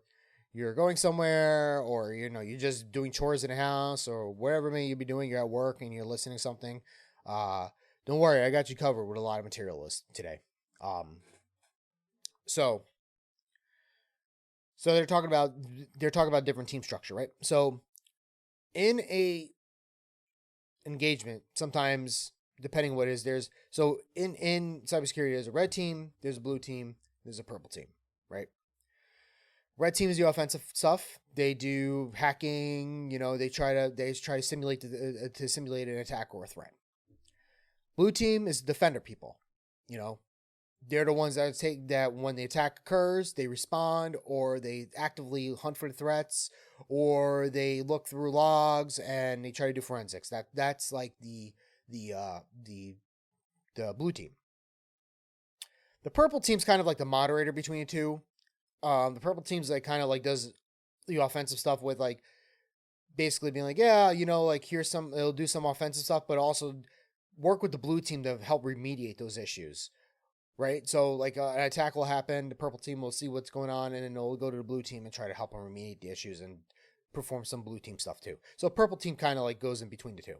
you're going somewhere or, you're just doing chores in the house or whatever may you be doing, you're at work and you're listening to something, don't worry. I got you covered with a lot of material today. So they're talking about different team structure, right? So in a engagement, sometimes depending on what it is, in cybersecurity, there's a red team, there's a blue team, there's a purple team, right? Red teams do offensive stuff. They do hacking. They try to simulate an attack or a threat. Blue team is defender people. They're the ones that when the attack occurs, they respond or they actively hunt for the threats or they look through logs and they try to do forensics. That's like the blue team. The purple team's kind of like the moderator between the two. The purple team's like kind of like does the offensive stuff with like basically being like, yeah, here's it'll do some offensive stuff, but also work with the blue team to help remediate those issues. Right? So like an attack will happen, the purple team will see what's going on, and then they'll go to the blue team and try to help them remediate the issues and perform some blue team stuff too. So purple team kind of like goes in between the two.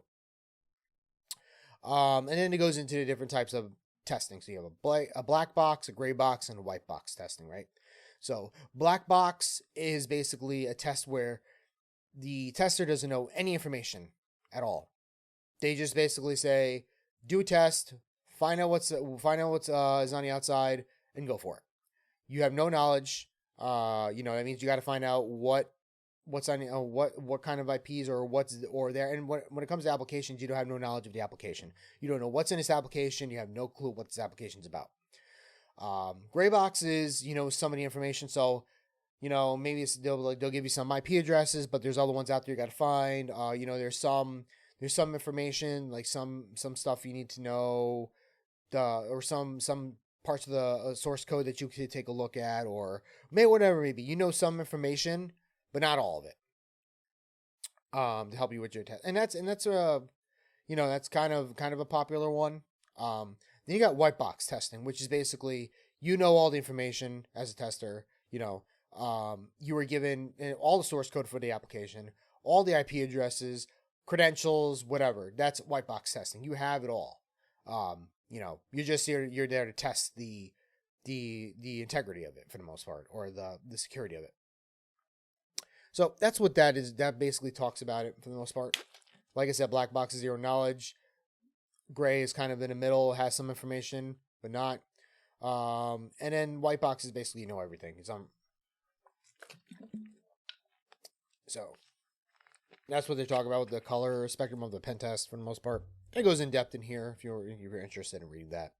And then it goes into the different types of testing. So you have a black box, a gray box, and a white box testing, right? So black box is basically a test where the tester doesn't know any information at all. They just basically say, do a test, find out what's is on the outside, and go for it. You have no knowledge. That means you got to find out what's on what kind of IPs or there. And when it comes to applications, you don't have no knowledge of the application. You don't know what's in this application. You have no clue what this application's about. Gray box is some of the information. So maybe they'll give you some IP addresses, but there's other ones out there you got to find. There's some information like some stuff you need to know. Or some parts of the source code that you could take a look at, or whatever it may be. Some information, but not all of it. To help you with your test, and that's that's kind of a popular one. Then you got white box testing, which is basically all the information as a tester. You were given all the source code for the application, all the IP addresses, credentials, whatever. That's white box testing. You have it all. You're just you're there to test the integrity of it for the most part, or the security of it. So that's what that is. That basically talks about it for the most part. Like I said, black box is zero knowledge. Gray is kind of in the middle, has some information, but not. And then white box is basically everything. So that's what they talk about with the color spectrum of the pen test for the most part. It goes in depth in here if you're interested in reading that.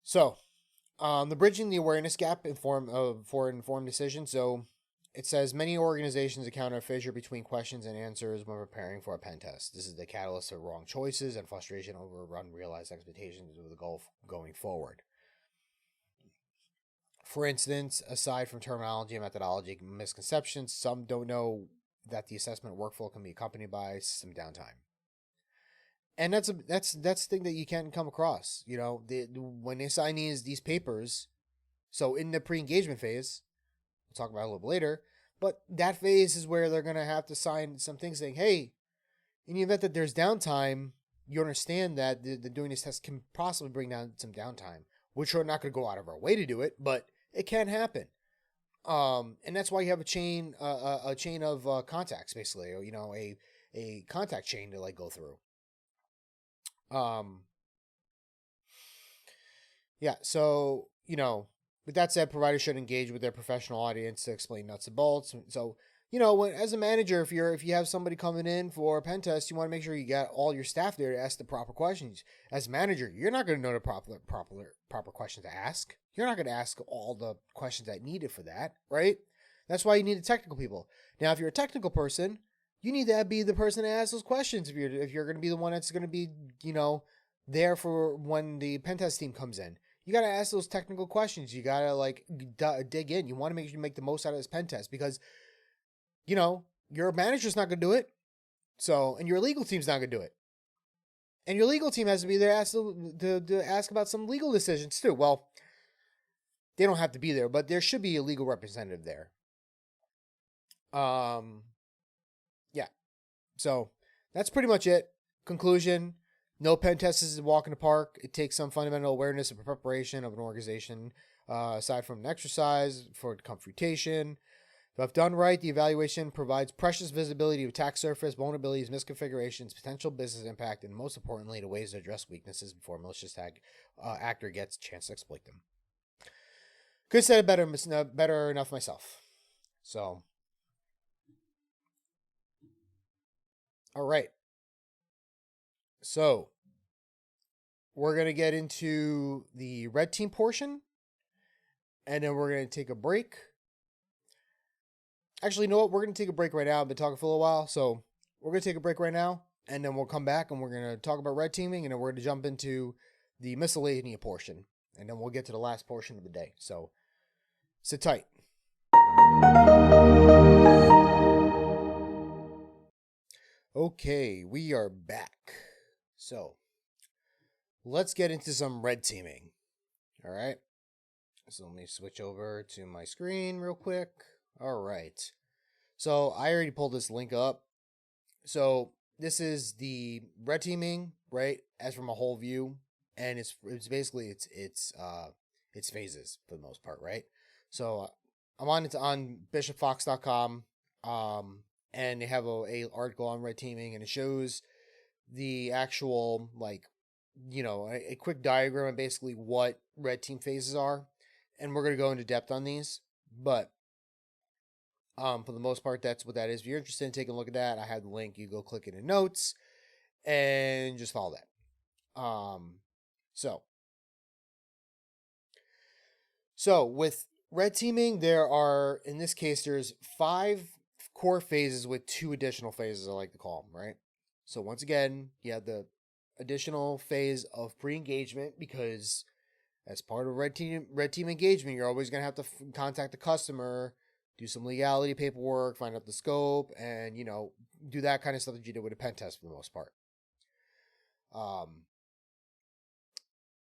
So, the bridging the awareness gap for informed decision. So, it says many organizations encounter a fissure between questions and answers when preparing for a pen test. This is the catalyst of wrong choices and frustration over unrealized expectations with the goal going forward. For instance, aside from terminology and methodology misconceptions, some don't know that the assessment workflow can be accompanied by system downtime. And that's the thing that you can come across. When they sign these papers, so in the pre-engagement phase, we'll talk about it a little bit later, but that phase is where they're going to have to sign some things saying, hey, In the event that there's downtime, you understand that the doing this test can possibly bring down some downtime, which we're not going to go out of our way to do it, but it can happen. And that's why you have a chain of contacts, basically, or, a contact chain to like go through. Yeah. So, with that said, providers should engage with their professional audience to explain nuts and bolts. So, when as a manager, if you have somebody coming in for a pen test, you want to make sure you got all your staff there to ask the proper questions. As a manager, you're not going to know the proper questions to ask. You're not going to ask all the questions that needed for that, right? That's why you need the technical people. Now, if you're a technical person, you need to be the person to ask those questions. If you're going to be the one that's going to be, there for when the pen test team comes in. You got to ask those technical questions. You got to dig in. You want to make sure you make the most out of this pen test because, your manager's not going to do it. So, and your legal team's not going to do it. And your legal team has to be there to ask about some legal decisions too. Well, they don't have to be there, but there should be a legal representative there. Yeah. So that's pretty much it. Conclusion. No pen test is a walk in the park. It takes some fundamental awareness of preparation of an organization, aside from an exercise for computation. If done right, the evaluation provides precious visibility of attack surface, vulnerabilities, misconfigurations, potential business impact, and most importantly, the ways to address weaknesses before a malicious actor gets a chance to exploit them. Could have said it better enough myself. So, all right. So, we're going to get into the red team portion, and then we're going to take a break. Actually, you know what? We're going to take a break right now. I've been talking for a little while, so we're going to take a break right now, and then we'll come back, and we're going to talk about red teaming, and then we're going to jump into the miscellaneous portion, and then we'll get to the last portion of the day. So, sit tight. Okay, we are back. So, let's get into some red teaming. All right. So let me switch over to my screen real quick. All right. So I already pulled this link up. So this is the red teaming, right? As from a whole view, and it's basically it's phases for the most part, right? So I'm on bishopfox.com, and they have a article on red teaming, and it shows the actual a quick diagram of basically what red team phases are, and we're going to go into depth on these, but for the most part, that's what that is. If you're interested in taking a look at that, I have the link. You go click it in notes and just follow that. So with red teaming, in this case, there's 5 core phases with 2 additional phases, I like to call them, right? So once again, you have the additional phase of pre-engagement, because as part of red team engagement, you're always going to have to contact the customer, do some legality paperwork, find out the scope, and do that kind of stuff that you did with a pen test for the most part.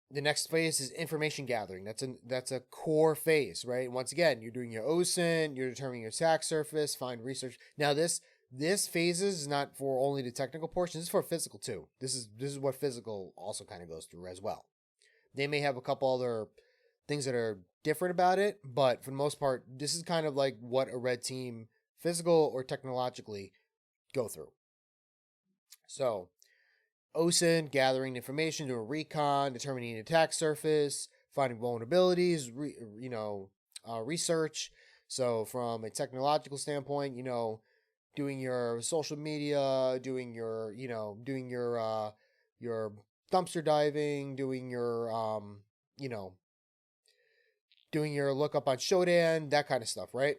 The next phase is information gathering. That's a core phase, right? Once again, you're doing your OSINT, you're determining your attack surface, find research. Now this phase is not for only the technical portion. This is for physical too. This is what physical also kind of goes through as well. They may have a couple other things that are different about it, but for the most part, this is kind of like what a red team, physical or technologically, go through. So, OSINT, gathering information, doing recon, determining the attack surface, finding vulnerabilities, research. So, from a technological standpoint, doing your social media, doing your dumpster diving, doing your doing your lookup on Shodan, that kind of stuff, right?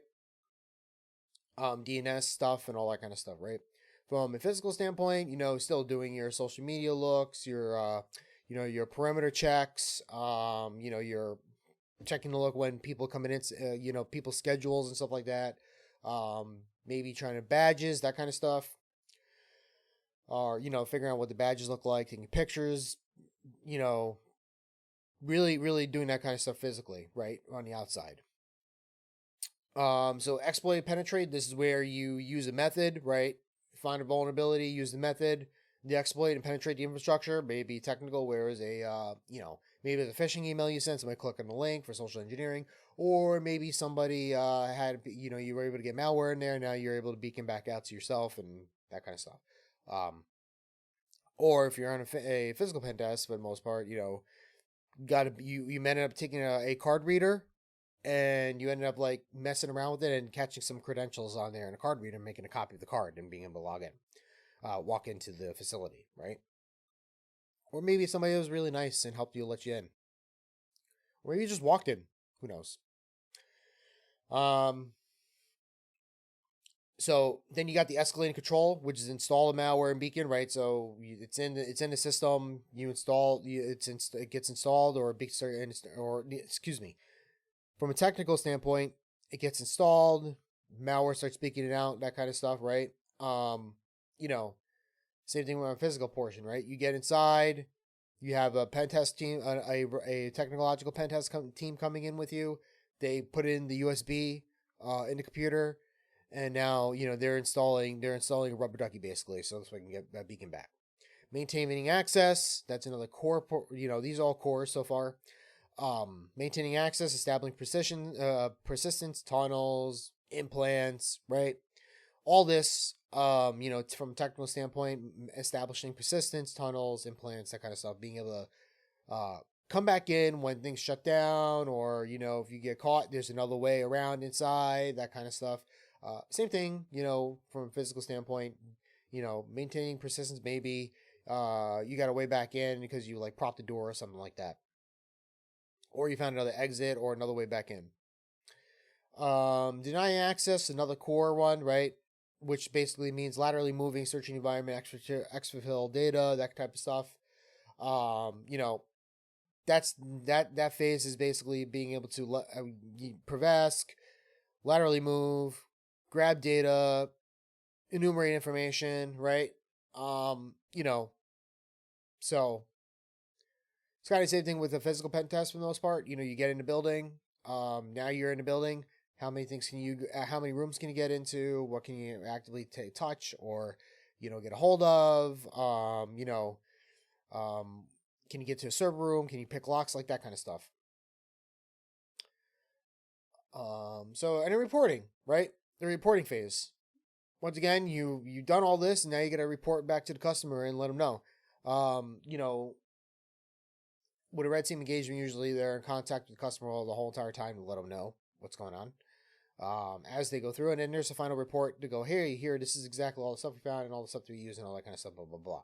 DNS stuff and all that kind of stuff, right? From a physical standpoint, still doing your social media looks, your your perimeter checks, you're checking to look when people coming in, people's schedules and stuff like that. Maybe trying to badges, that kind of stuff. Or, figuring out what the badges look like, taking pictures, really, really doing that kind of stuff physically, right, on the outside. So exploit, penetrate, this is where you use a method, right, find a vulnerability, use the method, the exploit, and penetrate the infrastructure. Maybe technical, whereas maybe it's a phishing email you sent, somebody click on the link for social engineering, or maybe somebody you were able to get malware in there, now you're able to beacon back out to yourself and that kind of stuff. Or if you're on a physical pen test, for the most part, you ended up taking a card reader and you ended up like messing around with it and catching some credentials on there in a card reader and making a copy of the card and being able to walk into the facility, right? Or maybe somebody was really nice and helped you let you in. Or maybe you just walked in. Who knows? So then you got the escalating control, which is install a malware and beacon, right? So it's in the system. You install it gets installed, or from a technical standpoint, it gets installed. Malware starts beaking it out, that kind of stuff, right? Same thing with a physical portion, right? You get inside, you have a pen test team, a technological pen test team coming in with you. They put in the USB in the computer. And now, they're installing a rubber ducky basically, so we can get that beacon back. Maintaining access, that's another core. These are all cores so far. Maintaining access, establishing persistence, tunnels, implants, right? All this, from a technical standpoint, establishing persistence, tunnels, implants, that kind of stuff. Being able to come back in when things shut down, or if you get caught, there's another way around inside, that kind of stuff. Same thing, from a physical standpoint, maintaining persistence, maybe you got a way back in because you like propped the door or something like that. Or you found another exit or another way back in. Denying access, another core one, right? Which basically means laterally moving, searching environment, exfil data, that type of stuff. That phase is basically being able to Prevask, laterally move, grab data, enumerate information, right? So it's kind of the same thing with the physical pen test for the most part. You get in the building. Now you're in the building. How many rooms can you get into? What can you actively touch or, get a hold of? Can you get to a server room? Can you pick locks? Like that kind of stuff. And then reporting, right? The reporting phase. Once again, you've done all this, and now you got to report back to the customer and let them know. With a red team engagement, usually they're in contact with the customer the whole entire time to let them know what's going on as they go through. And then there's a final report to go, hey, here, this is exactly all the stuff we found and all the stuff we use and all that kind of stuff, blah, blah, blah.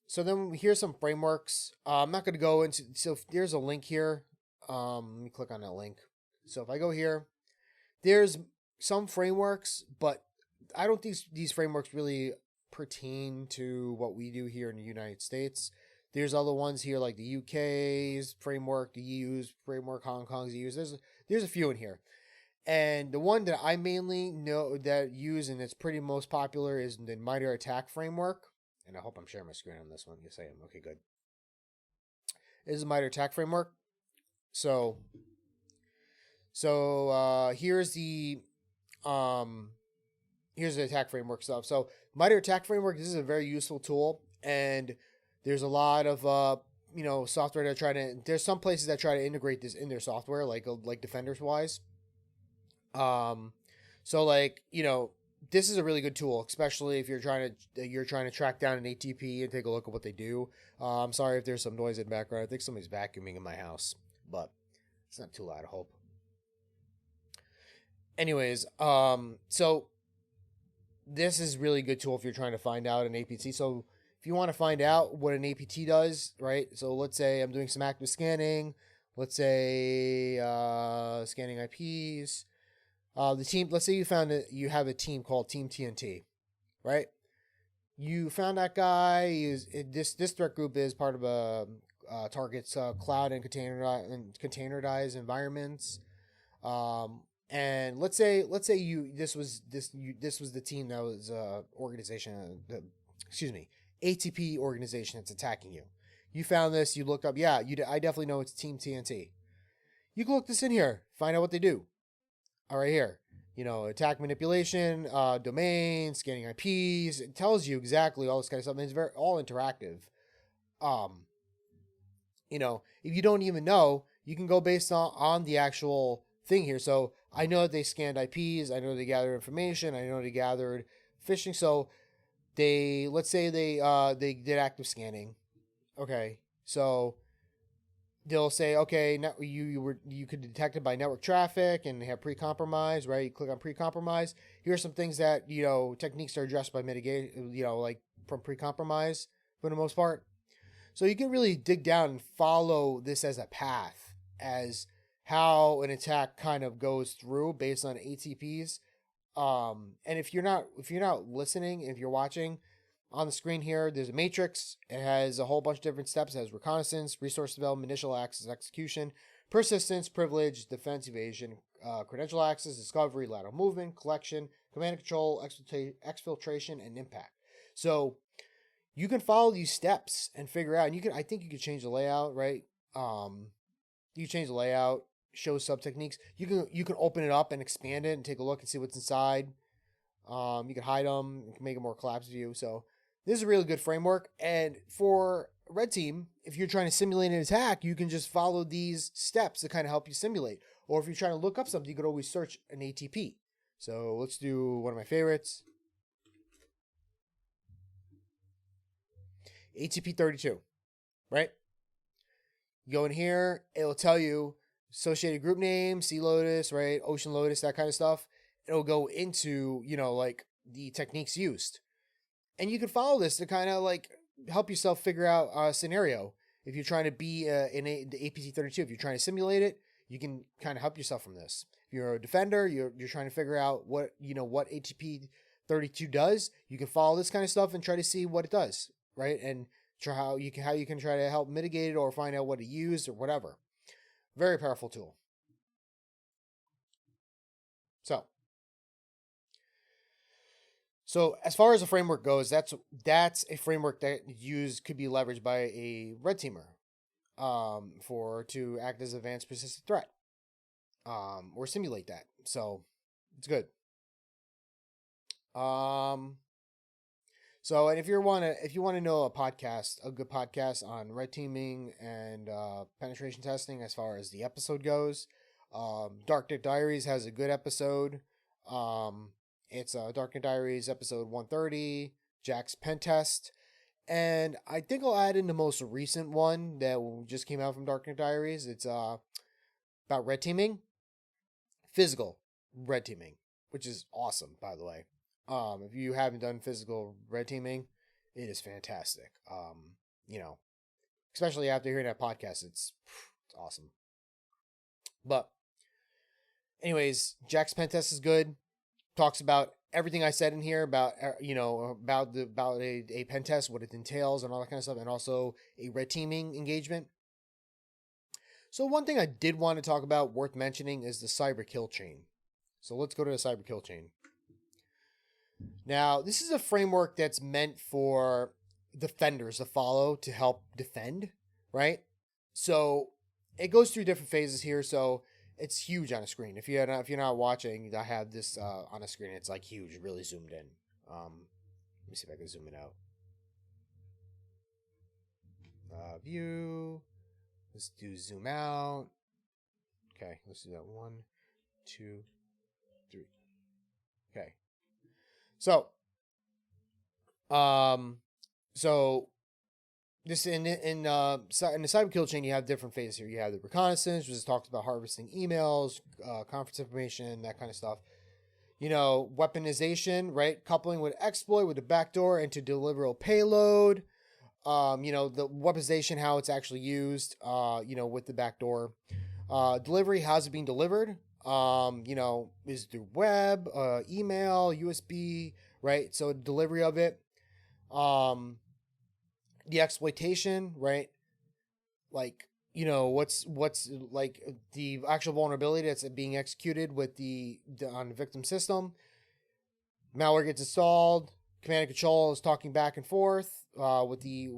So then here's some frameworks. I'm not going to go into, so there's a link here. Let me click on that link. So if I go here, there's some frameworks, but I don't think these frameworks really pertain to what we do here in the United States. There's other ones here like the UK's framework, the EU's framework, Hong Kong's EU's. There's a few in here. And the one that I mainly know that use and it's pretty most popular is the MITRE ATT&CK framework. And I hope I'm sharing my screen on this one. Yes, I am. Okay, good. This is the MITRE ATT&CK framework. So here's the attack framework stuff. So MITRE ATT&CK framework, this is a very useful tool, and there's a lot of software that there's some places that try to integrate this in their software, like Defenders wise. This is a really good tool, especially if you're trying to track down an ATP and take a look at what they do. I'm sorry if there's some noise in the background. I think somebody's vacuuming in my house, but it's not too loud, I hope. Anyways, so this is really good tool if you're trying to find out an APT. So if you want to find out what an APT does, right? So let's say I'm doing some active scanning. Let's say scanning IPs. The team. Let's say you have a team called Team TNT, right? You found that guy. This threat group is part of a targets cloud and containerized environments. And let's say this was the team that was ATP organization that's attacking you. You found this. You looked up. Yeah, I definitely know it's Team TNT. You can look this in here. Find out what they do. All right here, attack manipulation, domain, scanning IPs. It tells you exactly all this kind of stuff. And it's very all interactive. Um, if you don't even know, you can go based on the actual thing here. So I know that they scanned IPs. I know they gathered information. I know they gathered phishing. So let's say they did active scanning. Okay, so they'll say, okay, you could detect it by network traffic and have pre-compromise, right? You click on pre-compromise. Here are some things that techniques are addressed by mitigation, like from pre-compromise for the most part. So you can really dig down and follow this as a path as how an attack kind of goes through based on ATPs. And if you're not listening, if you're watching on the screen here, there's a matrix. It has a whole bunch of different steps. It has reconnaissance, resource development, initial access, execution, persistence, privilege, defense, evasion, credential access, discovery, lateral movement, collection, command and control, exfiltration, and impact. So you can follow these steps and figure out, and I think you could change the layout, right? You can change the layout, show sub techniques. You can open it up and expand it and take a look and see what's inside. You can hide them, you can make a more collapsed view. So this is a really good framework. And for red team, if you're trying to simulate an attack, you can just follow these steps to kind of help you simulate. Or if you're trying to look up something, you could always search an ATP. So let's do one of my favorites. ATP 32, right? You go in here, it'll tell you associated group name, Sea Lotus, right? Ocean Lotus, that kind of stuff. It'll go into, like the techniques used. And you can follow this to kind of like help yourself figure out a scenario. If you're trying to be in the APC 32, if you're trying to simulate it, you can kind of help yourself from this. If you're a defender, you're trying to figure out what ATP 32 does, you can follow this kind of stuff and try to see what it does, right? And try how you can try to help mitigate it or find out what to use or whatever. Very powerful tool. So as far as a framework goes, that's a framework that could be leveraged by a red teamer to act as advanced persistent threat or simulate that. So it's good. So, and if you want to know a good podcast on red teaming and penetration testing, as far as the episode goes, Darknet Diaries has a good episode. It's Darknet Diaries episode 130, Jack's Pentest, and I think I'll add in the most recent one that just came out from Darknet Diaries. It's about red teaming, physical red teaming, which is awesome, by the way. If you haven't done physical red teaming, it is fantastic. Especially after hearing that podcast, it's awesome. But anyways, Jack's Pentest is good. Talks about everything I said in here about a pen test, what it entails and all that kind of stuff, and also a red teaming engagement. So one thing I did want to talk about worth mentioning is the cyber kill chain. So let's go to the cyber kill chain. Now, this is a framework that's meant for defenders to follow to help defend, right? So it goes through different phases here. So it's huge on a screen. If you're not watching, I have this on a screen. It's like huge, really zoomed in. Let me see if I can zoom it out. View. Let's do zoom out. Okay, let's do that. 1, 2, 3. Okay. So this in the cyber kill chain, you have different phases here. You have the reconnaissance, which talks about harvesting emails, conference information, that kind of stuff. Weaponization, right? Coupling with exploit with the backdoor into deliver a payload. The weaponization, how it's actually used, with the backdoor. Delivery, how's it being delivered? Is through web, email, USB, right? So delivery of it. The exploitation, right? Like, what's like the actual vulnerability that's being executed with on the victim system. Malware gets installed. Command and control is talking back and forth with the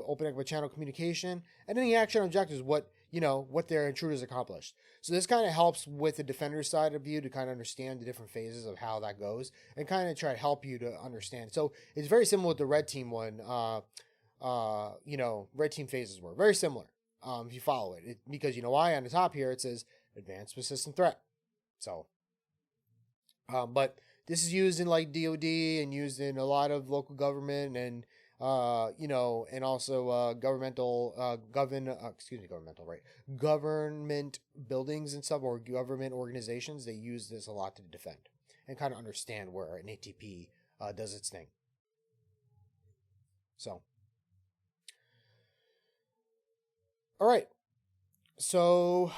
opening up a channel communication, and then the action objectives. What what their intruders accomplished. So this kind of helps with the defender side of you to kind of understand the different phases of how that goes and kind of try to help you to understand. So it's very similar with the red team one. Red team phases were very similar. If you follow it, because you know why on the top here it says advanced persistent threat. So, but this is used in like DoD and used in a lot of local government and and also government buildings and stuff, or government organizations. They use this a lot to defend and kind of understand where an ATP does its thing. So, all right. So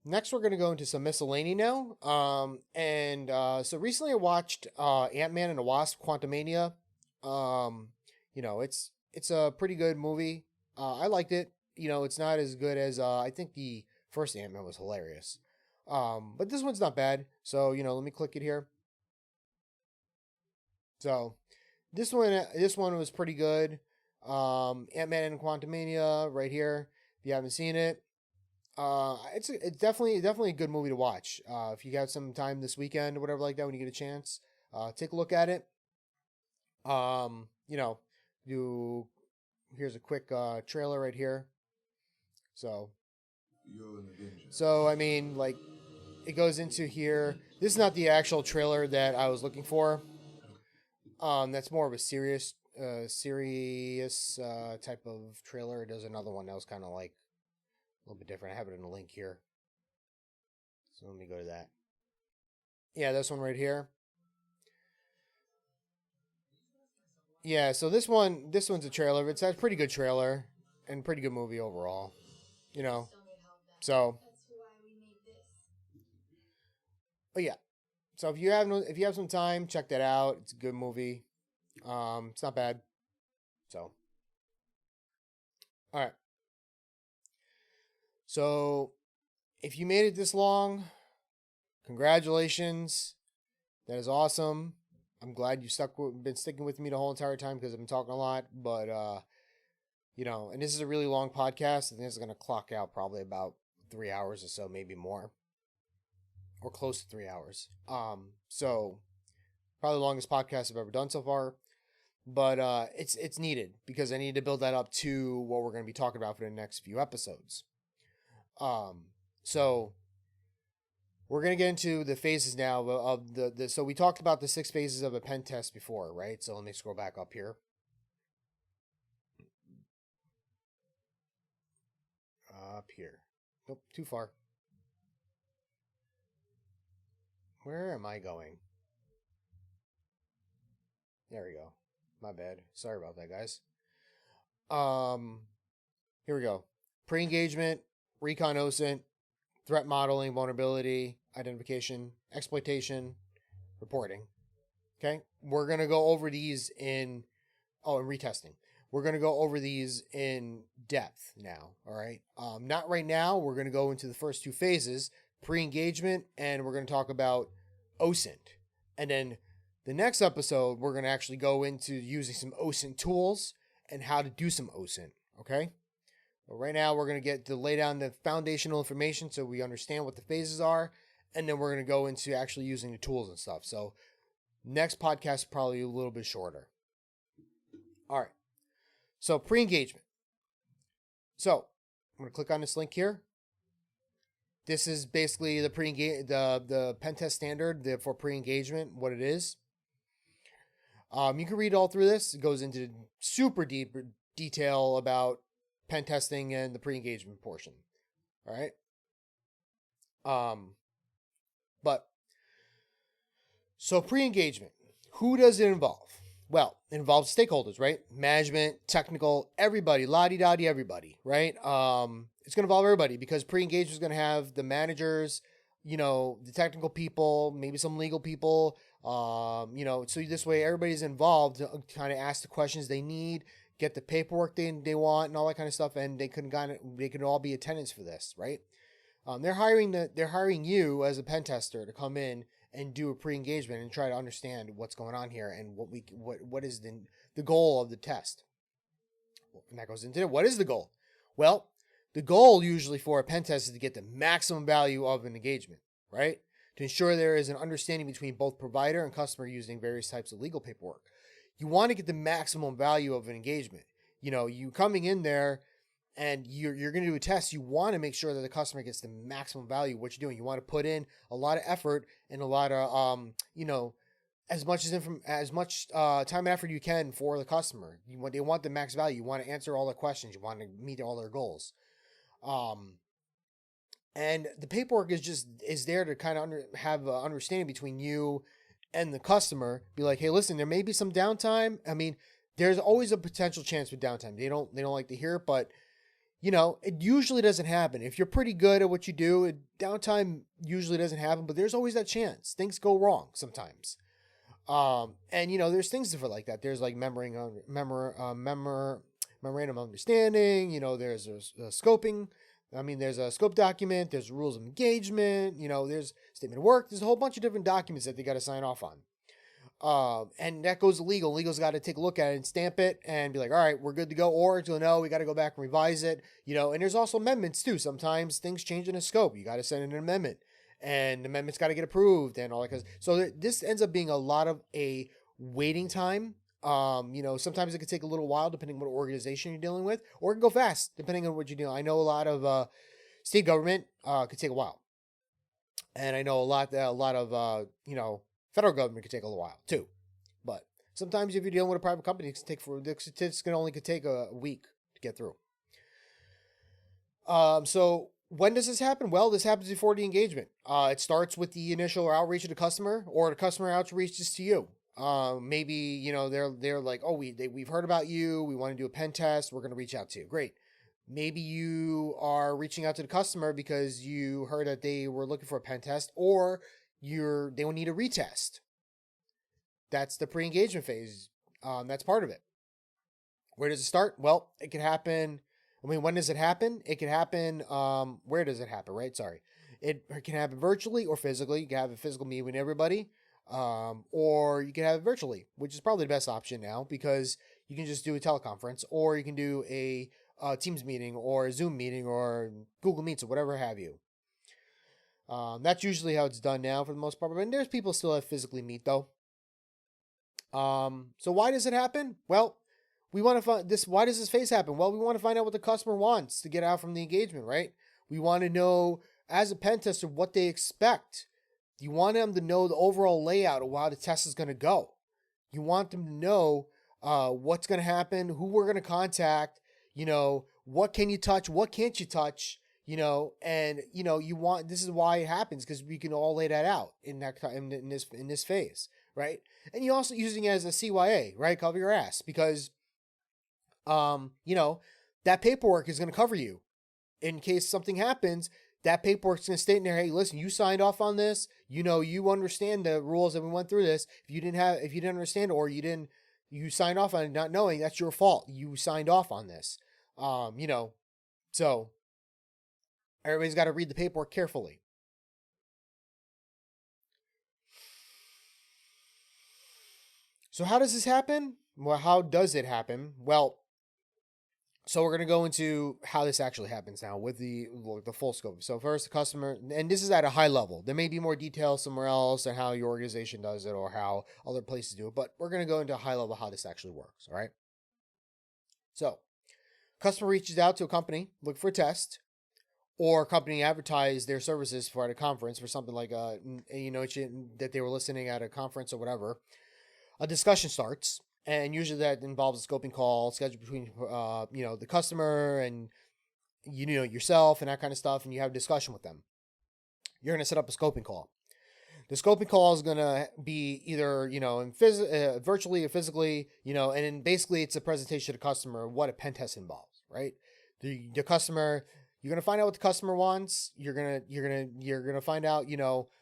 next we're going to go into some miscellany now. So recently I watched Ant-Man and the Wasp: Quantumania. It's a pretty good movie. I liked it. It's not as good as I think the first Ant-Man was hilarious. But this one's not bad. So, let me click it here. So, this one was pretty good. Ant-Man and Quantumania right here. If you haven't seen it, it's definitely a good movie to watch. If you got some time this weekend or whatever like that, when you get a chance, take a look at it. Here's a quick trailer right here. So I mean, like, it goes into here. This is not the actual trailer that I was looking for. That's more of a serious type of trailer. There's another one that was kind of like a little bit different. I have it in a link here. So let me go to that. Yeah, this one right here. Yeah, so this one's a trailer. It's a pretty good trailer and pretty good movie overall. So, but yeah. So if you have some time, check that out. It's a good movie. It's not bad. So, all right. So, if you made it this long, congratulations. That is awesome. I'm glad you been sticking with me the whole entire time because I've been talking a lot. But and this is a really long podcast. I think it's going to clock out probably about 3 hours or so, maybe more, or close to 3 hours. So probably the longest podcast I've ever done so far. But it's needed because I need to build that up to what we're going to be talking about for the next few episodes. So we're going to get into the phases now of so we talked about the 6 phases of a pen test before, right? So let me scroll back up here. Up here. Nope, too far. Where am I going? There we go. My bad. Sorry about that, guys. Here we go. Pre-engagement, recon OSINT, threat modeling, vulnerability, identification, exploitation, reporting. Okay? We're going to go over these and retesting. We're going to go over these in depth now, all right? Not right now. We're going to go into the first 2 phases, pre-engagement, and we're going to talk about OSINT. And then the next episode, we're going to actually go into using some OSINT tools and how to do some OSINT, okay? But right now, we're going to lay down the foundational information so we understand what the phases are, and then we're going to go into actually using the tools and stuff. So next podcast is probably a little bit shorter. All right. So pre-engagement. So I'm going to click on this link here. This is basically the the Pentest standard for pre-engagement, what it is. You can read all through this. It goes into super deep detail about pen testing and the pre-engagement portion. All right. So pre-engagement, who does it involve? Well, it involves stakeholders, right? Management, technical, everybody, la-di-da-di, everybody, right? It's going to involve everybody because pre-engagement is going to have the managers, the technical people, maybe some legal people, so this way everybody's involved to kind of ask the questions they need, get the paperwork they want and all that kind of stuff, and they can all be attendants for this, right? They're hiring you as a pen tester to come in and do a pre-engagement and try to understand what's going on here and what is the goal of the test. And that goes into it. What is the goal? Well, The goal usually for a pen test is to get the maximum value of an engagement, right? To ensure there is an understanding between both provider and customer using various types of legal paperwork. You want to get the maximum value of an engagement. You coming in there and you're going to do a test, you want to make sure that the customer gets the maximum value of what you're doing. You want to put in a lot of effort and a lot of, as much time and effort you can for the customer. They want the max value. You want to answer all their questions. You want to meet all their goals. And the paperwork is there to kind of have an understanding between you and the customer. Be like, hey, listen, there may be some downtime. I mean, there's always a potential chance with downtime. They don't like to hear it, but it usually doesn't happen. If you're pretty good at what you do, downtime usually doesn't happen, but there's always that chance. Things go wrong sometimes. And there's things for like that. There's like memorandum of understanding. There's a scoping. There's a scope document. There's rules of engagement. There's statement of work. There's a whole bunch of different documents that they got to sign off on. And that goes to legal. Legal's got to take a look at it and stamp it and be like, all right, we're good to go. Or to no, we got to go back and revise it. And there's also amendments too. Sometimes things change in a scope. You got to send in an amendment. And the amendment's got to get approved and all that. So this ends up being a lot of a waiting time. Sometimes it could take a little while depending on what organization you're dealing with, or it can go fast depending on what you're doing. I know a lot of state government could take a while, and I know a lot of federal government could take a little while too. But sometimes if you're dealing with a private company, it could take a week to get through. So when does this happen? Well, this happens before the engagement. It starts with the initial outreach to the customer, or the customer outreaches to you. Maybe, they're like, oh, we've heard about you. We want to do a pen test. We're going to reach out to you. Great. Maybe you are reaching out to the customer because you heard that they were looking for a pen test, or they will need a retest. That's the pre-engagement phase. That's part of it. Where does it start? Well, it can happen. When does it happen? It can happen. Where does it happen? Right. Sorry. It can happen virtually or physically. You can have a physical meeting with everybody. Or you can have it virtually, which is probably the best option now because you can just do a teleconference, or you can do a Teams meeting or a Zoom meeting or Google Meets or whatever have you. That's usually how it's done now for the most part. And there's people still that physically meet though. So why does it happen? Well, we want to find this. Why does this phase happen? Well, we want to find out what the customer wants to get out from the engagement, right? We want to know as a pen tester what they expect. You want them to know the overall layout of how the test is going to go. You want them to know what's going to happen, who we're going to contact, what can you touch, what can't you touch, and this is why it happens, because we can all lay that out in this phase, right? And you're also using it as a CYA, right? Cover your ass, because that paperwork is going to cover you in case something happens. That paperwork's going to state in there, hey, listen, you signed off on this. You understand the rules that we went through this. If you didn't understand, or you signed off on it not knowing, that's your fault. You signed off on this. So everybody's got to read the paperwork carefully. So how does this happen? Well, how does it happen? Well, so we're going to go into how this actually happens now with the full scope. So first, the customer, and this is at a high level. There may be more details somewhere else on how your organization does it or how other places do it, but we're going to go into a high level how this actually works, all right? So customer reaches out to a company, look for a test, or a company advertise their services for at a conference for something like that they were listening at a conference or whatever. A discussion starts. And usually that involves a scoping call scheduled between, the customer and, yourself and that kind of stuff. And you have a discussion with them. You're going to set up a scoping call. The scoping call is going to be either, virtually or physically, and then basically it's a presentation to the customer of what a pen test involves, right? The customer, you're going to find out what the customer wants. You're going to find out,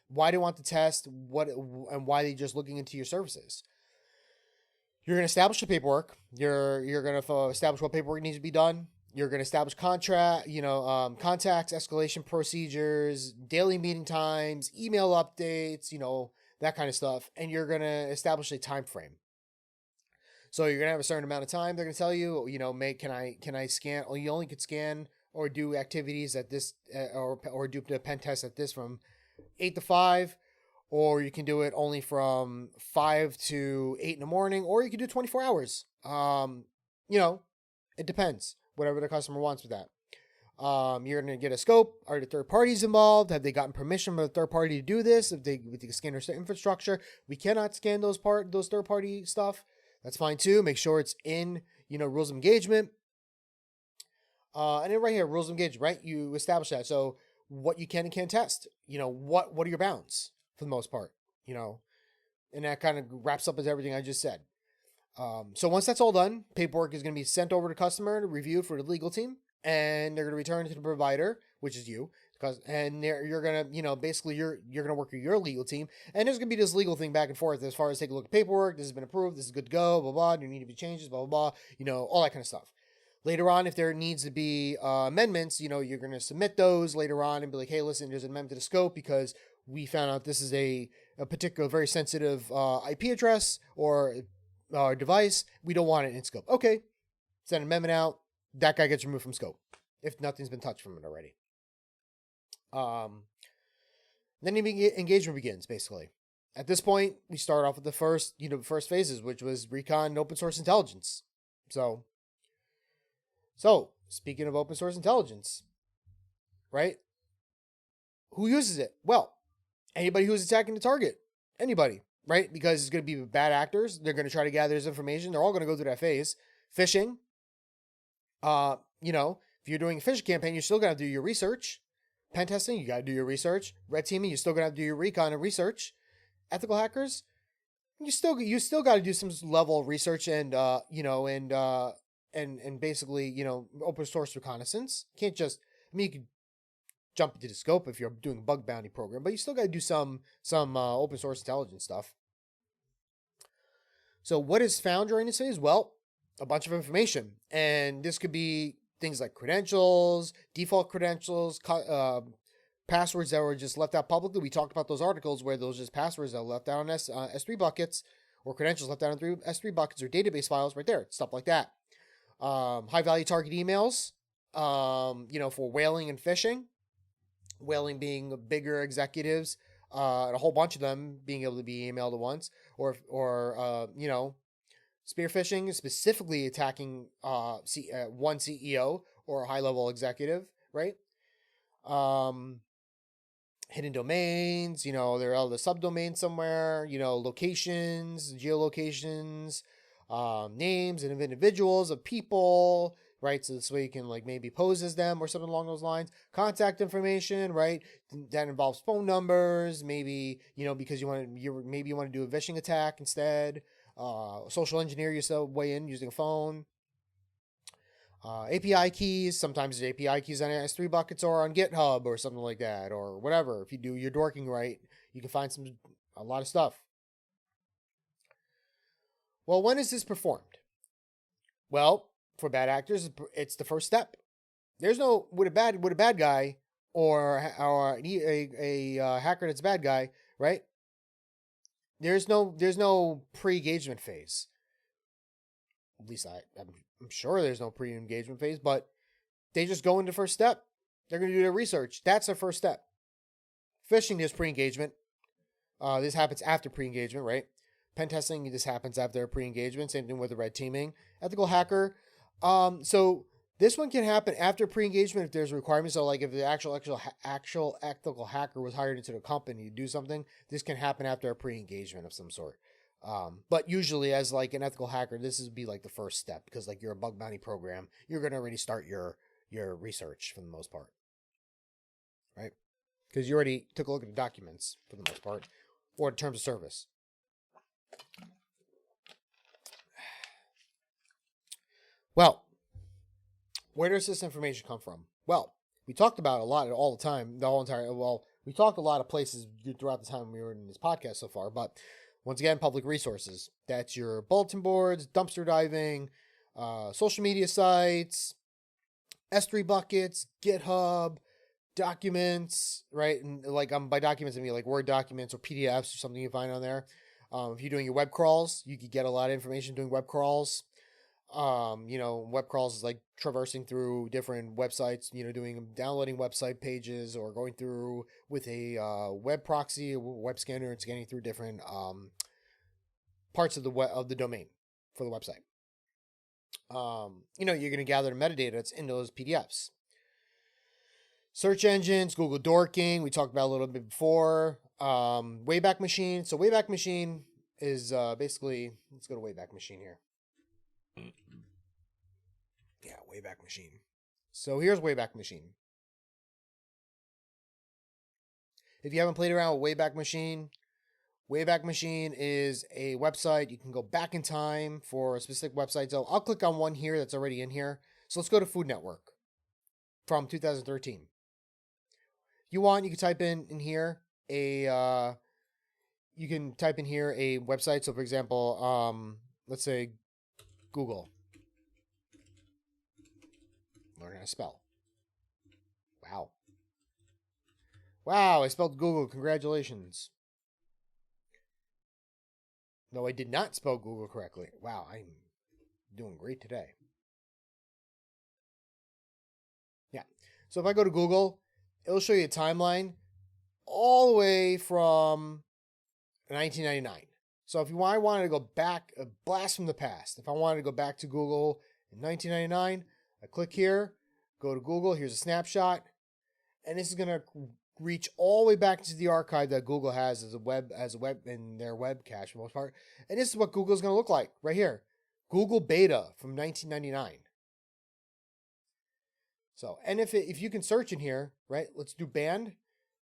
why they want the test, and why they're just looking into your services. You're going to establish the paperwork. You're going to establish what paperwork needs to be done. You're going to establish contacts, escalation procedures, daily meeting times, email updates, that kind of stuff. And you're going to establish a time frame. So you're going to have a certain amount of time. They're going to tell you, can I scan? Well, you only could scan or do activities at this, or do the pen test at this from 8 to 5, or you can do it only from 5 to 8 in the morning, or you can do 24 hours. It depends, whatever the customer wants with that. You're going to get a scope. Are the third parties involved? Have they gotten permission from the third party to do this? If they scan their infrastructure, we cannot scan those third party stuff. That's fine too. Make sure it's in, rules of engagement. And then right here, rules of engagement, right? You establish that. So what you can and can't test, what are your bounds for the most part, and that kind of wraps up as everything I just said. So once that's all done, paperwork is going to be sent over to customer to review for the legal team, and they're going to return it to the provider, which is you, and you're going to, basically you're going to work with your legal team, and there's going to be this legal thing back and forth as far as take a look at paperwork. This has been approved. This is good to go, blah, blah, there need to be changes, blah, blah, blah, all that kind of stuff. Later on, if there needs to be amendments, you're going to submit those later on and be like, hey, listen, there's an amendment to the scope because we found out this is a particular very sensitive IP address or device. We don't want it in scope. Okay, send an amendment out. That guy gets removed from scope if nothing's been touched from it already. Then the engagement begins, basically. At this point, we start off with the first phases, which was recon and open source intelligence. So, speaking of open source intelligence, right? Who uses it? Well, anybody who's attacking the target. Anybody, right? Because it's going to be bad actors. They're going to try to gather this information. They're all going to go through that phase. Phishing. If you're doing a phishing campaign, you're still going to do your research. Pen testing, you got to do your research. Red teaming, you're still going to have to do your recon and research. Ethical hackers, you still got to do some level of research and basically, open source reconnaissance. You can't just, you could jump into the scope if you're doing a bug bounty program, but you still got to do some open source intelligence stuff. So what is found during this phase? Well, a bunch of information. And this could be things like credentials, default credentials, passwords that were just left out publicly. We talked about those articles where those just passwords that were left out on S3 buckets, or credentials left out on S3 buckets or database files right there, stuff like that. High value target emails, for whaling and phishing. Whaling being bigger executives, and a whole bunch of them being able to be emailed at once, or spear phishing, specifically attacking one CEO or a high level executive, right? Hidden domains, there are the subdomains somewhere, locations, geolocations, names of individuals, of people, right? So this way you can maybe pose as them or something along those lines. Contact information, right? That involves phone numbers, maybe, because you want to do a phishing attack instead. Social engineer yourself way in using a phone. API keys, sometimes there's API keys on S3 buckets or on GitHub or something like that, or whatever. If you do your dorking right, you can find a lot of stuff. Well, when is this performed? Well, for bad actors, it's the first step. There's no with a bad guy or a hacker that's a bad guy, right? There's no pre-engagement phase. At least I'm sure there's no pre-engagement phase, but they just go into first step. They're going to do their research. That's their first step. Phishing is pre-engagement. This happens after pre-engagement, right? Pen testing, this happens after pre-engagement. Same thing with the red teaming. Ethical hacker. So this one can happen after pre-engagement if there's requirements. So if the actual ethical hacker was hired into the company to do something, this can happen after a pre-engagement of some sort. But usually as an ethical hacker, this would be the first step because you're a bug bounty program. You're going to already start your research for the most part, right? Because you already took a look at the documents for the most part, or the terms of service. Well, where does this information come from? Well, we talked about it a lot all the time, we talked a lot of places throughout the time we were in this podcast so far, but once again, public resources. That's your bulletin boards, dumpster diving, social media sites, S3 buckets, GitHub, documents, right? And by documents, I mean Word documents or PDFs or something you find on there. If you're doing your web crawls, you could get a lot of information doing web crawls. Web crawls is like traversing through different websites, downloading website pages or going through with a web proxy, a web scanner, and scanning through different parts of the domain for the website. You're going to gather the metadata that's in those PDFs. Search engines, Google Dorking, we talked about a little bit before. Wayback Machine. So Wayback Machine is basically, let's go to Wayback Machine here. Yeah, Wayback Machine. So here's Wayback Machine. If you haven't played around with Wayback Machine is a website. You can go back in time for a specific website. So I'll click on one here that's already in here. So let's go to Food Network from 2013. If you want, you can type in here a website. So for example, let's say Google. Learn how to spell. Wow, I spelled Google. Congratulations. No, I did not spell Google correctly. Wow, I'm doing great today. Yeah. So if I go to Google, it'll show you a timeline all the way from 1999. So if I wanted to go back, a blast from the past, if I wanted to go back to Google in 1999, I click here, go to Google, here's a snapshot, and this is going to reach all the way back to the archive that Google has as a web in their web cache for the most part. And this is what Google's going to look like right here. Google Beta from 1999. So, and if you can search in here, right? Let's do banned.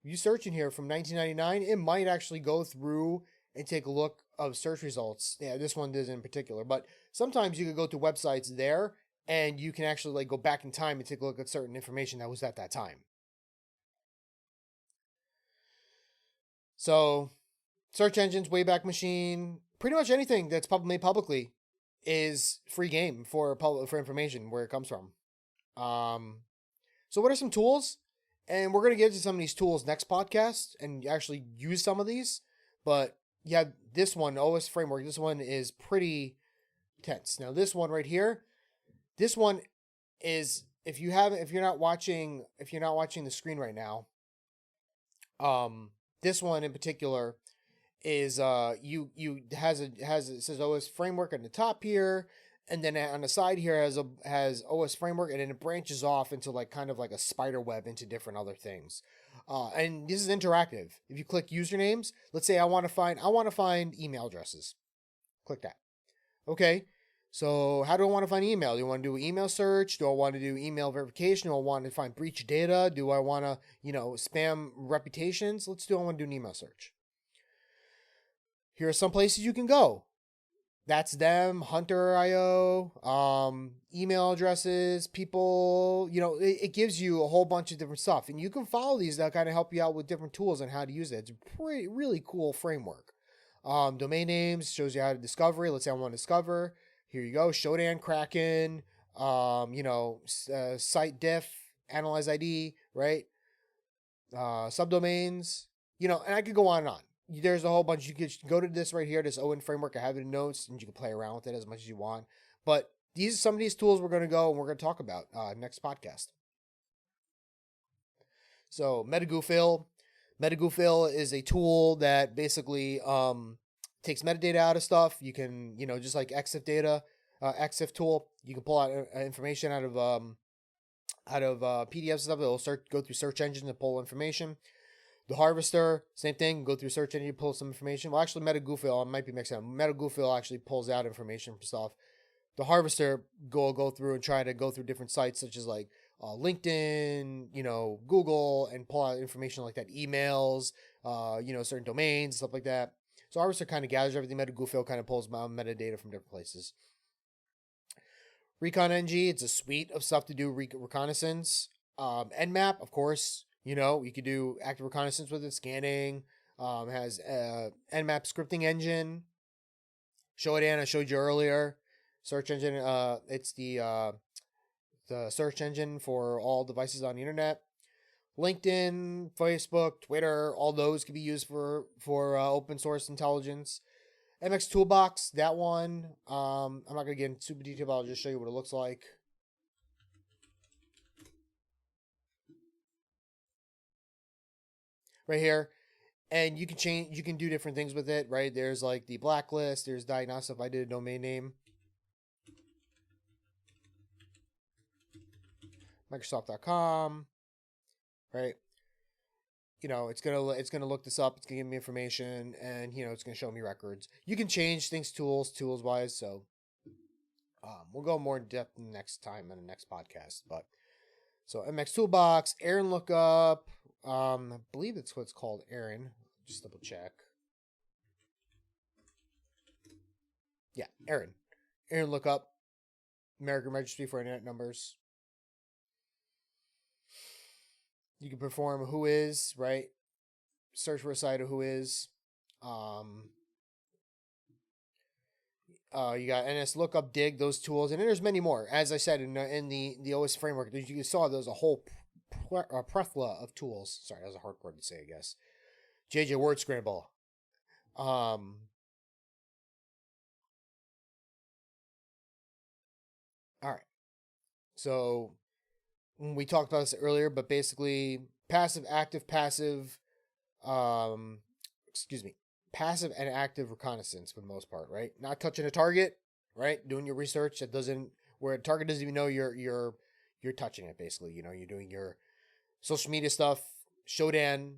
If you search in here from 1999, it might actually go through and take a look of search results. Yeah, this one does in particular, but sometimes you can go to websites there and you can actually like go back in time and take a look at certain information that was at that time. So, search engines, Wayback Machine, pretty much anything that's made publicly is free game for information where it comes from. So what are some tools? And we're going to get into some of these tools next podcast and actually use some of these. But yeah, this one, OS Framework, this one is pretty tense. Now this one right here, this one is, if you're not watching the screen right now, this one in particular is it says OS Framework on the top here, and then on the side here has OS Framework, and then it branches off into like kind of like a spider web into different other things. And this is interactive. If you click usernames, let's say I want to find email addresses. Click that. Okay. So how do I want to find email? Do I want to do an email search? Do I want to do email verification? Do I want to find breach data? Do I want to, spam reputations? I want to do an email search. Here are some places you can go. That's them, Hunter.io, email addresses, people, it gives you a whole bunch of different stuff. And you can follow these that kind of help you out with different tools on how to use it. It's a really cool framework. Domain names shows you how to discover it. Let's say I want to discover. Here you go. Shodan, Kraken, site diff, analyze ID, right? Subdomains, and I could go on and on. There's a whole bunch. You could go to this right here, this OSINT framework. I have it in notes, and you can play around with it as much as you want. But some of these tools we're going to go and we're going to talk about next podcast. So Metagoofil is a tool that basically takes metadata out of stuff. You can, just like EXIF data, EXIF tool, you can pull out information out of PDFs and stuff. It'll go through search engine to pull information. The Harvester, same thing, go through search engine to pull some information. Well, actually, Metagoofil, I might be mixing up. Metagoofil actually pulls out information from stuff. The Harvester go through and try to go through different sites such as like LinkedIn, Google, and pull out information like that, emails, certain domains, stuff like that. So Harvester kind of gathers everything. Metagoofil kind of pulls metadata from different places. ReconNG, it's a suite of stuff to do reconnaissance. Nmap, of course, you could do active reconnaissance with it, scanning. Has Nmap scripting engine. Shodan, I showed you earlier. Search engine, it's the search engine for all devices on the internet. LinkedIn, Facebook, Twitter, all those can be used for open source intelligence. MX Toolbox, that one. I'm not gonna get into super detail, but I'll just show you what it looks like. Right here. And you can do different things with it, right? There's like the blacklist, there's diagnostic if I did a domain name. Microsoft.com, right? It's gonna look this up, it's gonna give me information, and it's gonna show me records. You can change things tools wise, so we'll go more in depth next time in the next podcast. But so MX Toolbox, Aaron lookup, I believe it's what's called Aaron. Just double check. Yeah, Aaron lookup, American Registry for Internet Numbers. You can perform whois, right? Search for a site of whois. You got NS lookup, dig, those tools, and then there's many more. As I said in the OS framework, you saw there's a whole plethora of tools. Sorry, that was a hard word to say, I guess. JJ word scramble. All right. So we talked about this earlier, but basically passive, active, passive, passive and active reconnaissance for the most part, right? Not touching a target, right? Doing your research where a target doesn't even know you're touching it. Basically, you're doing your social media stuff, Shodan,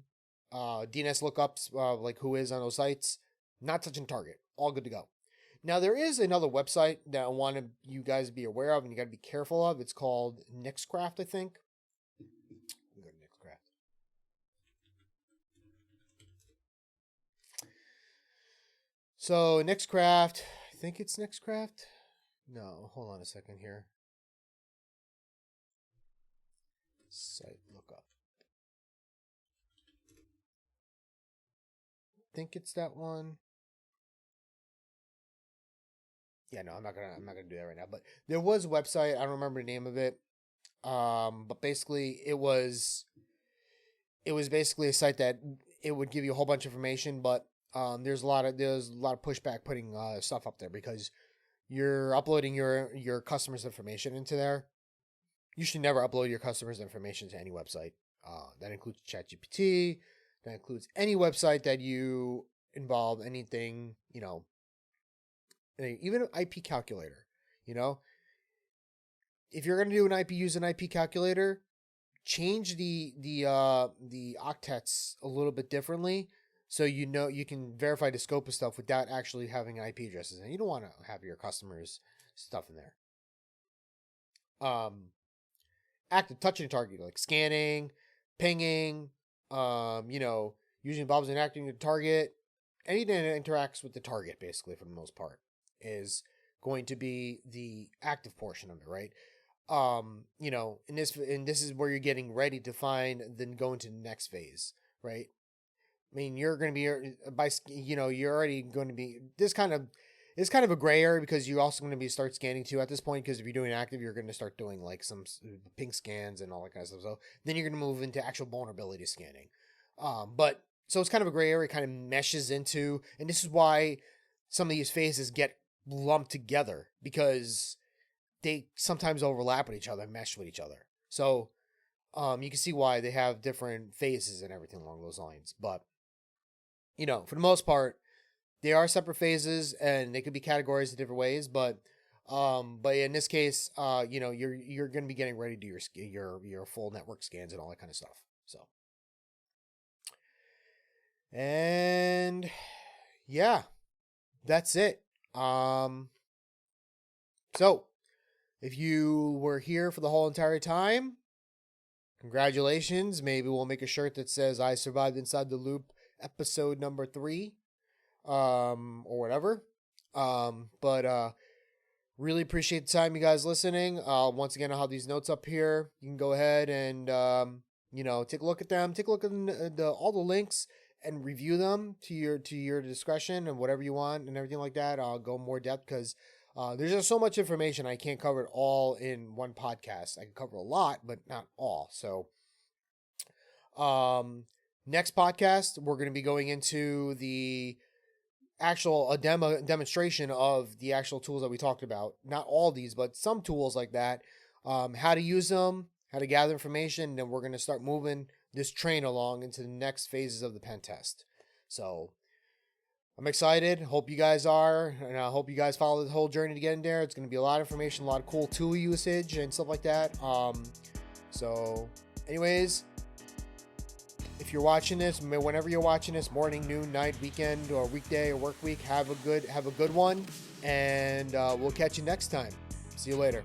DNS lookups, like whois on those sites. Not touching target, all good to go. Now, there is another website that I want you guys to be aware of and you got to be careful of. It's called Nixcraft, I think. Go to Nixcraft. So, Nixcraft, I think it's Nixcraft. No, hold on a second here. Site lookup. I think it's that one. Yeah, no, I'm not gonna do that right now. But there was a website, I don't remember the name of it. But basically it was basically a site that it would give you a whole bunch of information, but there's a lot of pushback putting stuff up there because you're uploading your customers' information into there. You should never upload your customers' information to any website. That includes ChatGPT. That includes any website that you involve anything, even an IP calculator. If you're going to do use an IP calculator, change the octets a little bit differently, so you can verify the scope of stuff without actually having IP addresses. And you don't want to have your customers' stuff in there. Active touching a target, like scanning, pinging, using bobs and acting the target, anything that interacts with the target, basically, for the most part, is going to be the active portion of it, right? And this is where you're getting ready to then go into the next phase, right? I mean, you're going to be you're already going to be it's kind of a gray area because you're also going to start scanning too at this point, because if you're doing active, you're going to start doing like some ping scans and all that kind of stuff. So then you're going to move into actual vulnerability scanning. But so it's kind of a gray area, kind of meshes into, and this is why some of these phases get lumped together, because they sometimes overlap with each other, mesh with each other. So you can see why they have different phases and everything along those lines. But for the most part, they are separate phases and they could be categorized in different ways. But in this case, you're going to be getting ready to do your full network scans and all that kind of stuff. So, and yeah, that's it. So if you were here for the whole entire time, congratulations. Maybe we'll make a shirt that says I survived Inside the Loop episode number 3, or whatever. But really appreciate the time you guys listening. Once again, I'll have these notes up here. You can go ahead and, take a look at them. Take a look at all the links and review them to your discretion and whatever you want and everything like that. I'll go more depth because there's just so much information. I can't cover it all in one podcast. I can cover a lot, but not all. So, next podcast, we're going to be going into the actual demonstration of the actual tools that we talked about. Not all these, but some tools like that. How to use them, how to gather information, and then we're going to start moving this train along into the next phases of the pen test. So I'm excited. Hope you guys are, and I hope you guys follow the whole journey to get in there. It's going to be a lot of information, a lot of cool tool usage and stuff like that. So anyways, if you're watching this, whenever you're watching this, morning, noon, night, weekend, or weekday or work week, have a good one, and we'll catch you next time. See you later.